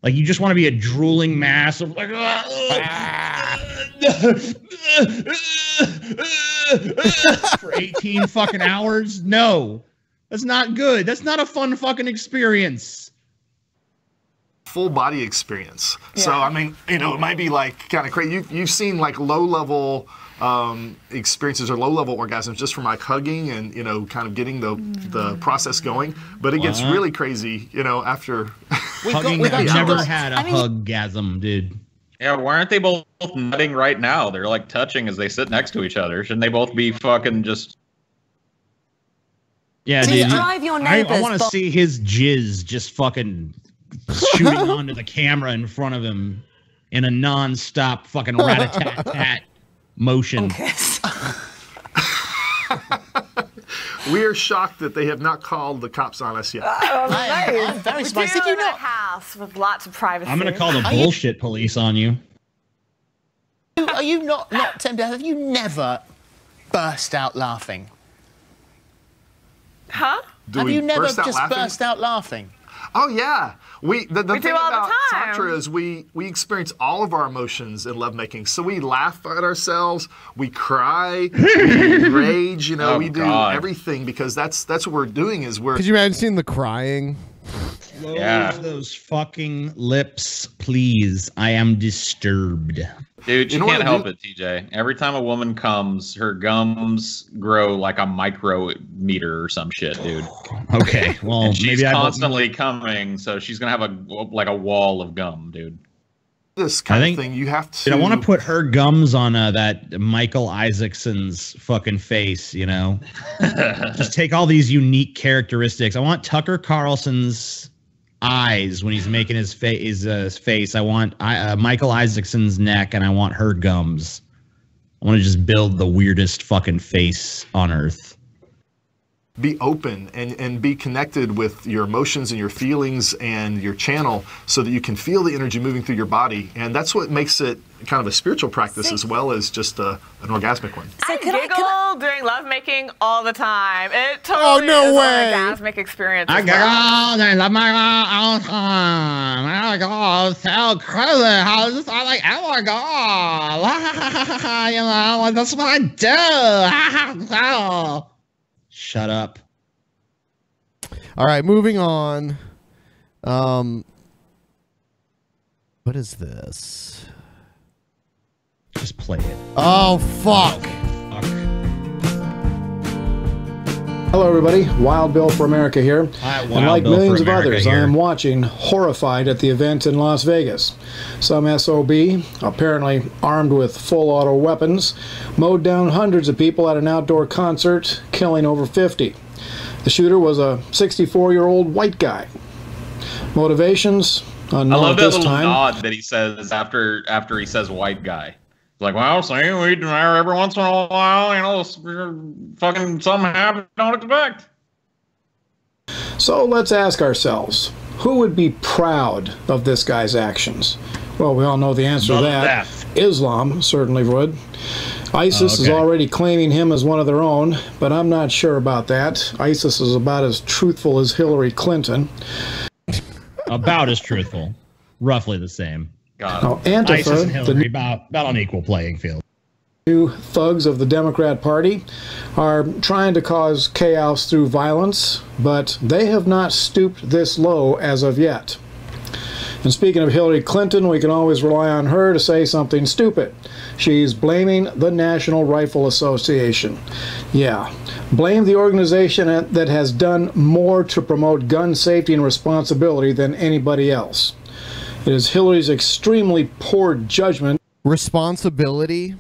[SPEAKER 10] Like, you just want to be a drooling mass of like, for 18 fucking hours? No, that's not good. That's not a fun fucking experience.
[SPEAKER 21] Full body experience. So I mean, you know, it might be like kind of crazy. You've seen like low level experiences or low level orgasms just from like hugging and, you know, kind of getting the process going. But it gets really crazy, you know, after
[SPEAKER 10] hugging. I've never had a huggasm, dude.
[SPEAKER 13] Yeah, why aren't they both nutting right now? They're like touching as they sit next to each other. Shouldn't they both be fucking just?
[SPEAKER 10] Yeah, dude. I want to see his jizz just fucking shooting onto the camera in front of him in a non-stop fucking rat-a-tat-tat motion.
[SPEAKER 21] We are shocked that they have not called the cops on us yet.
[SPEAKER 26] I'm
[SPEAKER 21] very
[SPEAKER 26] surprised. Did you know? House with lots of privacy.
[SPEAKER 10] I'm going to call the bullshit police on you.
[SPEAKER 19] Are you not tempted? Have you never burst out laughing?
[SPEAKER 26] Huh?
[SPEAKER 19] Have you never just burst out laughing?
[SPEAKER 21] Oh yeah, the thing
[SPEAKER 26] do all
[SPEAKER 21] about
[SPEAKER 26] the time.
[SPEAKER 21] Tantra is we experience all of our emotions in lovemaking. So we laugh at ourselves, we cry, we rage. You know, we do everything because that's what we're doing. Is we're.
[SPEAKER 1] Could you imagine seeing the crying?
[SPEAKER 10] Close those fucking lips, please. I am disturbed.
[SPEAKER 13] Dude, you can't help it, TJ. Every time a woman comes, her gums grow like a micrometer or some shit, dude.
[SPEAKER 10] Okay, well,
[SPEAKER 13] and she's
[SPEAKER 10] maybe
[SPEAKER 13] constantly coming, so she's gonna have a wall of gum, dude.
[SPEAKER 21] This kind of thing, you have to.
[SPEAKER 10] Dude, I want to put her gums on that Michael Isaacson's fucking face. You know, just take all these unique characteristics. I want Tucker Carlson's eyes when he's making his face. I want Michael Isaacson's neck, and I want her gums. I want to just build the weirdest fucking face on earth.
[SPEAKER 21] Be open and be connected with your emotions and your feelings and your channel so that you can feel the energy moving through your body. And that's what makes it kind of a spiritual practice as well as just an orgasmic one.
[SPEAKER 26] I giggle during lovemaking all the time. It totally is an orgasmic experience.
[SPEAKER 10] I giggle and love my all the time. Oh my God, so crazy. How is this? I like, oh my God. You know, that's what I do. Shut up.
[SPEAKER 1] All right, moving on. What is this?
[SPEAKER 10] Just play it.
[SPEAKER 1] Oh, fuck.
[SPEAKER 4] Hello, everybody. Wild Bill for America here.
[SPEAKER 10] Hi,
[SPEAKER 4] and like
[SPEAKER 10] Bill
[SPEAKER 4] millions of
[SPEAKER 10] America
[SPEAKER 4] others,
[SPEAKER 10] here.
[SPEAKER 4] I am watching horrified at the event in Las Vegas. Some SOB, apparently armed with full auto weapons, mowed down hundreds of people at an outdoor concert, killing over 50. The shooter was a 64-year-old white guy. Motivations unknown
[SPEAKER 13] I love
[SPEAKER 4] at
[SPEAKER 13] that
[SPEAKER 4] this
[SPEAKER 13] little
[SPEAKER 4] time.
[SPEAKER 13] nod that he says after he says white guy. It's like, well, see, we do every once in a while, you know, fucking something happens don't expect.
[SPEAKER 4] So let's ask ourselves, who would be proud of this guy's actions? Well, we all know the answer to that. Islam certainly would. ISIS is already claiming him as one of their own, but I'm not sure about that. ISIS is about as truthful as Hillary Clinton.
[SPEAKER 10] About as truthful. Roughly the same.
[SPEAKER 4] Now, Antifa,
[SPEAKER 10] ISIS and Hillary, about on equal playing field.
[SPEAKER 4] New thugs of the Democrat Party are trying to cause chaos through violence, but they have not stooped this low as of yet. And speaking of Hillary Clinton, we can always rely on her to say something stupid. She's blaming the National Rifle Association. Yeah, blame the organization that has done more to promote gun safety and responsibility than anybody else. It is Hillary's extremely poor judgment.
[SPEAKER 1] Responsibility?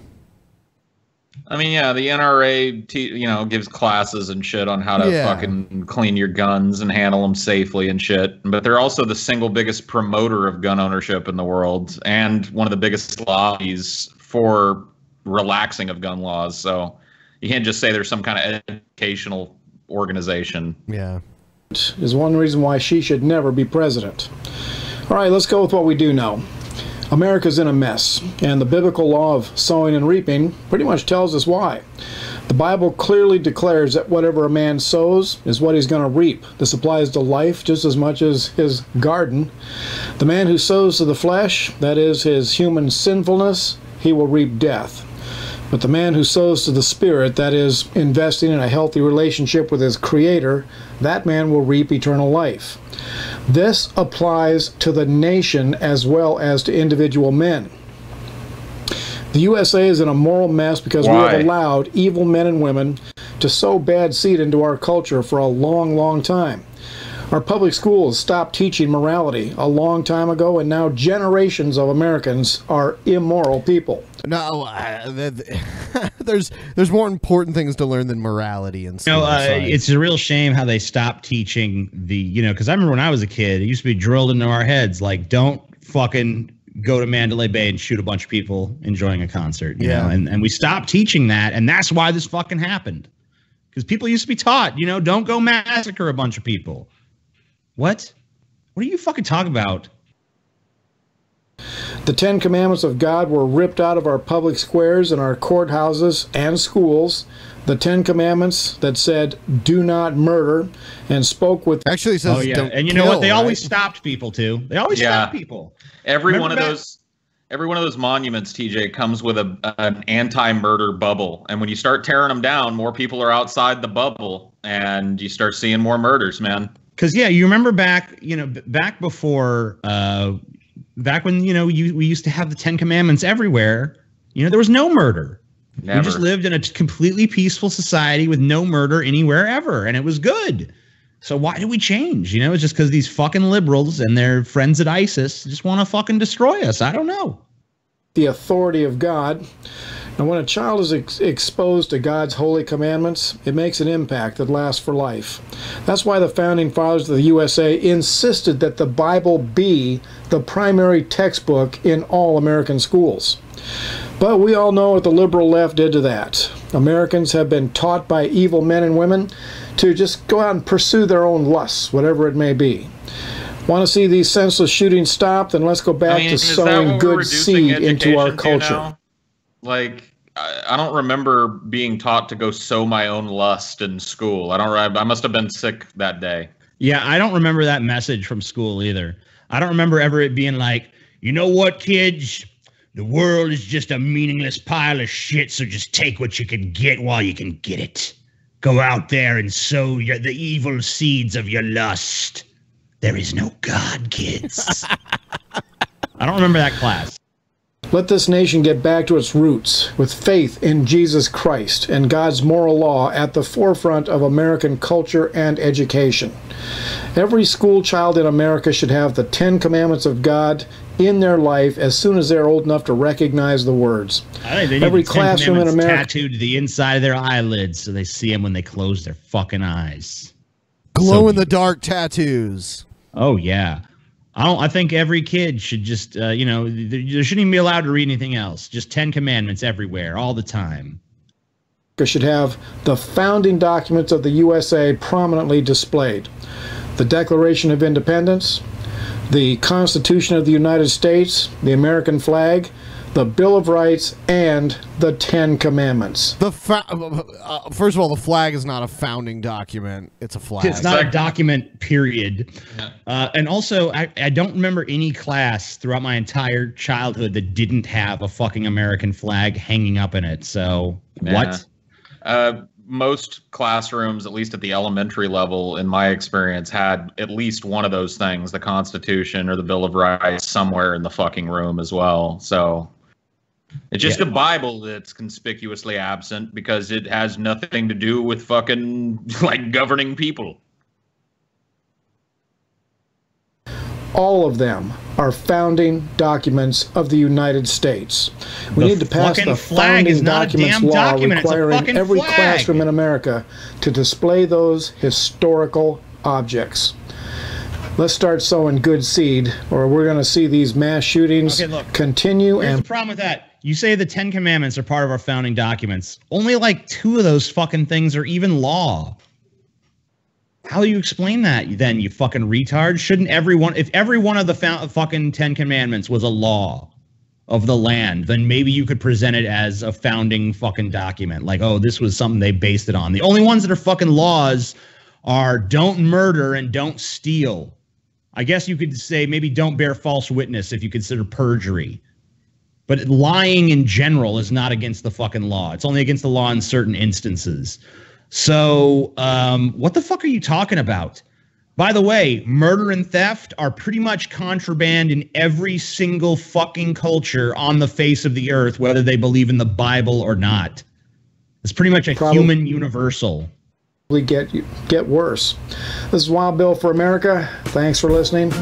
[SPEAKER 13] I mean, yeah, the NRA, gives classes and shit on how to fucking clean your guns and handle them safely and shit. But they're also the single biggest promoter of gun ownership in the world and one of the biggest lobbies for relaxing of gun laws. So you can't just say there's some kind of educational organization.
[SPEAKER 1] Yeah.
[SPEAKER 4] Is one reason why she should never be president. All right, let's go with what we do know. America's in a mess, and the biblical law of sowing and reaping pretty much tells us why. The Bible clearly declares that whatever a man sows is what he's going to reap. This applies to life just as much as his garden. The man who sows to the flesh, that is his human sinfulness, he will reap death. But the man who sows to the Spirit, that is investing in a healthy relationship with his Creator, that man will reap eternal life. This applies to the nation as well as to individual men. The USA is in a moral mess because we have allowed evil men and women to sow bad seed into our culture for a long, long time. Our public schools stopped teaching morality a long time ago, and now generations of Americans are immoral people.
[SPEAKER 1] No, there's more important things to learn than morality and stuff.
[SPEAKER 10] It's a real shame how they stopped teaching because I remember when I was a kid, it used to be drilled into our heads, like, don't fucking go to Mandalay Bay and shoot a bunch of people enjoying a concert, you know, and we stopped teaching that, and that's why this fucking happened. Because people used to be taught, don't go massacre a bunch of people. What? What are you fucking talking about?
[SPEAKER 4] The Ten Commandments of God were ripped out of our public squares and our courthouses and schools. The Ten Commandments that said, do not murder, and spoke with...
[SPEAKER 1] Actually says,
[SPEAKER 10] don't and you know what? They always stopped people, too. They always stopped people.
[SPEAKER 13] Every one of those monuments, TJ, comes with an anti-murder bubble. And when you start tearing them down, more people are outside the bubble, and you start seeing more murders, man.
[SPEAKER 10] Because, you remember back before, back when, we used to have the Ten Commandments everywhere, there was no murder.
[SPEAKER 13] Never.
[SPEAKER 10] We just lived in a completely peaceful society with no murder anywhere ever, and it was good. So why did we change? It's just because these fucking liberals and their friends at ISIS just want to fucking destroy us. I don't know.
[SPEAKER 4] The authority of God. And when a child is exposed to God's holy commandments, it makes an impact that lasts for life. That's why the Founding Fathers of the USA insisted that the Bible be the primary textbook in all American schools. But we all know what the liberal left did to that. Americans have been taught by evil men and women to just go out and pursue their own lusts, whatever it may be. Want to see these senseless shootings stopped? Then let's go back to sowing good seed into our culture.
[SPEAKER 13] Like, I don't remember being taught to go sow my own lust in school. I must have been sick that day.
[SPEAKER 10] Yeah, I don't remember that message from school either. I don't remember ever it being like, you know what, kids? The world is just a meaningless pile of shit, so just take what you can get while you can get it. Go out there and sow the evil seeds of your lust. There is no God, kids. I don't remember that class.
[SPEAKER 4] Let this nation get back to its roots with faith in Jesus Christ and God's moral law at the forefront of American culture and education. Every school child in America should have the 10 Commandments of God in their life as soon as they're old enough to recognize the words.
[SPEAKER 10] I think they need every classroom in America tattooed to the inside of their eyelids so they see them when they close their fucking eyes.
[SPEAKER 1] Glow-in-the-dark tattoos.
[SPEAKER 10] Oh, yeah. I think every kid should just, there shouldn't even be allowed to read anything else. Just 10 Commandments everywhere, all the time.
[SPEAKER 4] Should have the founding documents of the USA prominently displayed. The Declaration of Independence, the Constitution of the United States, the American flag, the Bill of Rights, and the 10 Commandments.
[SPEAKER 1] First of all, the flag is not a founding document. It's a flag.
[SPEAKER 10] It's not a document, period. Yeah. And also, I don't remember any class throughout my entire childhood that didn't have a fucking American flag hanging up in it. So, what?
[SPEAKER 13] Most classrooms, at least at the elementary level, in my experience, had at least one of those things, the Constitution or the Bill of Rights, somewhere in the fucking room as well. So it's just a Bible that's conspicuously absent because it has nothing to do with fucking, like, governing people.
[SPEAKER 4] All of them are founding documents of the United States. We need to pass the founding documents law requiring every classroom in America to display those historical objects. Let's start sowing good seed, or we're going to see these mass shootings continue.
[SPEAKER 10] Here's
[SPEAKER 4] And
[SPEAKER 10] the problem with that. You say the 10 Commandments are part of our founding documents. Only like 2 of those fucking things are even law. How do you explain that then, you fucking retard? Shouldn't everyone, if every one of the fucking 10 Commandments was a law of the land, then maybe you could present it as a founding fucking document. Like, oh, this was something they based it on. The only ones that are fucking laws are don't murder and don't steal. I guess you could say maybe don't bear false witness if you consider perjury. But lying in general is not against the fucking law. It's only against the law in certain instances. So what the fuck are you talking about? By the way, murder and theft are pretty much contraband in every single fucking culture on the face of the earth, whether they believe in the Bible or not. It's pretty much a human universal.
[SPEAKER 4] Get worse. This is Wild Bill for America. Thanks for listening.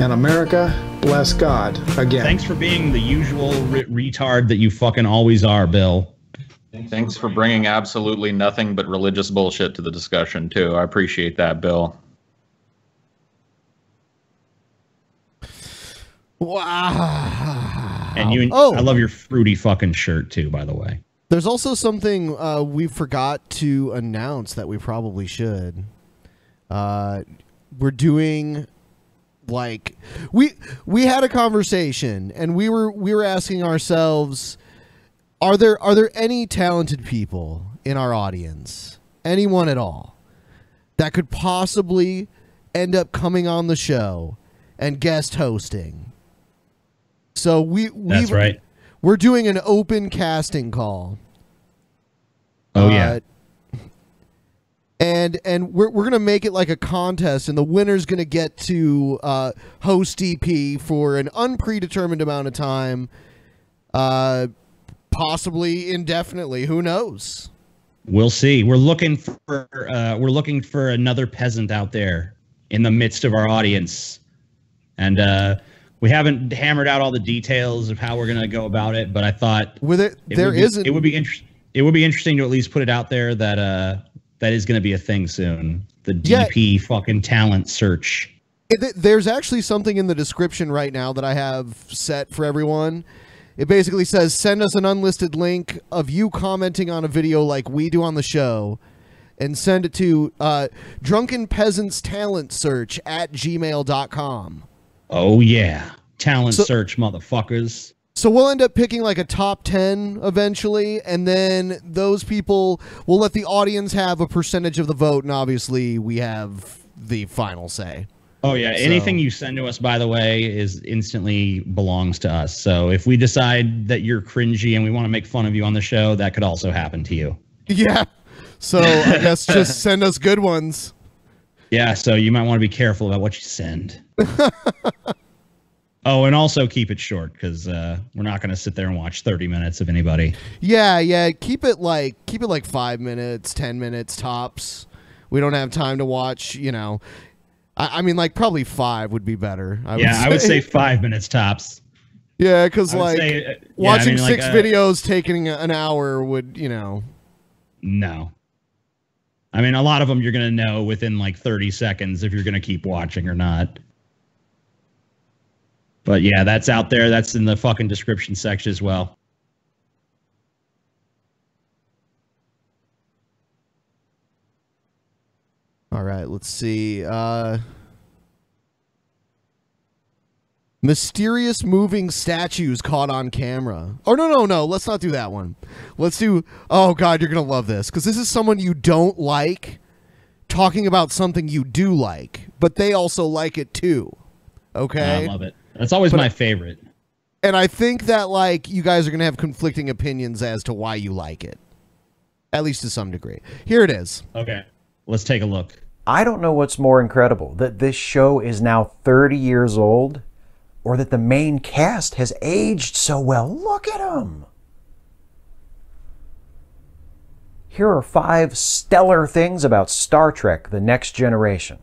[SPEAKER 4] And America, bless God again.
[SPEAKER 10] Thanks for being the usual retard that you fucking always are, Bill.
[SPEAKER 13] Thanks for bringing absolutely nothing but religious bullshit to the discussion, too. I appreciate that, Bill.
[SPEAKER 1] Wow.
[SPEAKER 10] And you, I love your fruity fucking shirt, too, by the way.
[SPEAKER 1] There's also something we forgot to announce that we probably should. We're doing, like, we had a conversation, and we were asking ourselves, Are there any talented people in our audience, anyone at all, that could possibly end up coming on the show and guest hosting? So
[SPEAKER 10] That's right.
[SPEAKER 1] We're doing an open casting call.
[SPEAKER 10] Oh yeah.
[SPEAKER 1] And we're gonna make it like a contest, and the winner's gonna get to host DP for an unpredetermined amount of time. Possibly indefinitely. Who knows?
[SPEAKER 10] We'll see. We're looking for another peasant out there in the midst of our audience, and we haven't hammered out all the details of how we're going to go about it. But I thought it would be interesting to at least put it out there that that is going to be a thing soon. The DP fucking talent search.
[SPEAKER 1] There's actually something in the description right now that I have set for everyone. It basically says, send us an unlisted link of you commenting on a video like we do on the show, and send it to drunkenpeasantstalentsearch @gmail.com.
[SPEAKER 10] Oh, yeah. Talent search, motherfuckers.
[SPEAKER 1] So we'll end up picking like a top 10 eventually, and then those people, will let the audience have a percentage of the vote, and obviously we have the final say.
[SPEAKER 10] Oh, yeah.
[SPEAKER 1] So,
[SPEAKER 10] anything you send to us, by the way, is instantly belongs to us. So if we decide that you're cringy and we want to make fun of you on the show, that could also happen to you.
[SPEAKER 1] Yeah. So I guess just send us good ones.
[SPEAKER 10] Yeah, so you might want to be careful about what you send. Oh, and also keep it short, because we're not going to sit there and watch 30 minutes of anybody.
[SPEAKER 1] Yeah. Keep it like 5 minutes, 10 minutes tops. We don't have time to watch, you know. I mean, like, probably 5 would be better.
[SPEAKER 10] I would say 5 minutes tops.
[SPEAKER 1] Yeah, because, like, watching
[SPEAKER 10] I mean,
[SPEAKER 1] 6 videos taking an hour would, you know.
[SPEAKER 10] No. I mean, a lot of them you're going to know within, like, 30 seconds if you're going to keep watching or not. But, yeah, that's out there. That's in the fucking description section as well.
[SPEAKER 1] All right, let's see. Mysterious moving statues caught on camera. Oh, no. Let's not do that one. Let's do... Oh, God, you're going to love this. Because this is someone you don't like talking about something you do like. But they also like it, too. Okay?
[SPEAKER 10] I love it. That's always my favorite.
[SPEAKER 1] And I think that, like, you guys are going to have conflicting opinions as to why you like it. At least to some degree. Here it is.
[SPEAKER 10] Okay. Let's take a look.
[SPEAKER 5] I don't know what's more incredible, that this show is now 30 years old, or that the main cast has aged so well. Look at them. Here are 5 stellar things about Star Trek: The Next Generation.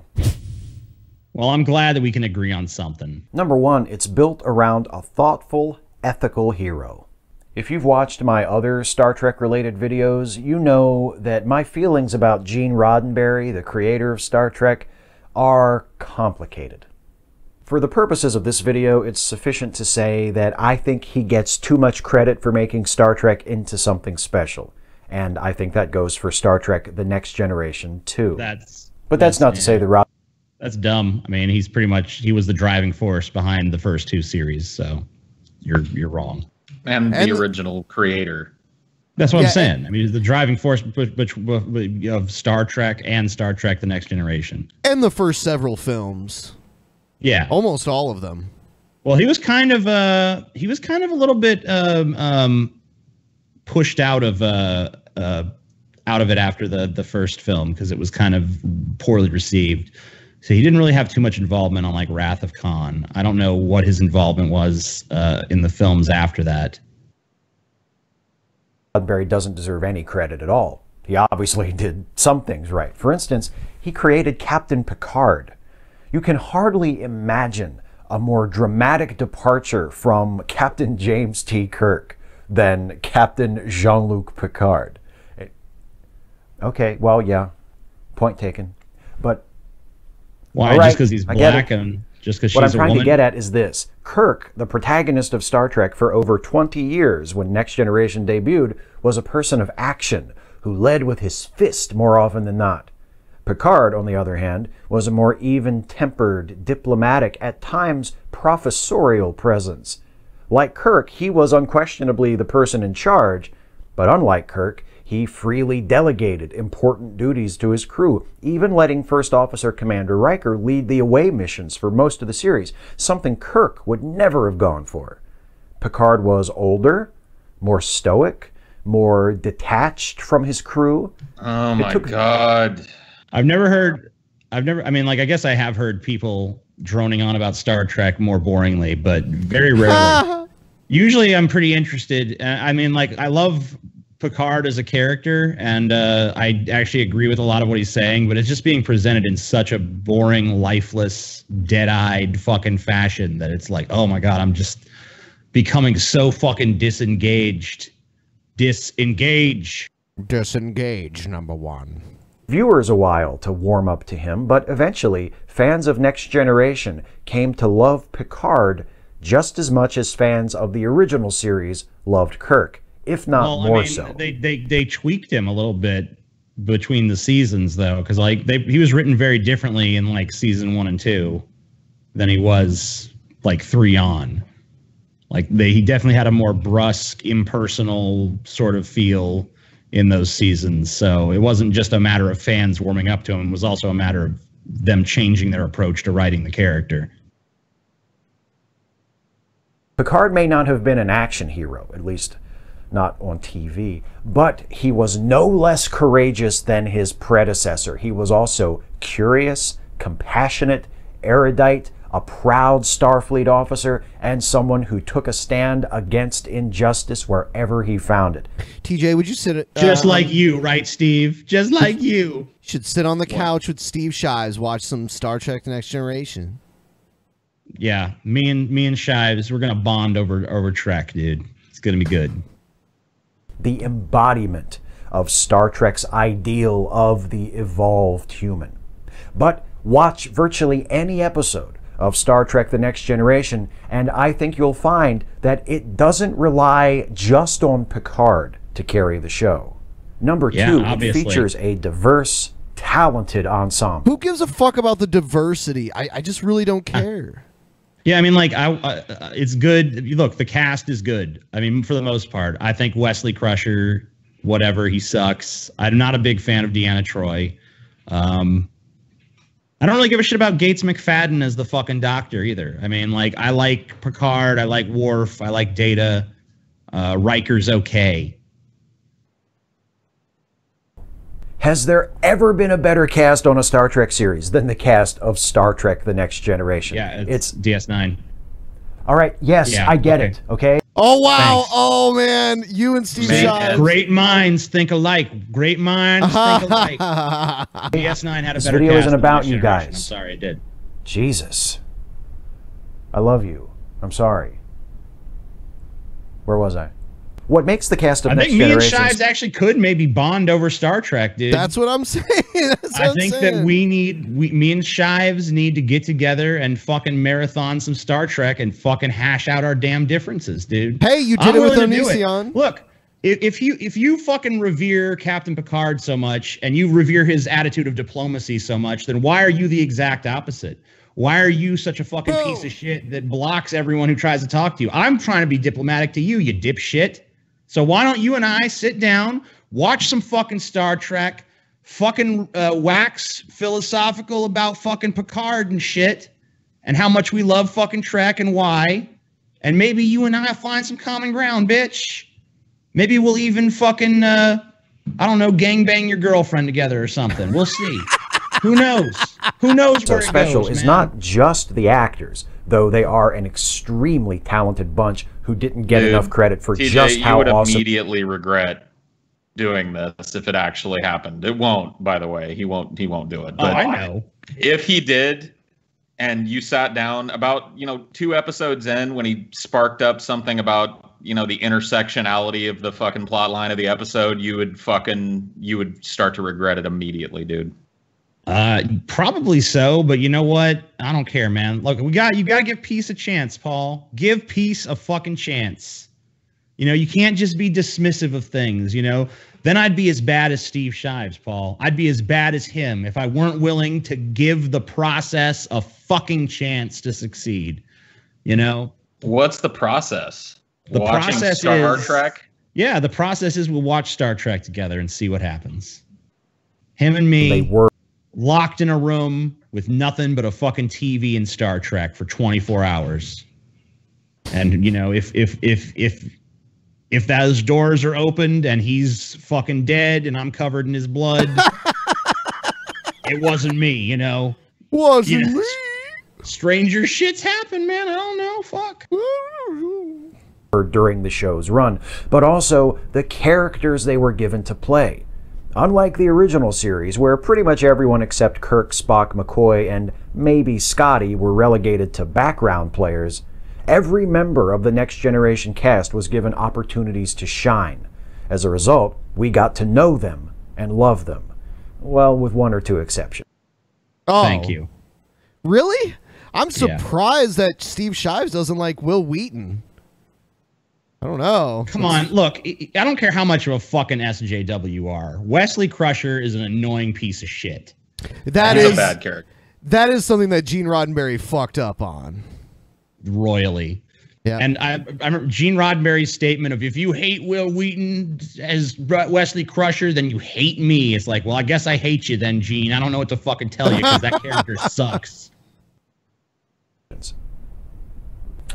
[SPEAKER 10] Well, I'm glad that we can agree on something.
[SPEAKER 5] Number one, it's built around a thoughtful, ethical hero. If you've watched my other Star Trek-related videos, you know that my feelings about Gene Roddenberry, the creator of Star Trek, are complicated. For the purposes of this video, it's sufficient to say that I think he gets too much credit for making Star Trek into something special. And I think that goes for Star Trek The Next Generation, too. But that's not to say that Rod...
[SPEAKER 10] That's dumb. I mean, he was the driving force behind the first two series, so you're wrong.
[SPEAKER 13] And the original creator.
[SPEAKER 10] That's what I'm saying. I mean, the driving force of Star Trek and Star Trek The Next Generation.
[SPEAKER 1] And the first several films.
[SPEAKER 10] Yeah.
[SPEAKER 1] Almost all of them.
[SPEAKER 10] Well, he was kind of a little bit pushed out of it after the first film because it was kind of poorly received. So he didn't really have too much involvement on like Wrath of Khan. I don't know what his involvement was in the films after that.
[SPEAKER 5] Roddenberry doesn't deserve any credit at all. He obviously did some things right. For instance, he created Captain Picard. You can hardly imagine a more dramatic departure from Captain James T. Kirk than Captain Jean-Luc Picard. Okay, well, yeah, point taken. But
[SPEAKER 10] why?
[SPEAKER 5] Right,
[SPEAKER 10] just because he's black and just because she's a woman?
[SPEAKER 5] What I'm trying to get at is this. Kirk, the protagonist of Star Trek for over 20 years when Next Generation debuted, was a person of action who led with his fist more often than not. Picard, on the other hand, was a more even-tempered, diplomatic, at times professorial presence. Like Kirk, he was unquestionably the person in charge, but unlike Kirk, he freely delegated important duties to his crew, even letting First Officer Commander Riker lead the away missions for most of the series, something Kirk would never have gone for. Picard was older, more stoic, more detached from his crew.
[SPEAKER 13] Oh my God.
[SPEAKER 10] I mean, like, I guess I have heard people droning on about Star Trek more boringly, but very rarely. Usually I'm pretty interested. I mean, like, I love Picard as a character, and I actually agree with a lot of what he's saying, but it's just being presented in such a boring, lifeless, dead-eyed fucking fashion that it's like, oh my God, I'm just becoming so fucking disengaged. Disengage, number one.
[SPEAKER 5] Viewers a while to warm up to him, but eventually fans of Next Generation came to love Picard just as much as fans of the original series loved Kirk, if not more so.
[SPEAKER 10] They tweaked him a little bit between the seasons, though, because like he was written very differently in like season 1 and 2 than he was like 3 on. Like he definitely had a more brusque, impersonal sort of feel in those seasons. So it wasn't just a matter of fans warming up to him. It was also a matter of them changing their approach to writing the character.
[SPEAKER 5] Picard may not have been an action hero, at least not on TV, but he was no less courageous than his predecessor. He was also curious, compassionate, erudite, a proud Starfleet officer, and someone who took a stand against injustice wherever he found it.
[SPEAKER 1] TJ, would you sit...
[SPEAKER 10] just like you, right, Steve? Just like you.
[SPEAKER 1] Should sit on the couch with Steve Shives, watch some Star Trek The Next Generation.
[SPEAKER 10] Yeah, me and Shives, we're going to bond over Trek, dude. It's going to be good.
[SPEAKER 5] The embodiment of Star Trek's ideal of the evolved human. But watch virtually any episode of Star Trek The Next Generation, and I think you'll find that it doesn't rely just on Picard to carry the show. Number two,
[SPEAKER 10] obviously.
[SPEAKER 5] It features a diverse, talented ensemble.
[SPEAKER 1] Who gives a fuck about the diversity? I just really don't care.
[SPEAKER 10] Yeah, I mean, like, it's good. Look, the cast is good. I mean, for the most part. I think Wesley Crusher, whatever, he sucks. I'm not a big fan of Deanna Troi. I don't really give a shit about Gates McFadden as the fucking Doctor either. I mean, like, I like Picard, I like Worf, I like Data. Riker's okay.
[SPEAKER 5] Has there ever been a better cast on a Star Trek series than the cast of Star Trek The Next Generation?
[SPEAKER 10] Yeah, it's DS9.
[SPEAKER 5] All right, yes,
[SPEAKER 10] Yeah,
[SPEAKER 5] I get
[SPEAKER 10] okay.
[SPEAKER 5] it, okay?
[SPEAKER 1] Oh, wow.
[SPEAKER 10] Thanks.
[SPEAKER 1] Oh, man. You and Steve Shives.
[SPEAKER 10] Great minds think alike. Great minds think alike. DS9 had a
[SPEAKER 5] This
[SPEAKER 10] better
[SPEAKER 5] video
[SPEAKER 10] cast
[SPEAKER 5] isn't
[SPEAKER 10] than
[SPEAKER 5] about
[SPEAKER 10] Next
[SPEAKER 5] you
[SPEAKER 10] Generation.
[SPEAKER 5] guys.
[SPEAKER 10] I'm sorry, it did.
[SPEAKER 5] Jesus. I love you. I'm sorry. Where was I? What makes the cast of Next
[SPEAKER 10] Generation? I think me and
[SPEAKER 5] Generations...
[SPEAKER 10] Shives actually could maybe bond over Star Trek, dude.
[SPEAKER 1] That's what I'm saying.
[SPEAKER 10] I think that me and Shives need to get together and fucking marathon some Star Trek and fucking hash out our damn differences, dude.
[SPEAKER 1] Hey, you did it with Onision.
[SPEAKER 10] Look, if you fucking revere Captain Picard so much and you revere his attitude of diplomacy so much, then why are you the exact opposite? Why are you such a fucking piece of shit that blocks everyone who tries to talk to you? I'm trying to be diplomatic to you, you dipshit. So why don't you and I sit down, watch some fucking Star Trek, fucking wax philosophical about fucking Picard and shit, and how much we love fucking Trek and why, and maybe you and I find some common ground, bitch. Maybe we'll even fucking, I don't know, gangbang your girlfriend together or something. We'll see. Who knows? Who knows where it goes,
[SPEAKER 5] special is
[SPEAKER 10] man?
[SPEAKER 5] not just the actors, though they are an extremely talented bunch who didn't get enough credit for
[SPEAKER 13] TJ,
[SPEAKER 5] just how
[SPEAKER 13] you would
[SPEAKER 5] awesome.
[SPEAKER 13] immediately regret doing this if it actually happened. It won't, by the way. He won't do it. But
[SPEAKER 10] I know.
[SPEAKER 13] If he did, and you sat down about 2 episodes in when he sparked up something about the intersectionality of the fucking plot line of the episode, you would start to regret it immediately, dude.
[SPEAKER 10] Probably so, but you know what? I don't care, man. Look, you got to give peace a chance, Paul. Give peace a fucking chance. You can't just be dismissive of things, Then I'd be as bad as Steve Shives, Paul. I'd be as bad as him if I weren't willing to give the process a fucking chance to succeed.
[SPEAKER 13] What's the process?
[SPEAKER 10] The
[SPEAKER 13] Watching
[SPEAKER 10] process
[SPEAKER 13] Star
[SPEAKER 10] is
[SPEAKER 13] Trek?
[SPEAKER 10] Yeah, the process is we'll watch Star Trek together and see what happens. Him and me.
[SPEAKER 5] They were
[SPEAKER 10] locked in a room with nothing but a fucking TV and Star Trek for 24 hours. And if those doors are opened and he's fucking dead and I'm covered in his blood, it wasn't me,
[SPEAKER 1] Wasn't me.
[SPEAKER 10] Stranger shit's happen, man. I don't know. Fuck.
[SPEAKER 5] During the show's run, but also the characters they were given to play. Unlike the original series, where pretty much everyone except Kirk, Spock, McCoy, and maybe Scotty were relegated to background players, every member of the Next Generation cast was given opportunities to shine. As a result, we got to know them and love them. Well, with 1 or 2 exceptions.
[SPEAKER 1] Oh,
[SPEAKER 10] thank you.
[SPEAKER 1] Really? I'm surprised that Steve Shives doesn't like Will Wheaton. I don't know.
[SPEAKER 10] Come on, look, I don't care how much of a fucking SJW you are. Wesley Crusher is an annoying piece of shit.
[SPEAKER 13] He's a bad character.
[SPEAKER 1] That is something that Gene Roddenberry fucked up on.
[SPEAKER 10] Royally.
[SPEAKER 1] Yeah.
[SPEAKER 10] And I remember Gene Roddenberry's statement of, if you hate Will Wheaton as Wesley Crusher, then you hate me. It's like, well, I guess I hate you then, Gene. I don't know what to fucking tell you because that character sucks.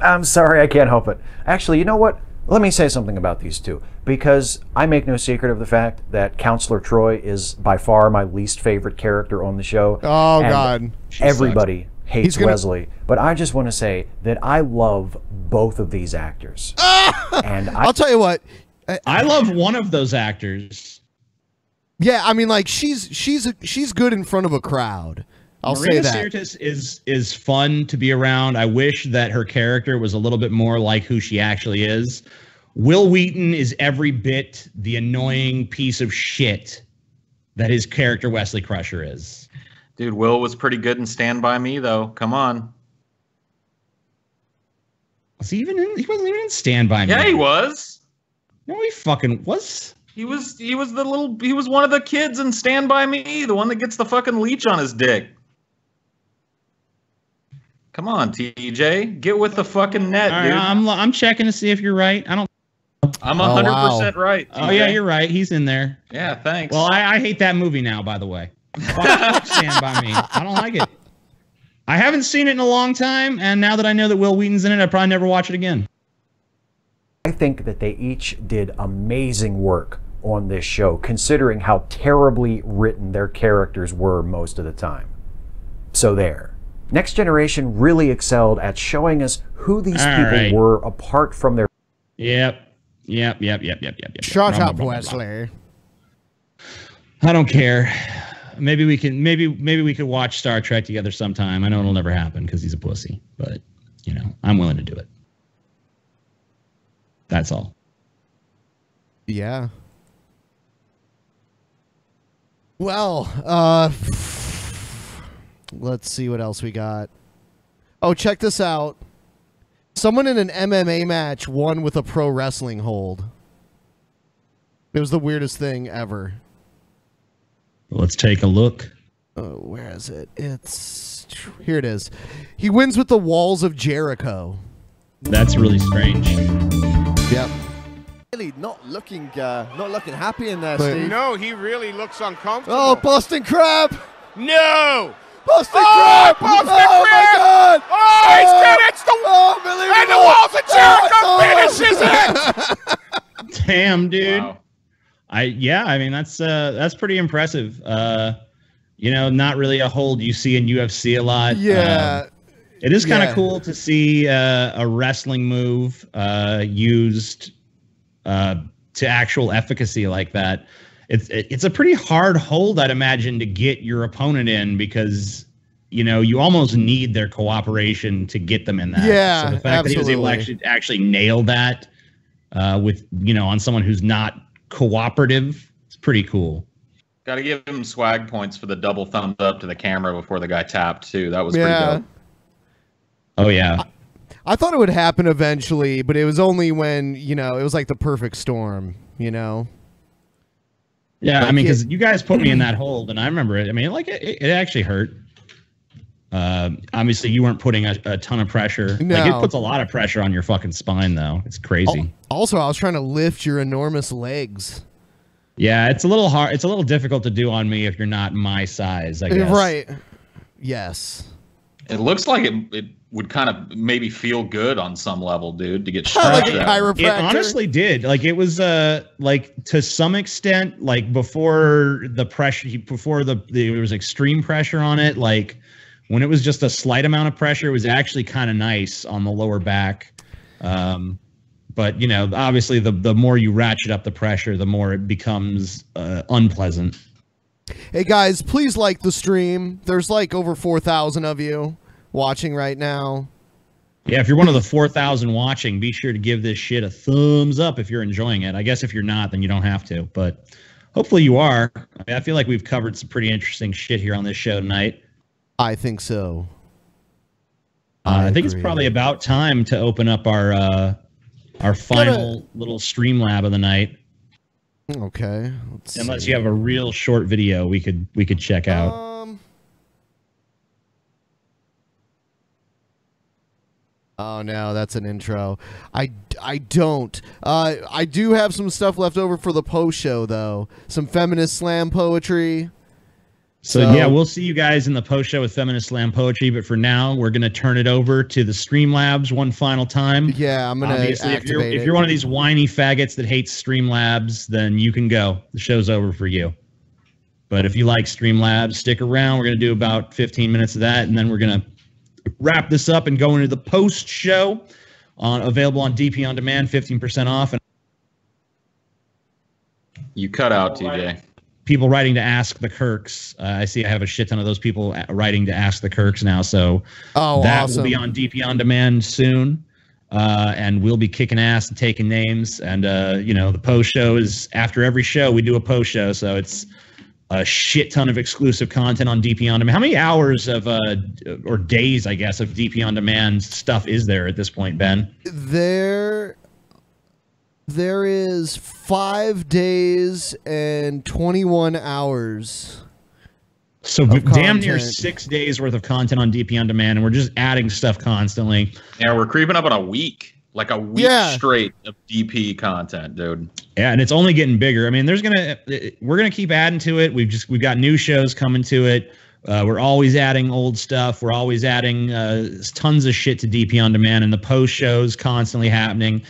[SPEAKER 5] I'm sorry, I can't help it. Actually, you know what? Let me say something about these two, because I make no secret of the fact that Counselor Troy is by far my least favorite character on the show.
[SPEAKER 1] Oh,
[SPEAKER 5] and
[SPEAKER 1] God.
[SPEAKER 5] Everybody hates Wesley, but I just want to say that I love both of these actors. And
[SPEAKER 1] I'll tell you what.
[SPEAKER 10] I love one of those actors.
[SPEAKER 1] Yeah, I mean, like, she's good in front of a crowd. I'll
[SPEAKER 10] Marina
[SPEAKER 1] say that.
[SPEAKER 10] Sirtis is fun to be around. I wish that her character was a little bit more like who she actually is. Will Wheaton is every bit the annoying piece of shit that his character Wesley Crusher is.
[SPEAKER 13] Dude, Will was pretty good in Stand By Me, though. Come on.
[SPEAKER 10] Was he wasn't even in Stand By Me.
[SPEAKER 13] Yeah, he was.
[SPEAKER 10] No, he fucking was.
[SPEAKER 13] He was one of the kids in Stand By Me, the one that gets the fucking leech on his dick. Come on, TJ, get with the fucking net, dude.
[SPEAKER 10] I'm checking to see if you're right. I'm
[SPEAKER 13] 100% right. TJ.
[SPEAKER 10] Oh yeah, you're right. He's in there.
[SPEAKER 13] Yeah, thanks.
[SPEAKER 10] Well, I hate that movie now, by the way. Fuck Stand By Me. I don't like it. I haven't seen it in a long time, and now that I know that Will Wheaton's in it, I'll probably never watch it again.
[SPEAKER 5] I think that they each did amazing work on this show, considering how terribly written their characters were most of the time. So there. Next Generation really excelled at showing us who these people were apart from their...
[SPEAKER 10] Yep.
[SPEAKER 1] Shut up, Wesley.
[SPEAKER 10] I don't care. maybe we could watch Star Trek together sometime. I know it'll never happen because he's a pussy, but you know, I'm willing to do it. That's all.
[SPEAKER 1] Yeah. Well, let's see what else we got. Oh, check this out. Someone in an MMA match won with a pro wrestling hold. It was the weirdest thing ever.
[SPEAKER 10] Let's take a look.
[SPEAKER 1] Oh, where is it? It's here. It is. He wins with the walls of Jericho.
[SPEAKER 10] That's really strange.
[SPEAKER 1] Yep.
[SPEAKER 6] Really not looking happy in there,
[SPEAKER 1] But-
[SPEAKER 6] Steve.
[SPEAKER 8] No, he really looks uncomfortable.
[SPEAKER 6] Oh, Boston Crab!
[SPEAKER 8] No!
[SPEAKER 6] Boston
[SPEAKER 8] Oh,
[SPEAKER 6] Crab!
[SPEAKER 8] Boston
[SPEAKER 6] oh
[SPEAKER 8] Crab!
[SPEAKER 6] my God!
[SPEAKER 8] Oh, he's
[SPEAKER 6] Oh,
[SPEAKER 8] good! It's the
[SPEAKER 6] unbelievable!
[SPEAKER 8] and the walls of Jericho finishes it.
[SPEAKER 10] Damn, dude.
[SPEAKER 13] Wow.
[SPEAKER 10] I mean that's pretty impressive. You know, not really a hold you see in UFC a lot.
[SPEAKER 1] Yeah.
[SPEAKER 10] It is kind of
[SPEAKER 1] Yeah.
[SPEAKER 10] cool to see a wrestling move used to actual efficacy like that. It's a pretty hard hold, I'd imagine, to get your opponent in because you know you almost need their cooperation to get them in that.
[SPEAKER 1] Yeah,
[SPEAKER 10] so the fact that he was able
[SPEAKER 1] absolutely.
[SPEAKER 10] to actually nail that with on someone who's not cooperative, it's pretty cool.
[SPEAKER 13] Got to give him swag points for the double thumbs up to the camera before the guy tapped too. That was
[SPEAKER 1] Yeah.
[SPEAKER 13] pretty dope.
[SPEAKER 10] Oh yeah.
[SPEAKER 1] I thought it would happen eventually, but it was only when, it was like the perfect storm,
[SPEAKER 10] Yeah,
[SPEAKER 1] Like
[SPEAKER 10] I mean, because you guys put me in that hold, and I remember it. I mean, like it actually hurt. Obviously, you weren't putting a ton of pressure. Like it
[SPEAKER 1] No.
[SPEAKER 10] puts a lot of pressure on your fucking spine, though. It's crazy.
[SPEAKER 1] Also, I was trying to lift your enormous legs.
[SPEAKER 10] Yeah, it's a little hard. It's a little difficult to do on me if you're not my size. I guess.
[SPEAKER 1] Right. Yes.
[SPEAKER 13] It looks like it would kind of maybe feel good on some level, dude, to get
[SPEAKER 1] Like
[SPEAKER 13] stretched
[SPEAKER 1] a
[SPEAKER 13] out.
[SPEAKER 1] chiropractor.
[SPEAKER 10] It honestly did. Like it was like to some extent, like before the pressure, there was extreme pressure on it. Like when it was just a slight amount of pressure, it was actually kind of nice on the lower back. But obviously the more you ratchet up the pressure, the more it becomes unpleasant.
[SPEAKER 1] Hey guys, please like the stream. There's like over 4,000 of you watching right now.
[SPEAKER 10] Yeah, if you're one of the 4,000 watching, be sure to give this shit a thumbs up if you're enjoying it. I guess if you're not, then you don't have to. But hopefully you are. I feel like we've covered some pretty interesting shit here on this show tonight.
[SPEAKER 1] I think so.
[SPEAKER 10] I think it's probably about time to open up our final little stream lab of the night.
[SPEAKER 1] Okay.
[SPEAKER 10] Unless you have a real short video we could check out.
[SPEAKER 1] Oh no, that's an intro. I don't. I do have some stuff left over for the post show though. Some feminist slam poetry.
[SPEAKER 10] So yeah, we'll see you guys in the post show with Feminist Slam Poetry. But for now, we're gonna turn it over to the Streamlabs one final time.
[SPEAKER 1] Yeah, I'm gonna
[SPEAKER 10] Obviously,
[SPEAKER 1] activate
[SPEAKER 10] if you're one of these whiny faggots that hates Streamlabs, then you can go. The show's over for you. But if you like Streamlabs, stick around. We're gonna do about 15 minutes of that, and then we're gonna wrap this up and go into the post show available on DP on demand, 15% off. And
[SPEAKER 13] you cut out, TJ.
[SPEAKER 10] People writing to Ask the Kirks. I see I have a shit ton of those people writing to Ask the Kirks now. So that
[SPEAKER 1] awesome.
[SPEAKER 10] will be on DP on demand soon. And we'll be kicking ass and taking names. And, the post show is after every show, we do a post show. So it's a shit ton of exclusive content on DP on demand. How many hours of, or days, I guess, of DP on demand stuff is there at this point, Ben?
[SPEAKER 1] There is 5 days and 21 hours.
[SPEAKER 10] So damn near 6 days worth of content on DP on demand, and we're just adding stuff constantly.
[SPEAKER 13] Yeah, we're creeping up on a week. Like a week straight of DP content, dude.
[SPEAKER 10] Yeah, and it's only getting bigger. I mean, we're gonna keep adding to it. We've got new shows coming to it. We're always adding old stuff. We're always adding tons of shit to DP on demand, and the post shows constantly happening.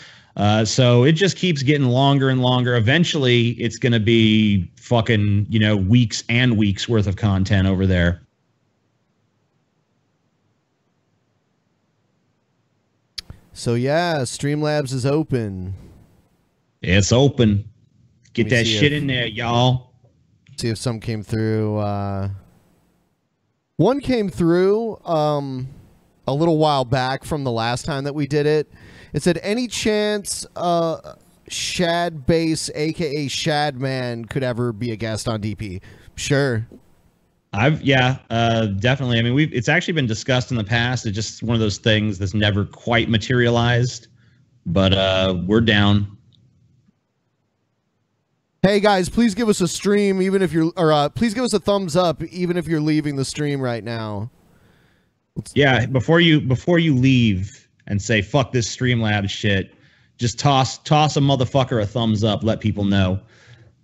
[SPEAKER 10] So it just keeps getting longer and longer. Eventually, it's going to be fucking, weeks and weeks worth of content over there.
[SPEAKER 1] So yeah, Streamlabs is open.
[SPEAKER 10] It's open. Get
[SPEAKER 1] Let me
[SPEAKER 10] that
[SPEAKER 1] see
[SPEAKER 10] shit
[SPEAKER 1] if-
[SPEAKER 10] in there, y'all.
[SPEAKER 1] See if some came through. One came through a little while back from the last time that we did it. It said, any chance Shad Base, a.k.a. Shadman, could ever be a guest on DP? Sure.
[SPEAKER 10] Definitely. I mean, it's actually been discussed in the past. It's just one of those things that's never quite materialized, but we're down.
[SPEAKER 1] Hey guys, please give us a stream, even if you're, or please give us a thumbs up, even if you're leaving the stream right now.
[SPEAKER 10] Yeah, before you leave and say fuck this Streamlabs shit, just toss a motherfucker a thumbs up. Let people know.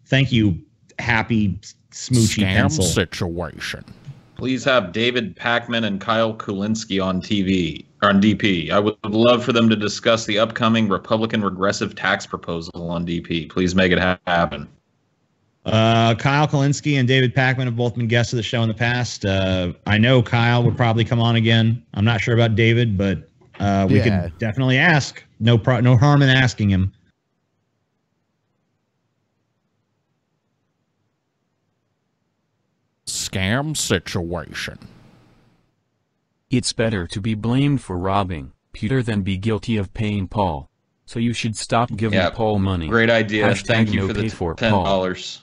[SPEAKER 10] Thank you, happy smoochy
[SPEAKER 11] Scam
[SPEAKER 10] pencil.
[SPEAKER 11] situation.
[SPEAKER 13] Please have David Pakman and Kyle Kulinski on TV or on DP. I would love for them to discuss the upcoming Republican regressive tax proposal on DP. Please make it happen.
[SPEAKER 10] Kyle Kulinski and David Pakman have both been guests of the show in the past. I know Kyle would probably come on again. I'm not sure about David, but we could definitely ask. No harm in asking him.
[SPEAKER 11] Scam situation.
[SPEAKER 7] It's better to be blamed for robbing Peter than be guilty of paying Paul. So you should stop giving Paul money.
[SPEAKER 13] Great idea.
[SPEAKER 7] Hashtag
[SPEAKER 13] Thank you
[SPEAKER 7] no
[SPEAKER 13] for the
[SPEAKER 7] pay for
[SPEAKER 13] $10.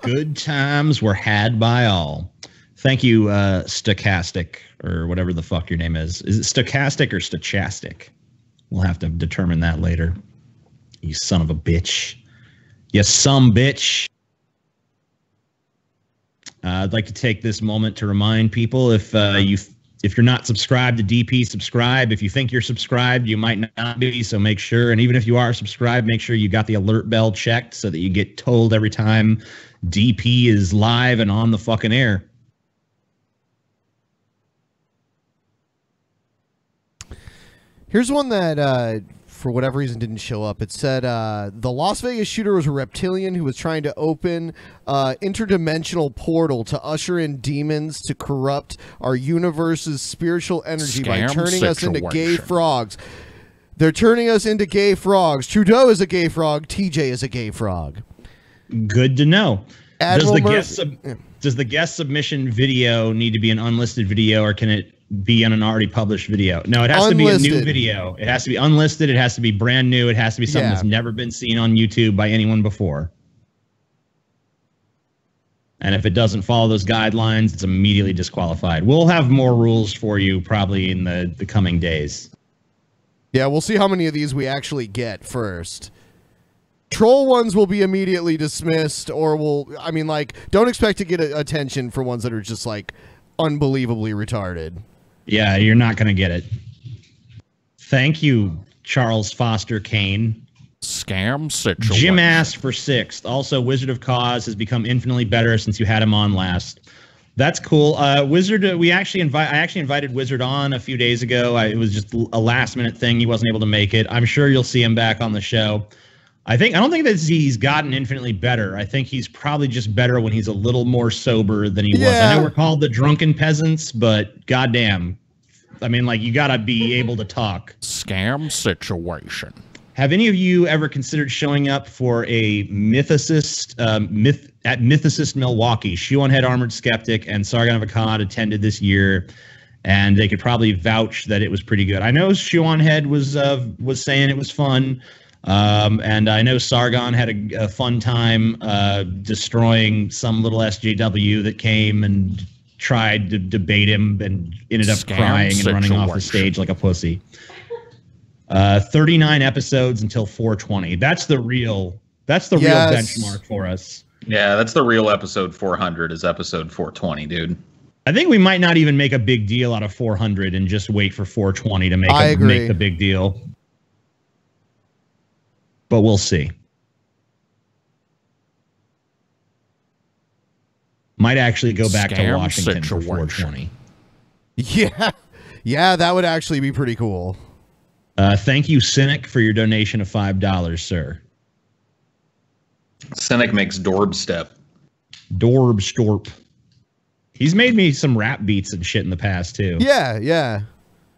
[SPEAKER 10] Good times were had by all. Thank you, Stochastic, or whatever the fuck your name is. Is it Stochastic or Stochastic? We'll have to determine that later. You son of a bitch. You some bitch. I'd like to take this moment to remind people, if you're not subscribed to DP, subscribe. If you think you're subscribed, you might not be, so make sure. And even if you are subscribed, make sure you got the alert bell checked so that you get told every time DP is live and on the fucking air.
[SPEAKER 1] Here's one that, for whatever reason, didn't show up. It said the Las Vegas shooter was a reptilian who was trying to open interdimensional portal to usher in demons to corrupt our universe's spiritual energy by turning us into gay frogs. They're turning us into gay frogs. Trudeau is a gay frog. TJ is a gay frog.
[SPEAKER 10] Good to know.
[SPEAKER 1] Admiral
[SPEAKER 10] Does the guest submission video need to be an unlisted video, or can it be on an already published video? No, it has to be a new video. It has to be unlisted. It has to be brand new. It has to be something that's never been seen on YouTube by anyone before. And if it doesn't follow those guidelines, it's immediately disqualified. We'll have more rules for you probably in the coming days.
[SPEAKER 1] Yeah, we'll see how many of these we actually get first. Troll ones will be immediately dismissed, or don't expect to get attention for ones that are just like unbelievably retarded.
[SPEAKER 10] Yeah, you're not going to get it. Thank you, Charles Foster Kane.
[SPEAKER 11] Scam situation.
[SPEAKER 10] Jim asked for 6th. Also, Wizard of Cause has become infinitely better since you had him on last. That's cool. Wizard, I actually invited Wizard on a few days ago. It was just a last-minute thing. He wasn't able to make it. I'm sure you'll see him back on the show. I don't think that he's gotten infinitely better. I think he's probably just better when he's a little more sober than he was. I know we're called the Drunken Peasants, but goddamn, you gotta be able to talk.
[SPEAKER 11] Scam situation.
[SPEAKER 10] Have any of you ever considered showing up for a Mythicist at Mythicist Milwaukee? Shoe-on-Head Armored Skeptic and Sargon of Akkad attended this year, and they could probably vouch that it was pretty good. I know Shoe-on-Head was saying it was fun. And I know Sargon had a fun time destroying some little SJW that came and tried to debate him and ended up crying and running off the stage like a pussy. 39 episodes until 420. That's the real benchmark for us.
[SPEAKER 13] Yeah, that's the real episode 400 is episode 420, dude.
[SPEAKER 10] I think we might not even make a big deal out of 400 and just wait for 420 to make the big deal. But we'll see. Might actually go back to Washington for 420.
[SPEAKER 1] Yeah, that would actually be pretty cool.
[SPEAKER 10] Thank you, Cynic, for your donation of $5, sir.
[SPEAKER 13] Cynic makes Dorb Step.
[SPEAKER 10] Dorb Storp. He's made me some rap beats and shit in the past, too.
[SPEAKER 1] Yeah.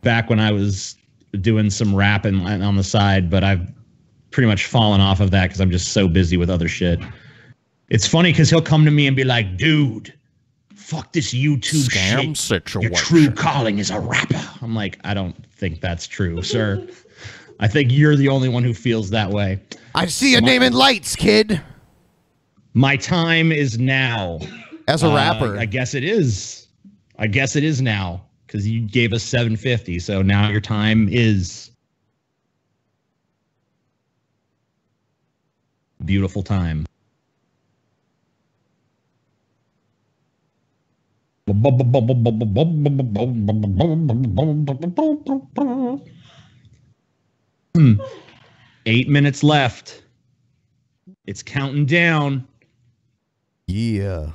[SPEAKER 10] Back when I was doing some rapping on the side, but I've pretty much fallen off of that because I'm just so busy with other shit. It's funny because he'll come to me and be like, dude, fuck this YouTube
[SPEAKER 11] Scam
[SPEAKER 10] shit.
[SPEAKER 11] situation.
[SPEAKER 10] Your true calling is a rapper. I'm like, I don't think that's true, sir. I think you're the only one who feels that way.
[SPEAKER 1] I see your name in lights, kid.
[SPEAKER 10] My time is now.
[SPEAKER 1] As a rapper.
[SPEAKER 10] I guess it is. I guess it is now because you gave us 750. So now your time is. Beautiful time. Hmm. 8 minutes left. It's counting down.
[SPEAKER 1] Yeah.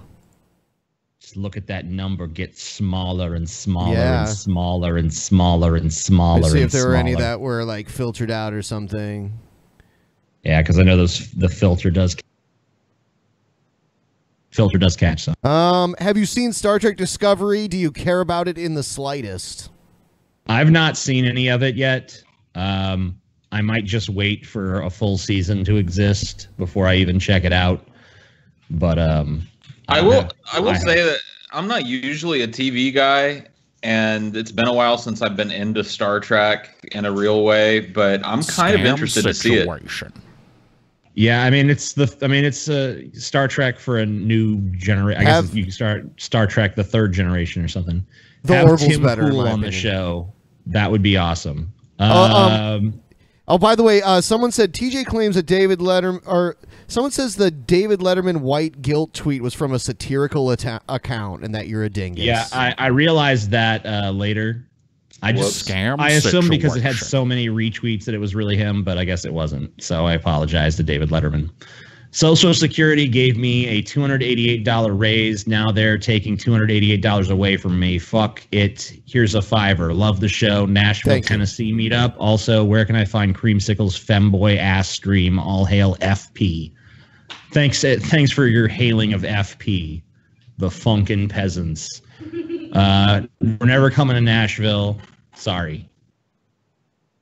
[SPEAKER 10] Just look at that number get smaller and smaller
[SPEAKER 1] Yeah.
[SPEAKER 10] and smaller and smaller and smaller.
[SPEAKER 1] Let's see
[SPEAKER 10] and
[SPEAKER 1] if there were any
[SPEAKER 10] smaller.
[SPEAKER 1] that were like filtered out or something.
[SPEAKER 10] Yeah, because I know the filter does catch some.
[SPEAKER 1] Have you seen Star Trek Discovery? Do you care about it in the slightest?
[SPEAKER 10] I've not seen any of it yet. I might just wait for a full season to exist before I even check it out. But
[SPEAKER 13] I will say that I'm not usually a TV guy, and it's been a while since I've been into Star Trek in a real way, but I'm kind of interested to see it.
[SPEAKER 10] Yeah, I mean it's Star Trek for a new generation. I guess you can start Star Trek the third generation or something.
[SPEAKER 1] The
[SPEAKER 10] Have
[SPEAKER 1] Orville's
[SPEAKER 10] Tim
[SPEAKER 1] better, in
[SPEAKER 10] Pool
[SPEAKER 1] my
[SPEAKER 10] on the
[SPEAKER 1] opinion.
[SPEAKER 10] show. That would be awesome.
[SPEAKER 1] Oh, by the way, someone said TJ claims that David Letterman, or someone says the David Letterman white guilt tweet was from a satirical account, and that you're a dingus.
[SPEAKER 10] Yeah, I realized that later. I assumed because it had so many retweets that it was really him, but I guess it wasn't. So I apologize to David Letterman. Social Security gave me a $288 raise. Now they're taking $288 away from me. Fuck it. Here's a $5. Love the show. Nashville, Tennessee meetup. Also, where can I find Creamsicle's femboy ass stream? All hail FP. Thanks for your hailing of FP. The Funkin' Peasants. We're never coming to Nashville. Sorry.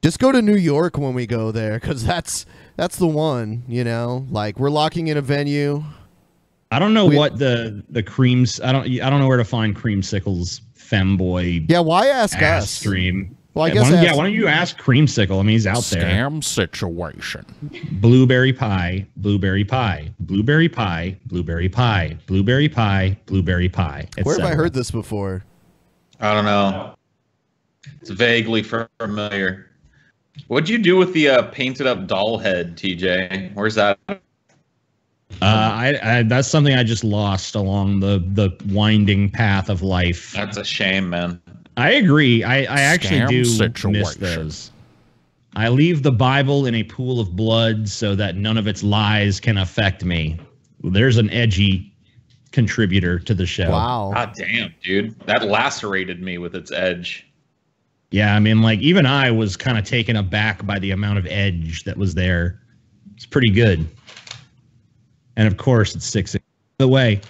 [SPEAKER 1] Just go to New York when we go there, because that's the one, you know? Like, we're locking in a venue.
[SPEAKER 10] I don't know what the creams. I don't know where to find Creamsicle's femboy.
[SPEAKER 1] Yeah, why ask us?
[SPEAKER 10] Stream.
[SPEAKER 1] Well, I guess
[SPEAKER 10] why don't you ask Creamsicle? I mean, he's out there.
[SPEAKER 11] Scam situation.
[SPEAKER 10] Blueberry pie, blueberry pie, blueberry pie, blueberry pie, blueberry pie, blueberry pie.
[SPEAKER 1] Where have I heard this before?
[SPEAKER 13] I don't know. It's vaguely familiar. What'd you do with the painted up doll head, TJ? Where's that?
[SPEAKER 10] That's something I just lost along the winding path of life.
[SPEAKER 13] That's a shame, man.
[SPEAKER 10] I agree. I actually do
[SPEAKER 11] situation.
[SPEAKER 10] miss those. I leave the Bible in a pool of blood so that none of its lies can affect me. There's an edgy contributor to the show.
[SPEAKER 1] Wow.
[SPEAKER 13] God damn, dude. That lacerated me with its edge.
[SPEAKER 10] Yeah, I mean, like, even I was kind of taken aback by the amount of edge that was there. It's pretty good. And, of course, it's 6. By the way,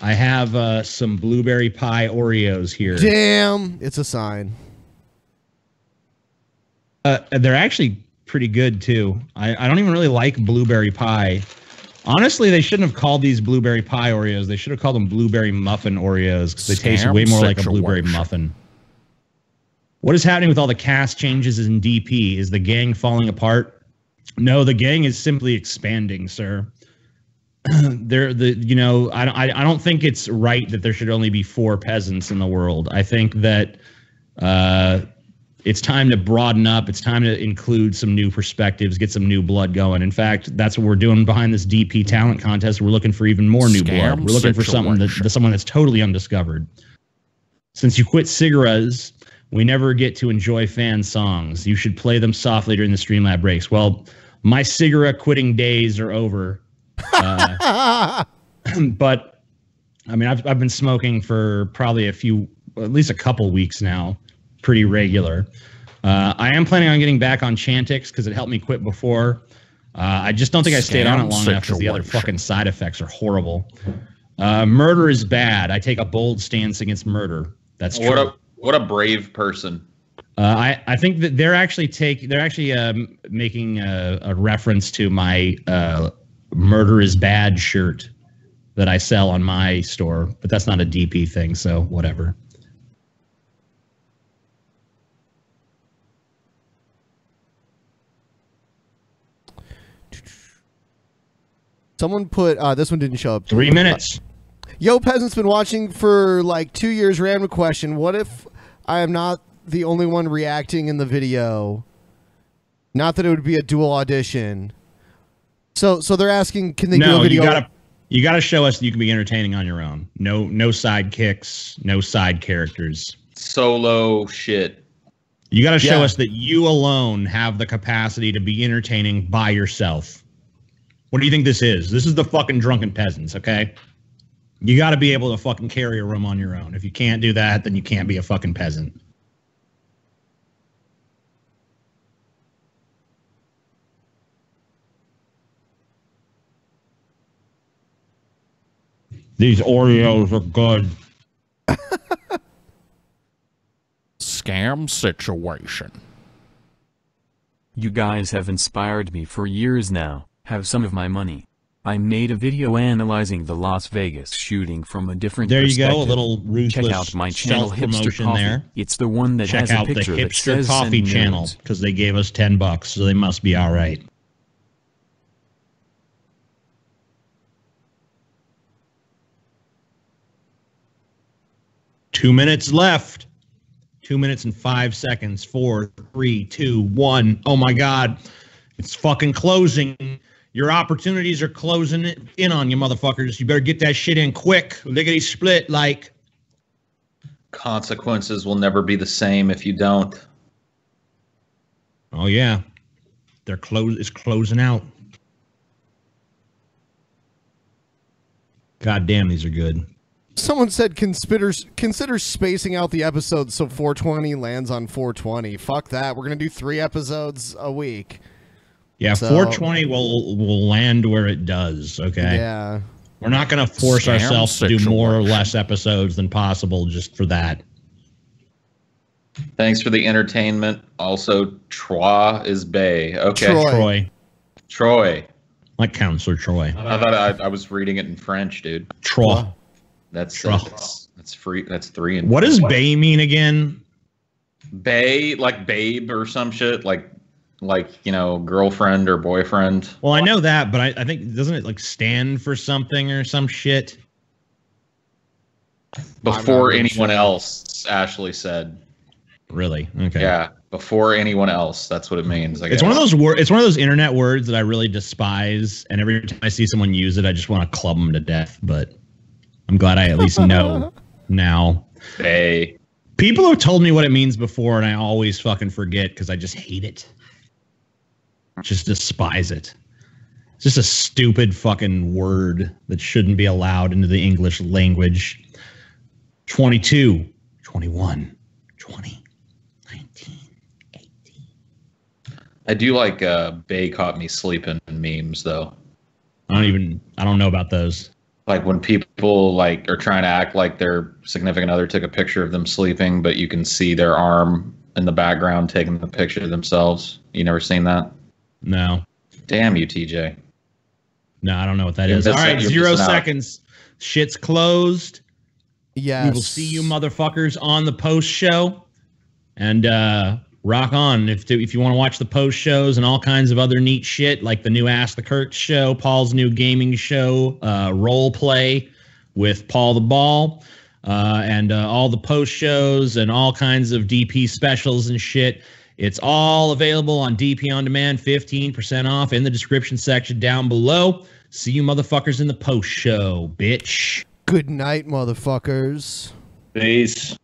[SPEAKER 10] I have some blueberry pie Oreos here.
[SPEAKER 1] Damn, it's a sign.
[SPEAKER 10] They're actually pretty good, too. I don't even really like blueberry pie. Honestly, they shouldn't have called these blueberry pie Oreos. They should have called them blueberry muffin Oreos because they taste way more like a blueberry muffin. What is happening with all the cast changes in DP? Is the gang falling apart? No, the gang is simply expanding, sir. I don't think it's right that there should only be 4 peasants in the world. I think that it's time to broaden up. It's time to include some new perspectives, get some new blood going. In fact, that's what we're doing behind this DP talent contest. We're looking for even more new blood. We're looking for someone that's totally undiscovered. Since you quit cigarettes, we never get to enjoy fan songs. You should play them softly during the Streamlab breaks. Well, my cigarette quitting days are over. But I mean, I've been smoking for probably at least a couple weeks now, pretty regular. I am planning on getting back on Chantix because it helped me quit before. I just don't think I stayed on it long enough because the other fucking side effects are horrible. Murder is bad. I take a bold stance against murder. That's true.
[SPEAKER 13] What a brave person.
[SPEAKER 10] I think that they're actually making a reference to my "Murder is Bad" shirt that I sell on my store, but that's not a DP thing, so whatever.
[SPEAKER 1] Someone put this one didn't show up.
[SPEAKER 10] 3 minutes.
[SPEAKER 1] Yo, Peasant's been watching for like 2 years. Random question: what if I am not the only one reacting in the video? Not that it would be a dual audition. So they're asking, can they do a video?
[SPEAKER 10] You gotta show us that you can be entertaining on your own. No sidekicks, no side characters.
[SPEAKER 13] Solo shit.
[SPEAKER 10] You gotta show us that you alone have the capacity to be entertaining by yourself. What do you think this is? This is the fucking Drunken Peasants, okay? You got to be able to fucking carry a room on your own. If you can't do that, then you can't be a fucking peasant. These Oreos are good.
[SPEAKER 11] Scam situation.
[SPEAKER 7] You guys have inspired me for years now. Have some of my money. I made a video analyzing the Las Vegas shooting from a different perspective.
[SPEAKER 10] There you go, a little ruthless
[SPEAKER 7] Check out my channel, Hipster
[SPEAKER 10] self-promotion
[SPEAKER 7] Coffee.
[SPEAKER 10] there.
[SPEAKER 7] It's the one that
[SPEAKER 10] Check
[SPEAKER 7] has a
[SPEAKER 10] out the
[SPEAKER 7] picture that
[SPEAKER 10] Hipster
[SPEAKER 7] says
[SPEAKER 10] Coffee
[SPEAKER 7] "Send
[SPEAKER 10] channel
[SPEAKER 7] nudes."
[SPEAKER 10] because they gave us $10, so they must be all right. Two minutes left. 2 minutes and 5 seconds. 4, 3, 2, 1. Oh my God. It's fucking closing. Your opportunities are closing in on you, motherfuckers. You better get that shit in quick. Lickety split, like.
[SPEAKER 13] Consequences will never be the same if you don't.
[SPEAKER 10] Oh yeah. It's closing out. God damn, these are good.
[SPEAKER 1] Someone said consider spacing out the episodes so 420 lands on 420. Fuck that. We're gonna do 3 episodes a week.
[SPEAKER 10] Yeah,
[SPEAKER 1] So-
[SPEAKER 10] 420 will land where it does, okay?
[SPEAKER 1] Yeah.
[SPEAKER 10] We're not going to force
[SPEAKER 11] Scam
[SPEAKER 10] ourselves to do more or
[SPEAKER 11] situation.
[SPEAKER 10] less episodes than possible just for that.
[SPEAKER 13] Thanks for the entertainment. Also, Troy is Bay. Okay. Troy.
[SPEAKER 10] Like Counselor Troy.
[SPEAKER 13] I thought I was reading it in French, dude.
[SPEAKER 10] Troy.
[SPEAKER 13] That's free. That's 3 and
[SPEAKER 10] What does Bay mean again?
[SPEAKER 13] Bay, like babe or some shit, like you know, girlfriend or boyfriend.
[SPEAKER 10] Well, I know that, but I think, doesn't it like stand for something or some shit?
[SPEAKER 13] Before anyone else, Ashley said.
[SPEAKER 10] Really? Okay.
[SPEAKER 13] Yeah, before anyone else. That's what it means.
[SPEAKER 10] It's one of those It's one of those internet words that I really despise, and every time I see someone use it, I just want to club them to death. But I'm glad I at least know now.
[SPEAKER 13] Bay.
[SPEAKER 10] People have told me what it means before, and I always fucking forget because I just hate it. Just despise it. It's just a stupid fucking word that shouldn't be allowed into the English language. 22, 21, 20.
[SPEAKER 13] I do like Bay caught me sleeping memes though.
[SPEAKER 10] I don't know about those.
[SPEAKER 13] Like when people like are trying to act like their significant other took a picture of them sleeping, but you can see their arm in the background taking the picture of themselves. You never seen that?
[SPEAKER 10] No.
[SPEAKER 13] Damn you, TJ.
[SPEAKER 10] No, I don't know what that
[SPEAKER 13] You're
[SPEAKER 10] is. All
[SPEAKER 13] missing-
[SPEAKER 10] right,
[SPEAKER 13] you're
[SPEAKER 10] 0
[SPEAKER 13] missing out.
[SPEAKER 10] seconds. Shit's closed.
[SPEAKER 1] Yes.
[SPEAKER 10] We will see you motherfuckers on the post show. And rock on. If you want to watch the post shows and all kinds of other neat shit, like the new Ask the Kirks show, Paul's new gaming show, role play with Paul the Ball, and all the post shows and all kinds of DP specials and shit. It's all available on DP On Demand, 15% off in the description section down below. See you motherfuckers in the post show, bitch.
[SPEAKER 1] Good night, motherfuckers.
[SPEAKER 13] Peace.